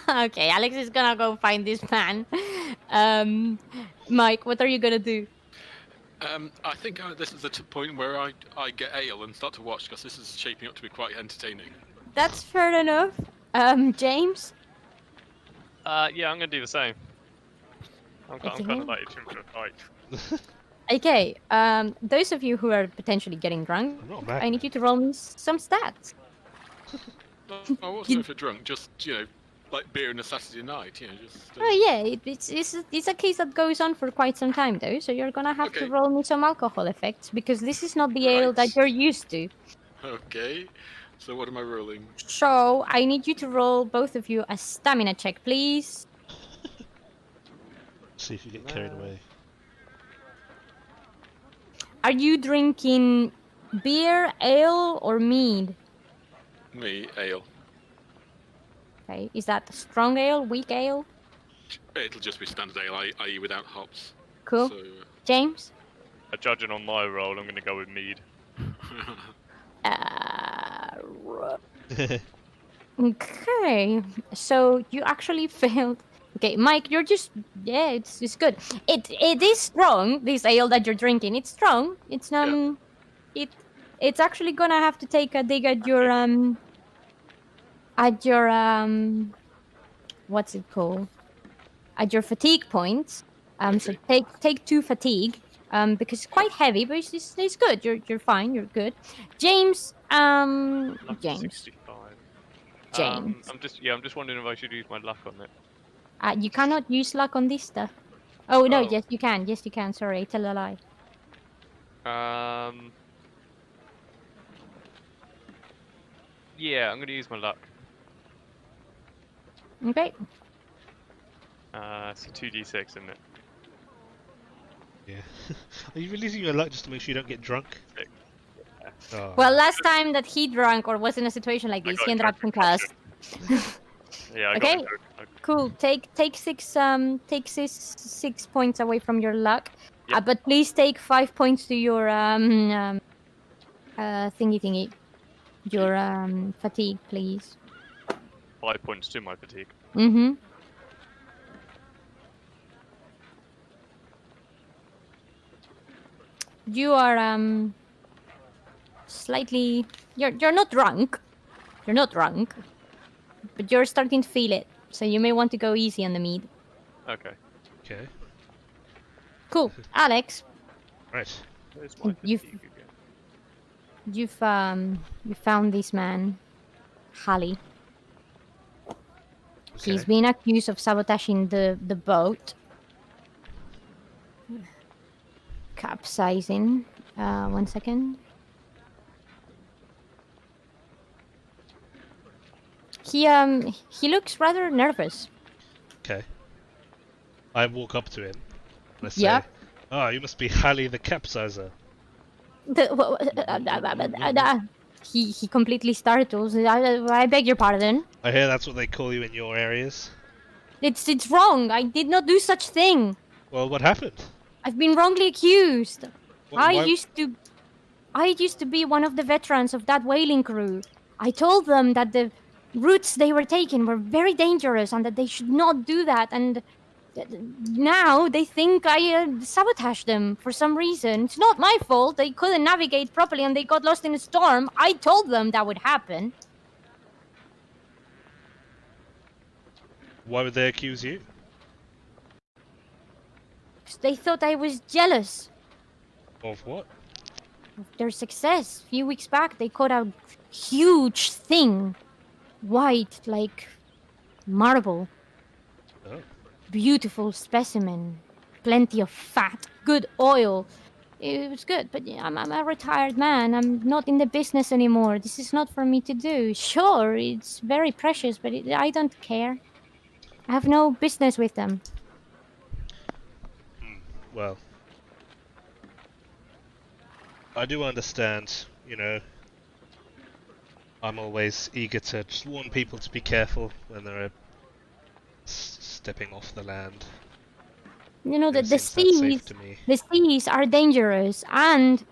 Okay, Alex is gonna go find this man. Mike, what are you gonna do? I think this is the point where I get ale and start to watch because this is shaping up to be quite entertaining. That's fair enough. James? Yeah, I'm gonna do the same. I'm kind Okay. of like itching for a fight. Okay, those of you who are potentially getting drunk, I'm not I mad. need you to roll me some stats. I wasn't for drunk, just, like beer on a Saturday night, just... Oh yeah, it's a case that goes on for quite some time though, so you're gonna have to Okay. roll me some alcohol effects because this is not the ale that Right. you're used to. Okay. So what am I rolling? So I need you to roll both of you a stamina check, please. See if you get carried away. Are you drinking beer, ale, or mead? Me, ale. Okay, is that strong ale, weak ale? It'll just be standard ale, i.e. without hops. Cool. So, James? Judging on my roll, I'm gonna go with mead. Okay, so you actually failed. Okay, Mike, you're just it's good. It is strong. This ale that you're drinking, it's strong. It's it's actually gonna have to take a dig at your what's it called? At your fatigue points. So Okay. take 2 fatigue. Because it's quite heavy, but it's good. You're fine. You're good. James. Luck James. 65. James. I'm just wondering if I should use my luck on it. You cannot use luck on this stuff. Oh no, Oh. yes you can. Yes you can. Sorry, I tell a lie. Yeah, I'm gonna use my luck. Okay. It's a 2d6, isn't it? Yeah. Are you releasing your luck just to make sure you don't get drunk? Six. Oh. Well, last time that he drank or was in a situation like I this, got he ended up drunk concussed. Yeah, I Okay. got it. Cool. Take 6 points away from your luck. Yep. But please take 5 points to your thingy. Your fatigue, please. 5 points to my fatigue. Mm-hmm. You are slightly you're not drunk. You're not drunk. But you're starting to feel it. So you may want to go easy on the mead. Okay. Okay. Cool. Alex, Right. Where's my You've- fatigue again? you found this man, Halley. He's Okay. been accused of sabotaging the boat. Capsizing. 1 second. He looks rather nervous. Okay. I walk up to him. And I say, Yep. "Ah, you must be Halley the Capsizer." He completely startles. I beg your pardon. I hear that's what they call you in your areas. It's wrong. I did not do such thing. Well, what happened? I've been wrongly accused. I Why- used to be one of the veterans of that whaling crew. I told them that the routes they were taking were very dangerous and that they should not do that. And now they think I sabotaged them for some reason. It's not my fault. They couldn't navigate properly and they got lost in a storm. I told them that would happen. Why would they accuse you? 'Cause they thought I was jealous Of what? of their success. A few weeks back, they caught a huge thing. White, like marble. Oh. Beautiful specimen. Plenty of fat. Good oil. It was good, but I'm a retired man. I'm not in the business anymore. This is not for me to do. Sure, it's very precious, but I don't care. I have no business with them. Well, I do understand, I'm always eager to just warn people to be careful when they're stepping off the land. You know that Never the seems that safe seas, to me. the seas are dangerous, and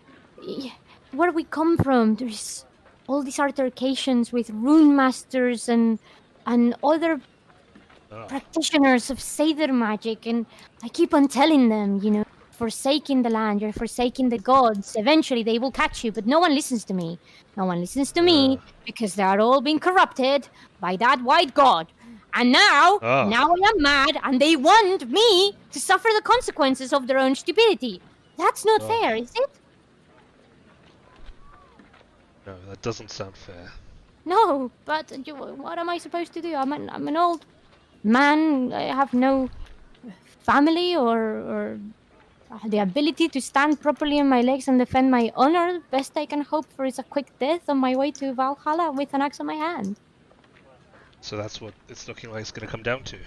where we come from, there's all these altercations with rune masters and other Oh, practitioners of Seidr magic, and I keep on telling them, forsaking the land, you're forsaking the gods. Eventually they will catch you, but no one listens to me. No one listens to me because they are all being corrupted by that white god. And now I am mad and they want me to suffer the consequences of their own stupidity. That's not fair, is it? No, that doesn't sound fair. No, but what am I supposed to do? I'm an old man. I have no family or the ability to stand properly on my legs and defend my honor. Best I can hope for is a quick death on my way to Valhalla with an axe in my hand. So that's what it's looking like it's going to come down to.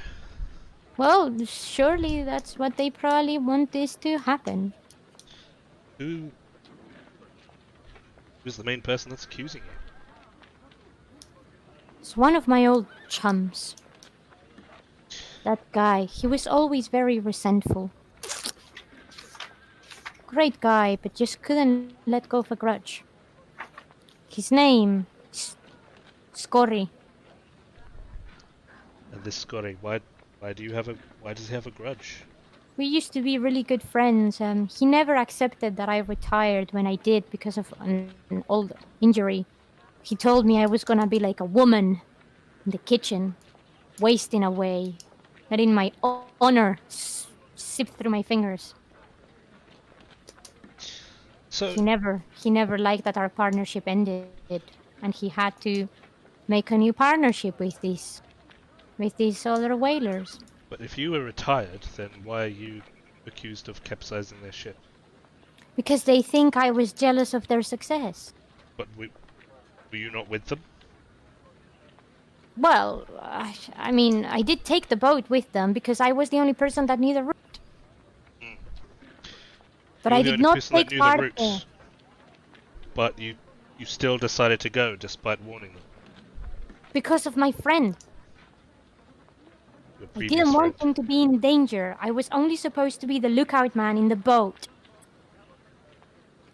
Well, surely that's what they probably want this to happen. Who's the main person that's accusing you? It's one of my old chums. That guy, he was always very resentful. Great guy, but just couldn't let go of a grudge. His name is Scorry. And this Scotty, why does he have a grudge? We used to be really good friends. He never accepted that I retired when I did because of an old injury. He told me I was gonna be like a woman in the kitchen, wasting away, letting my honor sip through my fingers. So he never liked that our partnership ended, and he had to make a new partnership with these other whalers. But if you were retired, then why are you accused of capsizing their ship? Because they think I was jealous of their success. But were you not with them? Well, I mean, I did take the boat with them because I was the only person that knew the route. But I did not take part of it. But you still decided to go despite warning them. Because of my friend. I didn't want him to be in danger. I was only supposed to be the lookout man in the boat.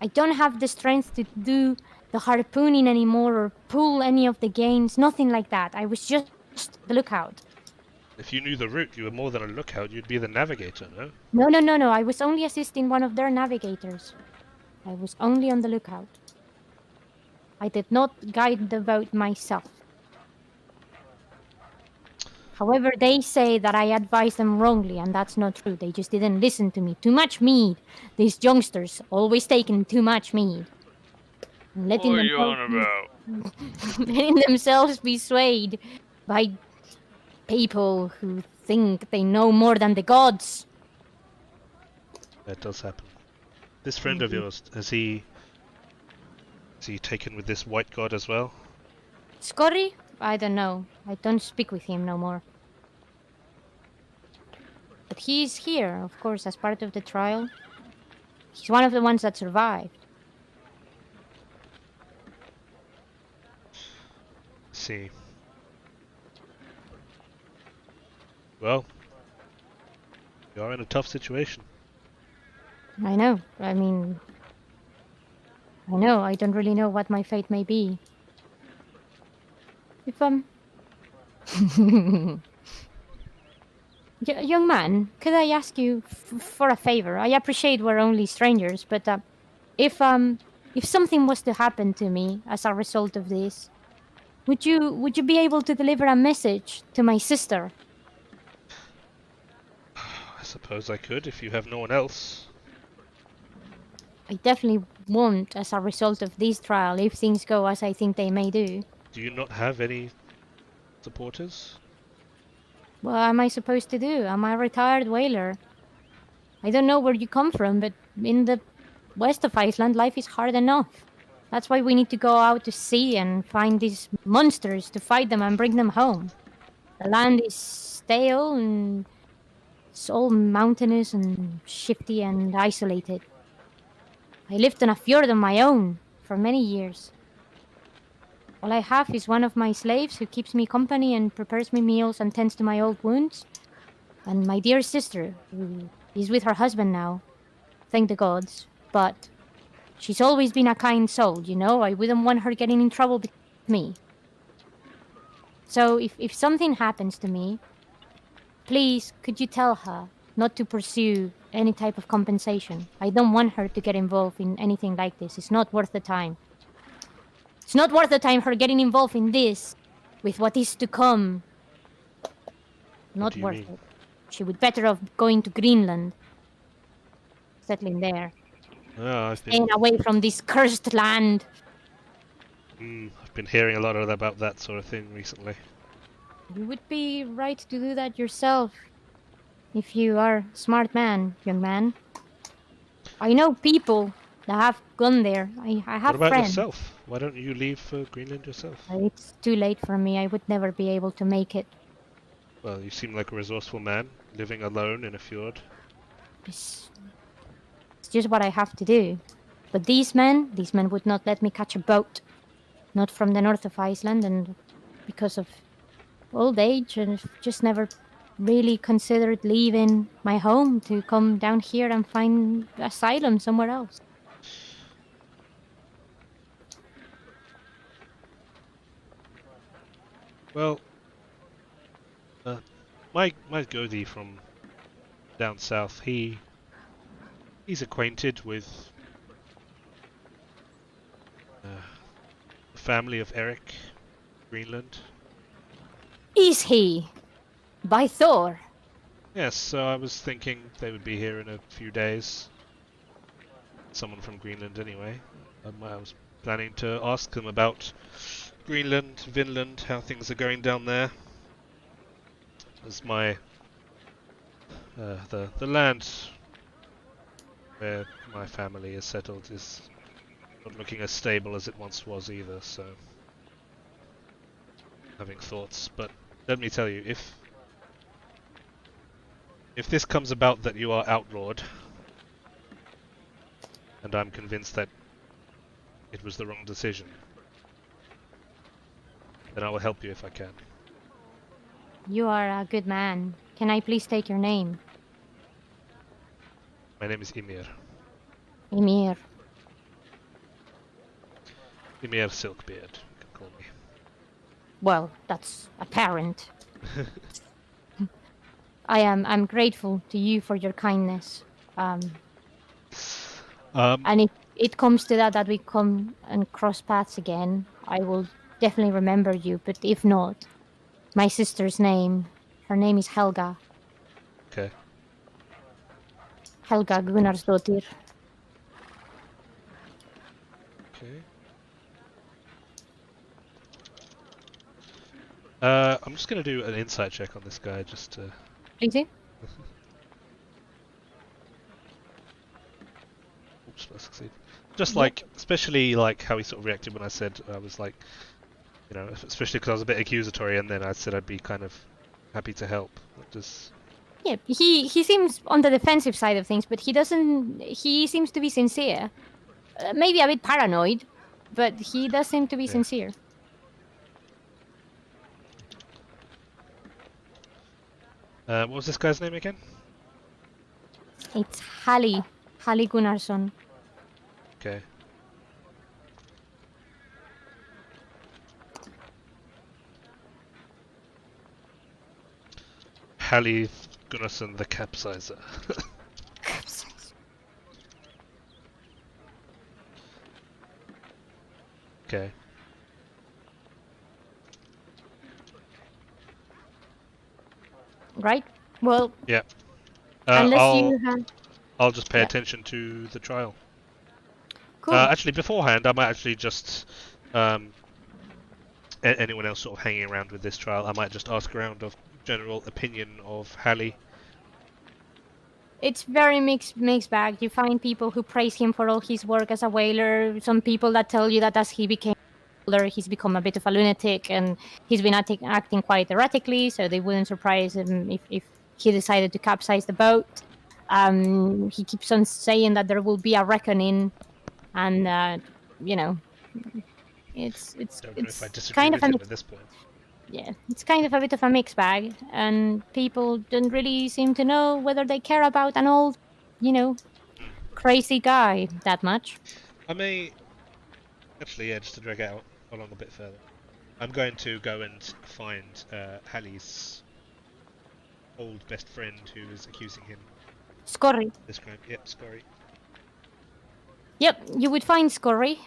I don't have the strength to do the harpooning anymore or pull any of the gains, nothing like that. I was just the lookout. If you knew the route, you were more than a lookout, you'd be the navigator, no? No. I was only assisting one of their navigators. I was only on the lookout. I did not guide the boat myself. However, they say that I advised them wrongly, and that's not true. They just didn't listen to me. Too much mead. These youngsters always taking too much mead. What are you on about? Letting themselves be swayed by people who think they know more than the gods. That does happen. This friend of yours, is he taken with this white god as well? Scorry? I don't know. I don't speak with him no more. But he's here, of course, as part of the trial. He's one of the ones that survived. See. Well, you are in a tough situation. I know. I mean, I don't really know what my fate may be. If young man, could I ask you for a favor? I appreciate we're only strangers, but if something was to happen to me as a result of this, would you be able to deliver a message to my sister? I suppose I could if you have no one else. I definitely won't as a result of this trial if things go as I think they may do. Do you not have any supporters? What am I supposed to do? I'm a retired whaler. I don't know where you come from, but in the west of Iceland, life is hard enough. That's why we need to go out to sea and find these monsters to fight them and bring them home. The land is stale and it's all mountainous and shifty and isolated. I lived on a fjord on my own for many years. All I have is one of my slaves who keeps me company and prepares me meals and tends to my old wounds. And my dear sister, who is with her husband now. Thank the gods. But she's always been a kind soul, you know? I wouldn't want her getting in trouble with me. So if something happens to me, please, could you tell her not to pursue any type of compensation. I don't want her to get involved in anything like this. It's not worth the time. It's not worth the time her getting involved in this with what is to come. Not do you worth mean? it. She would better off going to Greenland, settling there, I've staying away from this cursed land. I've been hearing a lot about that sort of thing recently. You would be right to do that yourself, if you are a smart man, young man. I know people that have gone there. I have What about friends. yourself? Why don't you leave for Greenland yourself? It's too late for me. I would never be able to make it. Well, you seem like a resourceful man, living alone in a fjord. It's just what I have to do. But these men would not let me catch a boat. Not from the north of Iceland, and because of old age, and just never really considered leaving my home to come down here and find asylum somewhere else. Well, my Godi from down south, he's acquainted with the family of Eric, Greenland. Is he? By Thor? Yes, so I was thinking they would be here in a few days. Someone from Greenland, anyway. I was planning to ask them about Greenland, Vinland, how things are going down there. As my the land where my family is settled is not looking as stable as it once was either, so having thoughts. But let me tell you, if this comes about that you are outlawed, and I'm convinced that it was the wrong decision, then I will help you if I can. You are a good man. Can I please take your name? My name is Ymir. Emir. Ymir Silkbeard, you can call me. Well, that's apparent. I'm grateful to you for your kindness. And if it comes to that we come and cross paths again, I will definitely remember you. But if not, my sister's name, her name is Helga. Okay. Helga Gunnarsdottir. Okay. I'm just gonna do an insight check on this guy, just to... Please do. Oops, I succeed. Just like, especially like how he sort of reacted when I said I was like, you know, especially because I was a bit accusatory, and then I said I'd be kind of happy to help. Just... Yeah, he seems on the defensive side of things, but he seems to be sincere. Maybe a bit paranoid, but he does seem to be sincere. What was this guy's name again? It's Halli Gunnarsson. Okay. Halli Gunnarsson the Capsizer. Okay. Right? Well, Yeah. I'll just pay attention to the trial. Cool. Actually, beforehand, I might actually just anyone else sort of hanging around with this trial, I might just ask around of general opinion of Halli. It's very mixed bag. You find people who praise him for all his work as a whaler. Some people that tell you that as he became older, he's become a bit of a lunatic and he's been acting quite erratically. So they wouldn't surprise him if he decided to capsize the boat. He keeps on saying that there will be a reckoning, and you know, it's Don't know if I disagree kind with of him at this point. Yeah, it's kind of a bit of a mixed bag, and people don't really seem to know whether they care about an old, crazy guy that much. I may actually, just to drag it out along a bit further, I'm going to go and find Hallie's old best friend who is accusing him Scorry. of this crime. Yep, Scorry. Yep, you would find Scorry.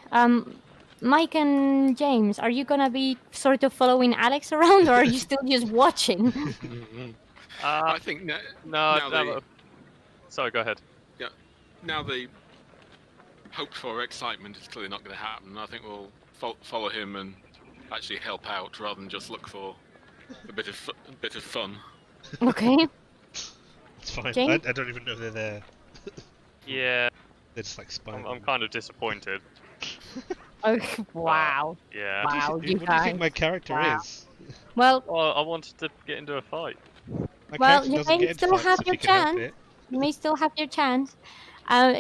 Mike and James, are you gonna be sort of following Alex around, or are you still just watching? I think Sorry, go ahead. now the hoped for excitement is clearly not going to happen. I think we'll follow him and actually help out rather than just look for a bit of fun. Okay. It's fine. James? I don't even know they're there. Yeah, They're just like spying. I'm kind of disappointed. Oh, wow. Yeah. Wow, What do you you think guys. my character Wow. is? Well, Well, I wanted to get into a fight. My Well, character you doesn't may get still into have fights if your you can help chance. it. you may still have your chance.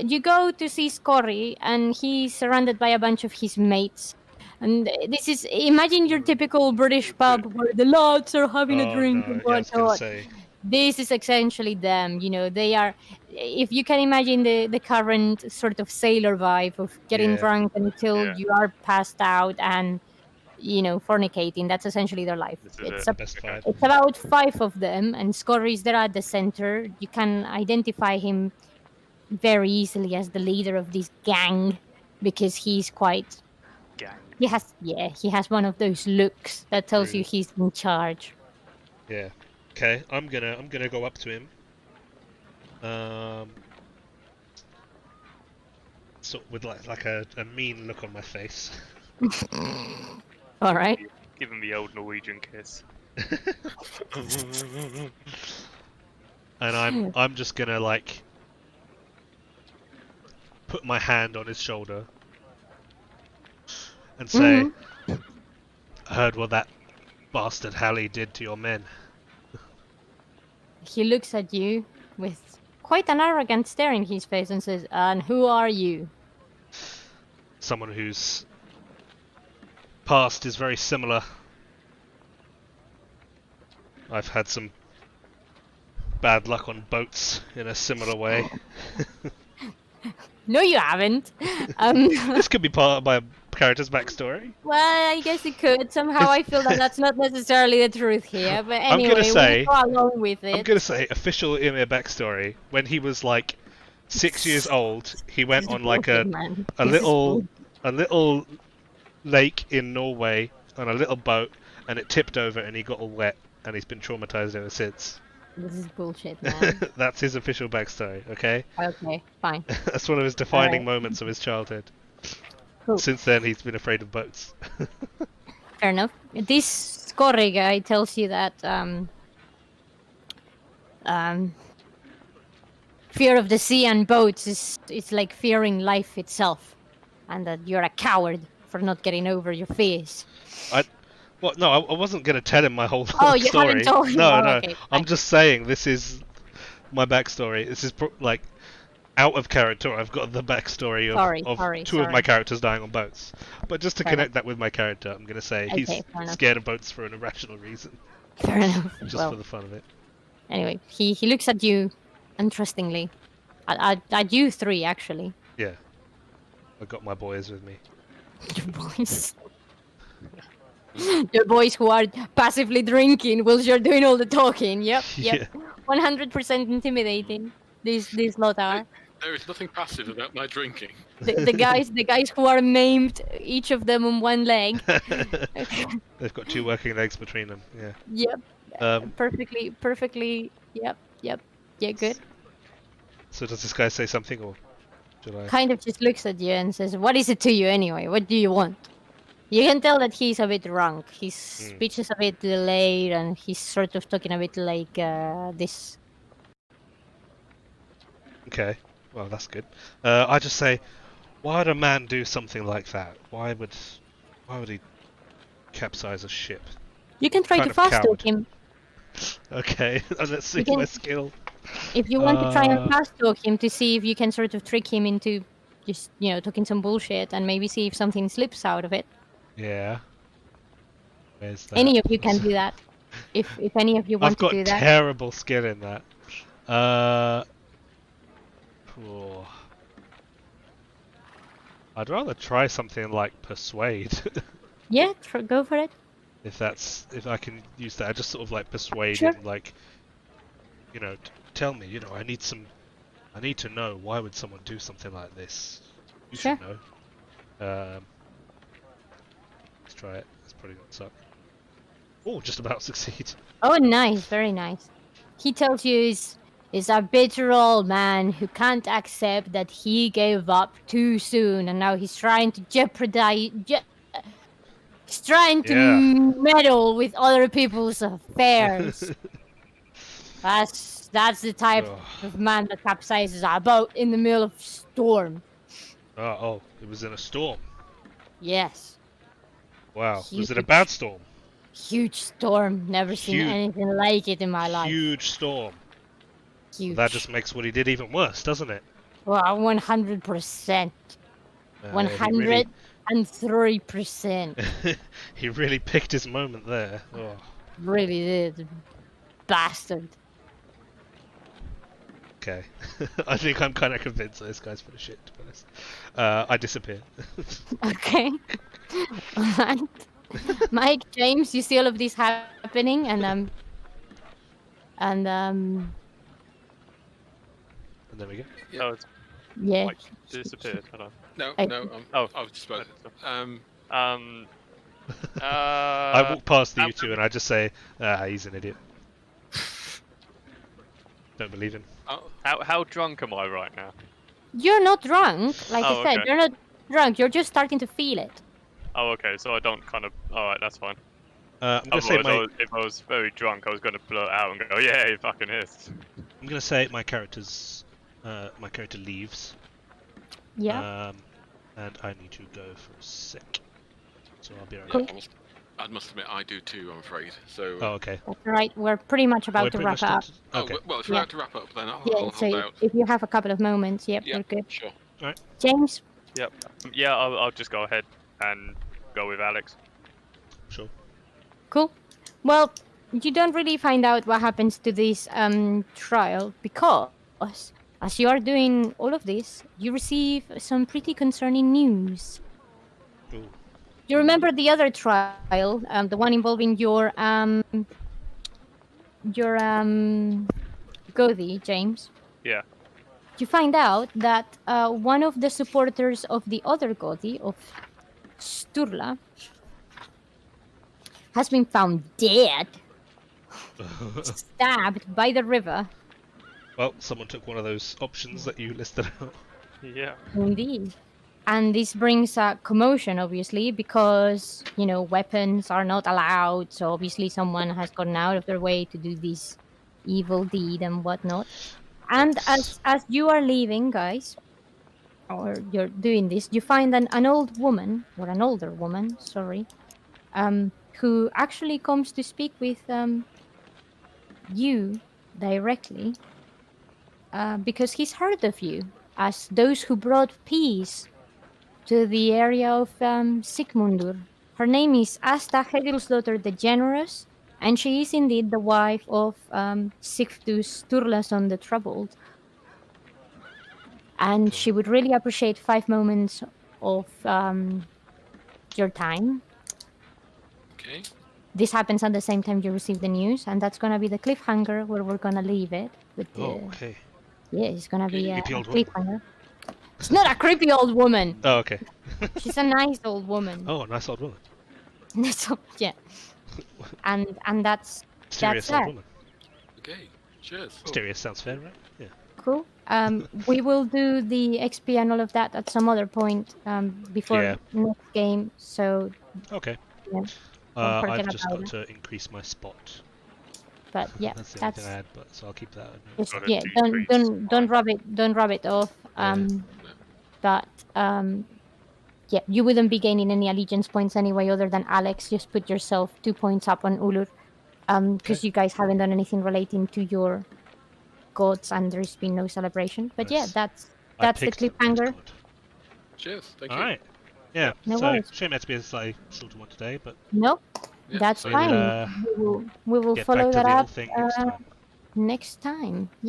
You go to see Scorry, and he's surrounded by a bunch of his mates. And this is, imagine your typical British pub where the lads are having a Oh drink no, and yeah, I was gonna whatnot. say. This is essentially them. They are, if you can imagine the current sort of sailor vibe of getting Yeah. drunk until Yeah. you are passed out and, fornicating. That's essentially their life. This is It's it. a The best Okay. five. It's about 5 of them, and Scorry is there at the center. You can identify him very easily as the leader of this gang because he's quite. Gang. He has one of those looks that tells you Rude. he's in charge. Yeah. Okay, I'm gonna go up to him. Sort with like a mean look on my face. All right. Give him the old Norwegian kiss. And I'm just gonna like put my hand on his shoulder and say, I heard what that bastard Hallie did to your men. He looks at you with quite an arrogant stare in his face and says, "And who are you?" Someone whose past is very similar. I've had some bad luck on boats in a similar way. No, you haven't. This could be part of my character's backstory. Well, I guess it could. Somehow I feel that that's not necessarily the truth here. But I'm anyway, gonna say- we'll go along with it. I'm gonna say official Ymir backstory. When he was like 6 years old, he went This is on like bullshit, man. a This is little lake in Norway on a little boat, and it tipped over and he got all wet, and he's been traumatized ever since. This is bullshit, man. That's his official backstory, okay? Okay, fine. That's one of his defining Alright. moments of his childhood. Cool. Since then, he's been afraid of boats. Fair enough. This Scorry guy tells you that fear of the sea and boats is like fearing life itself, and that you're a coward for not getting over your fears. Well, no, I wasn't going to tell him my whole Oh, you story. haven't told him? No, Oh, no. okay, I'm fine. just saying this is my backstory. This is like out of character. I've got the backstory of two of my characters dying on boats. But just to Fair connect that with my character, I'm going to say he's Okay, fair enough. scared of boats for an irrational reason, Fair enough. just Well, for the fun of it. anyway, he looks at you untrustingly. At you three, actually. Yeah, I got my boys with me. Your boys. Your boys who are passively drinking whilst you're doing all the talking. Yep. Yeah. 100% intimidating. These lot are. There is nothing passive about my drinking. The guys who are maimed, each of them on one leg. They've got 2 working legs between them. Yeah. Yep. Perfectly. Yep. Yeah, good. So does this guy say something, or should I? Kind of just looks at you and says, "What is it to you anyway? What do you want?" You can tell that he's a bit drunk. His speech is a bit delayed, and he's sort of talking a bit like this. Okay, well that's good. I just say, why would a man do something like that? Why would he capsize a ship? You can try Kind to of fast coward. talk him. Okay, let's see can- my skill. If you want to try and fast talk him to see if you can sort of trick him into just, talking some bullshit and maybe see if something slips out of it. Yeah. Where's that? Any of you can do that. If any of you want I've to got do that. terrible skill in that. Oh. I'd rather try something like persuade. Yeah, go for it. if I can use that, I just sort of like persuade Sure. him, like tell me. I need to know, why would someone do something like this? You Sure. should know. Let's try it. It's probably gonna suck. Oh, just about succeed. Oh, nice, very nice. He tells you he's a bitter old man who can't accept that he gave up too soon, and now he's trying to jeopardize. He's trying to meddle with other people's affairs. That's the type of man that capsizes a boat in the middle of storm. Oh, it was in a storm. Yes. Wow. Was it a bad storm? Huge storm. Never seen anything like it in my life. Huge storm. Huge. Well, that just makes what he did even worse, doesn't it? Well, 100%. 103%. He really picked his moment there. Oh. Really did. Bastard. Okay. I think I'm kind of convinced that this guy's full of shit, to be honest. I disappear. Okay. Alright. Mike, James, you see all of this happening, and And there we go. Yeah. Oh, it's yeah. like disappeared. Hold on. No, I- no. Oh. I was just about. I walk past you two and I just say, he's an idiot. Don't believe him. How drunk am I right now? You're not drunk, like Oh, I said. okay. You're not drunk. You're just starting to feel it. Oh, okay. So I don't kind of. All right, that's fine. I'm gonna say Otherwise, if I was very drunk, I was going to blurt out and go, "Yeah, he fucking is." I'm gonna say my character leaves. Yeah. And I need to go for a sec. So I'll be right Cool. back. I must admit, I do too. I'm afraid. So. Oh, okay. That's right. We're pretty much about to wrap up. Okay. Well, if we're about to wrap up, then I'll Yeah, hold so out. if you have a couple of moments, yep, Yeah, we're good. sure. James? Yep. Yeah, I'll just go ahead and go with Alex. Sure. Cool. Well, you don't really find out what happens to this trial because as you are doing all of this, you receive some pretty concerning news. Ooh. You remember the other trial, the one involving your Gothi, James? Yeah. You find out that one of the supporters of the other Gothi, of Sturla, has been found dead, stabbed by the river. Well, someone took one of those options that you listed out. Yeah. Indeed. And this brings a commotion, obviously, because, weapons are not allowed. So obviously someone has gone out of their way to do this evil deed and whatnot. And as you are leaving, guys, or you're doing this, you find an old woman, or an older woman, sorry, who actually comes to speak with you directly, because he's heard of you as those who brought peace to the area of Sigmundur. Her name is Asta Hegilsdottir the Generous, and she is indeed the wife of Sigfdus Sturlason the Troubled. And she would really appreciate 5 moments of your time. Okay. This happens at the same time you receive the news, and that's gonna be the cliffhanger where we're gonna leave it. With the, okay. Yeah, it's gonna be a Creepy old woman. cliffhanger. It's not a creepy old woman. Oh, okay. She's a nice old woman. Oh, nice old woman. So, yeah. And that's Mysterious that. old woman. Okay. Cheers. Mysterious sounds fair, right? Yeah. Cool. We will do the XP and all of that at some other point before next game. So Okay. yeah, I've forget just about got it. to increase my spot. But yeah, That's the only thing I had, so I'll keep that. just, Got a yeah. decrease. Don't rub it off. But yeah, you wouldn't be gaining any allegiance points anyway, other than Alex. Just put yourself 2 points up on Ulur, because you guys haven't done anything relating to your gods, and there's been no celebration. But yeah, Nice. that's I the picked them, cliffhanger. that's good. Cheers. Thank you. All right. Yeah. No so worries. shame it had to be a slightly shorter one today, but Nope, Yeah, that's so- fine. Uh, We will get follow back to that the up old thing next time. next time.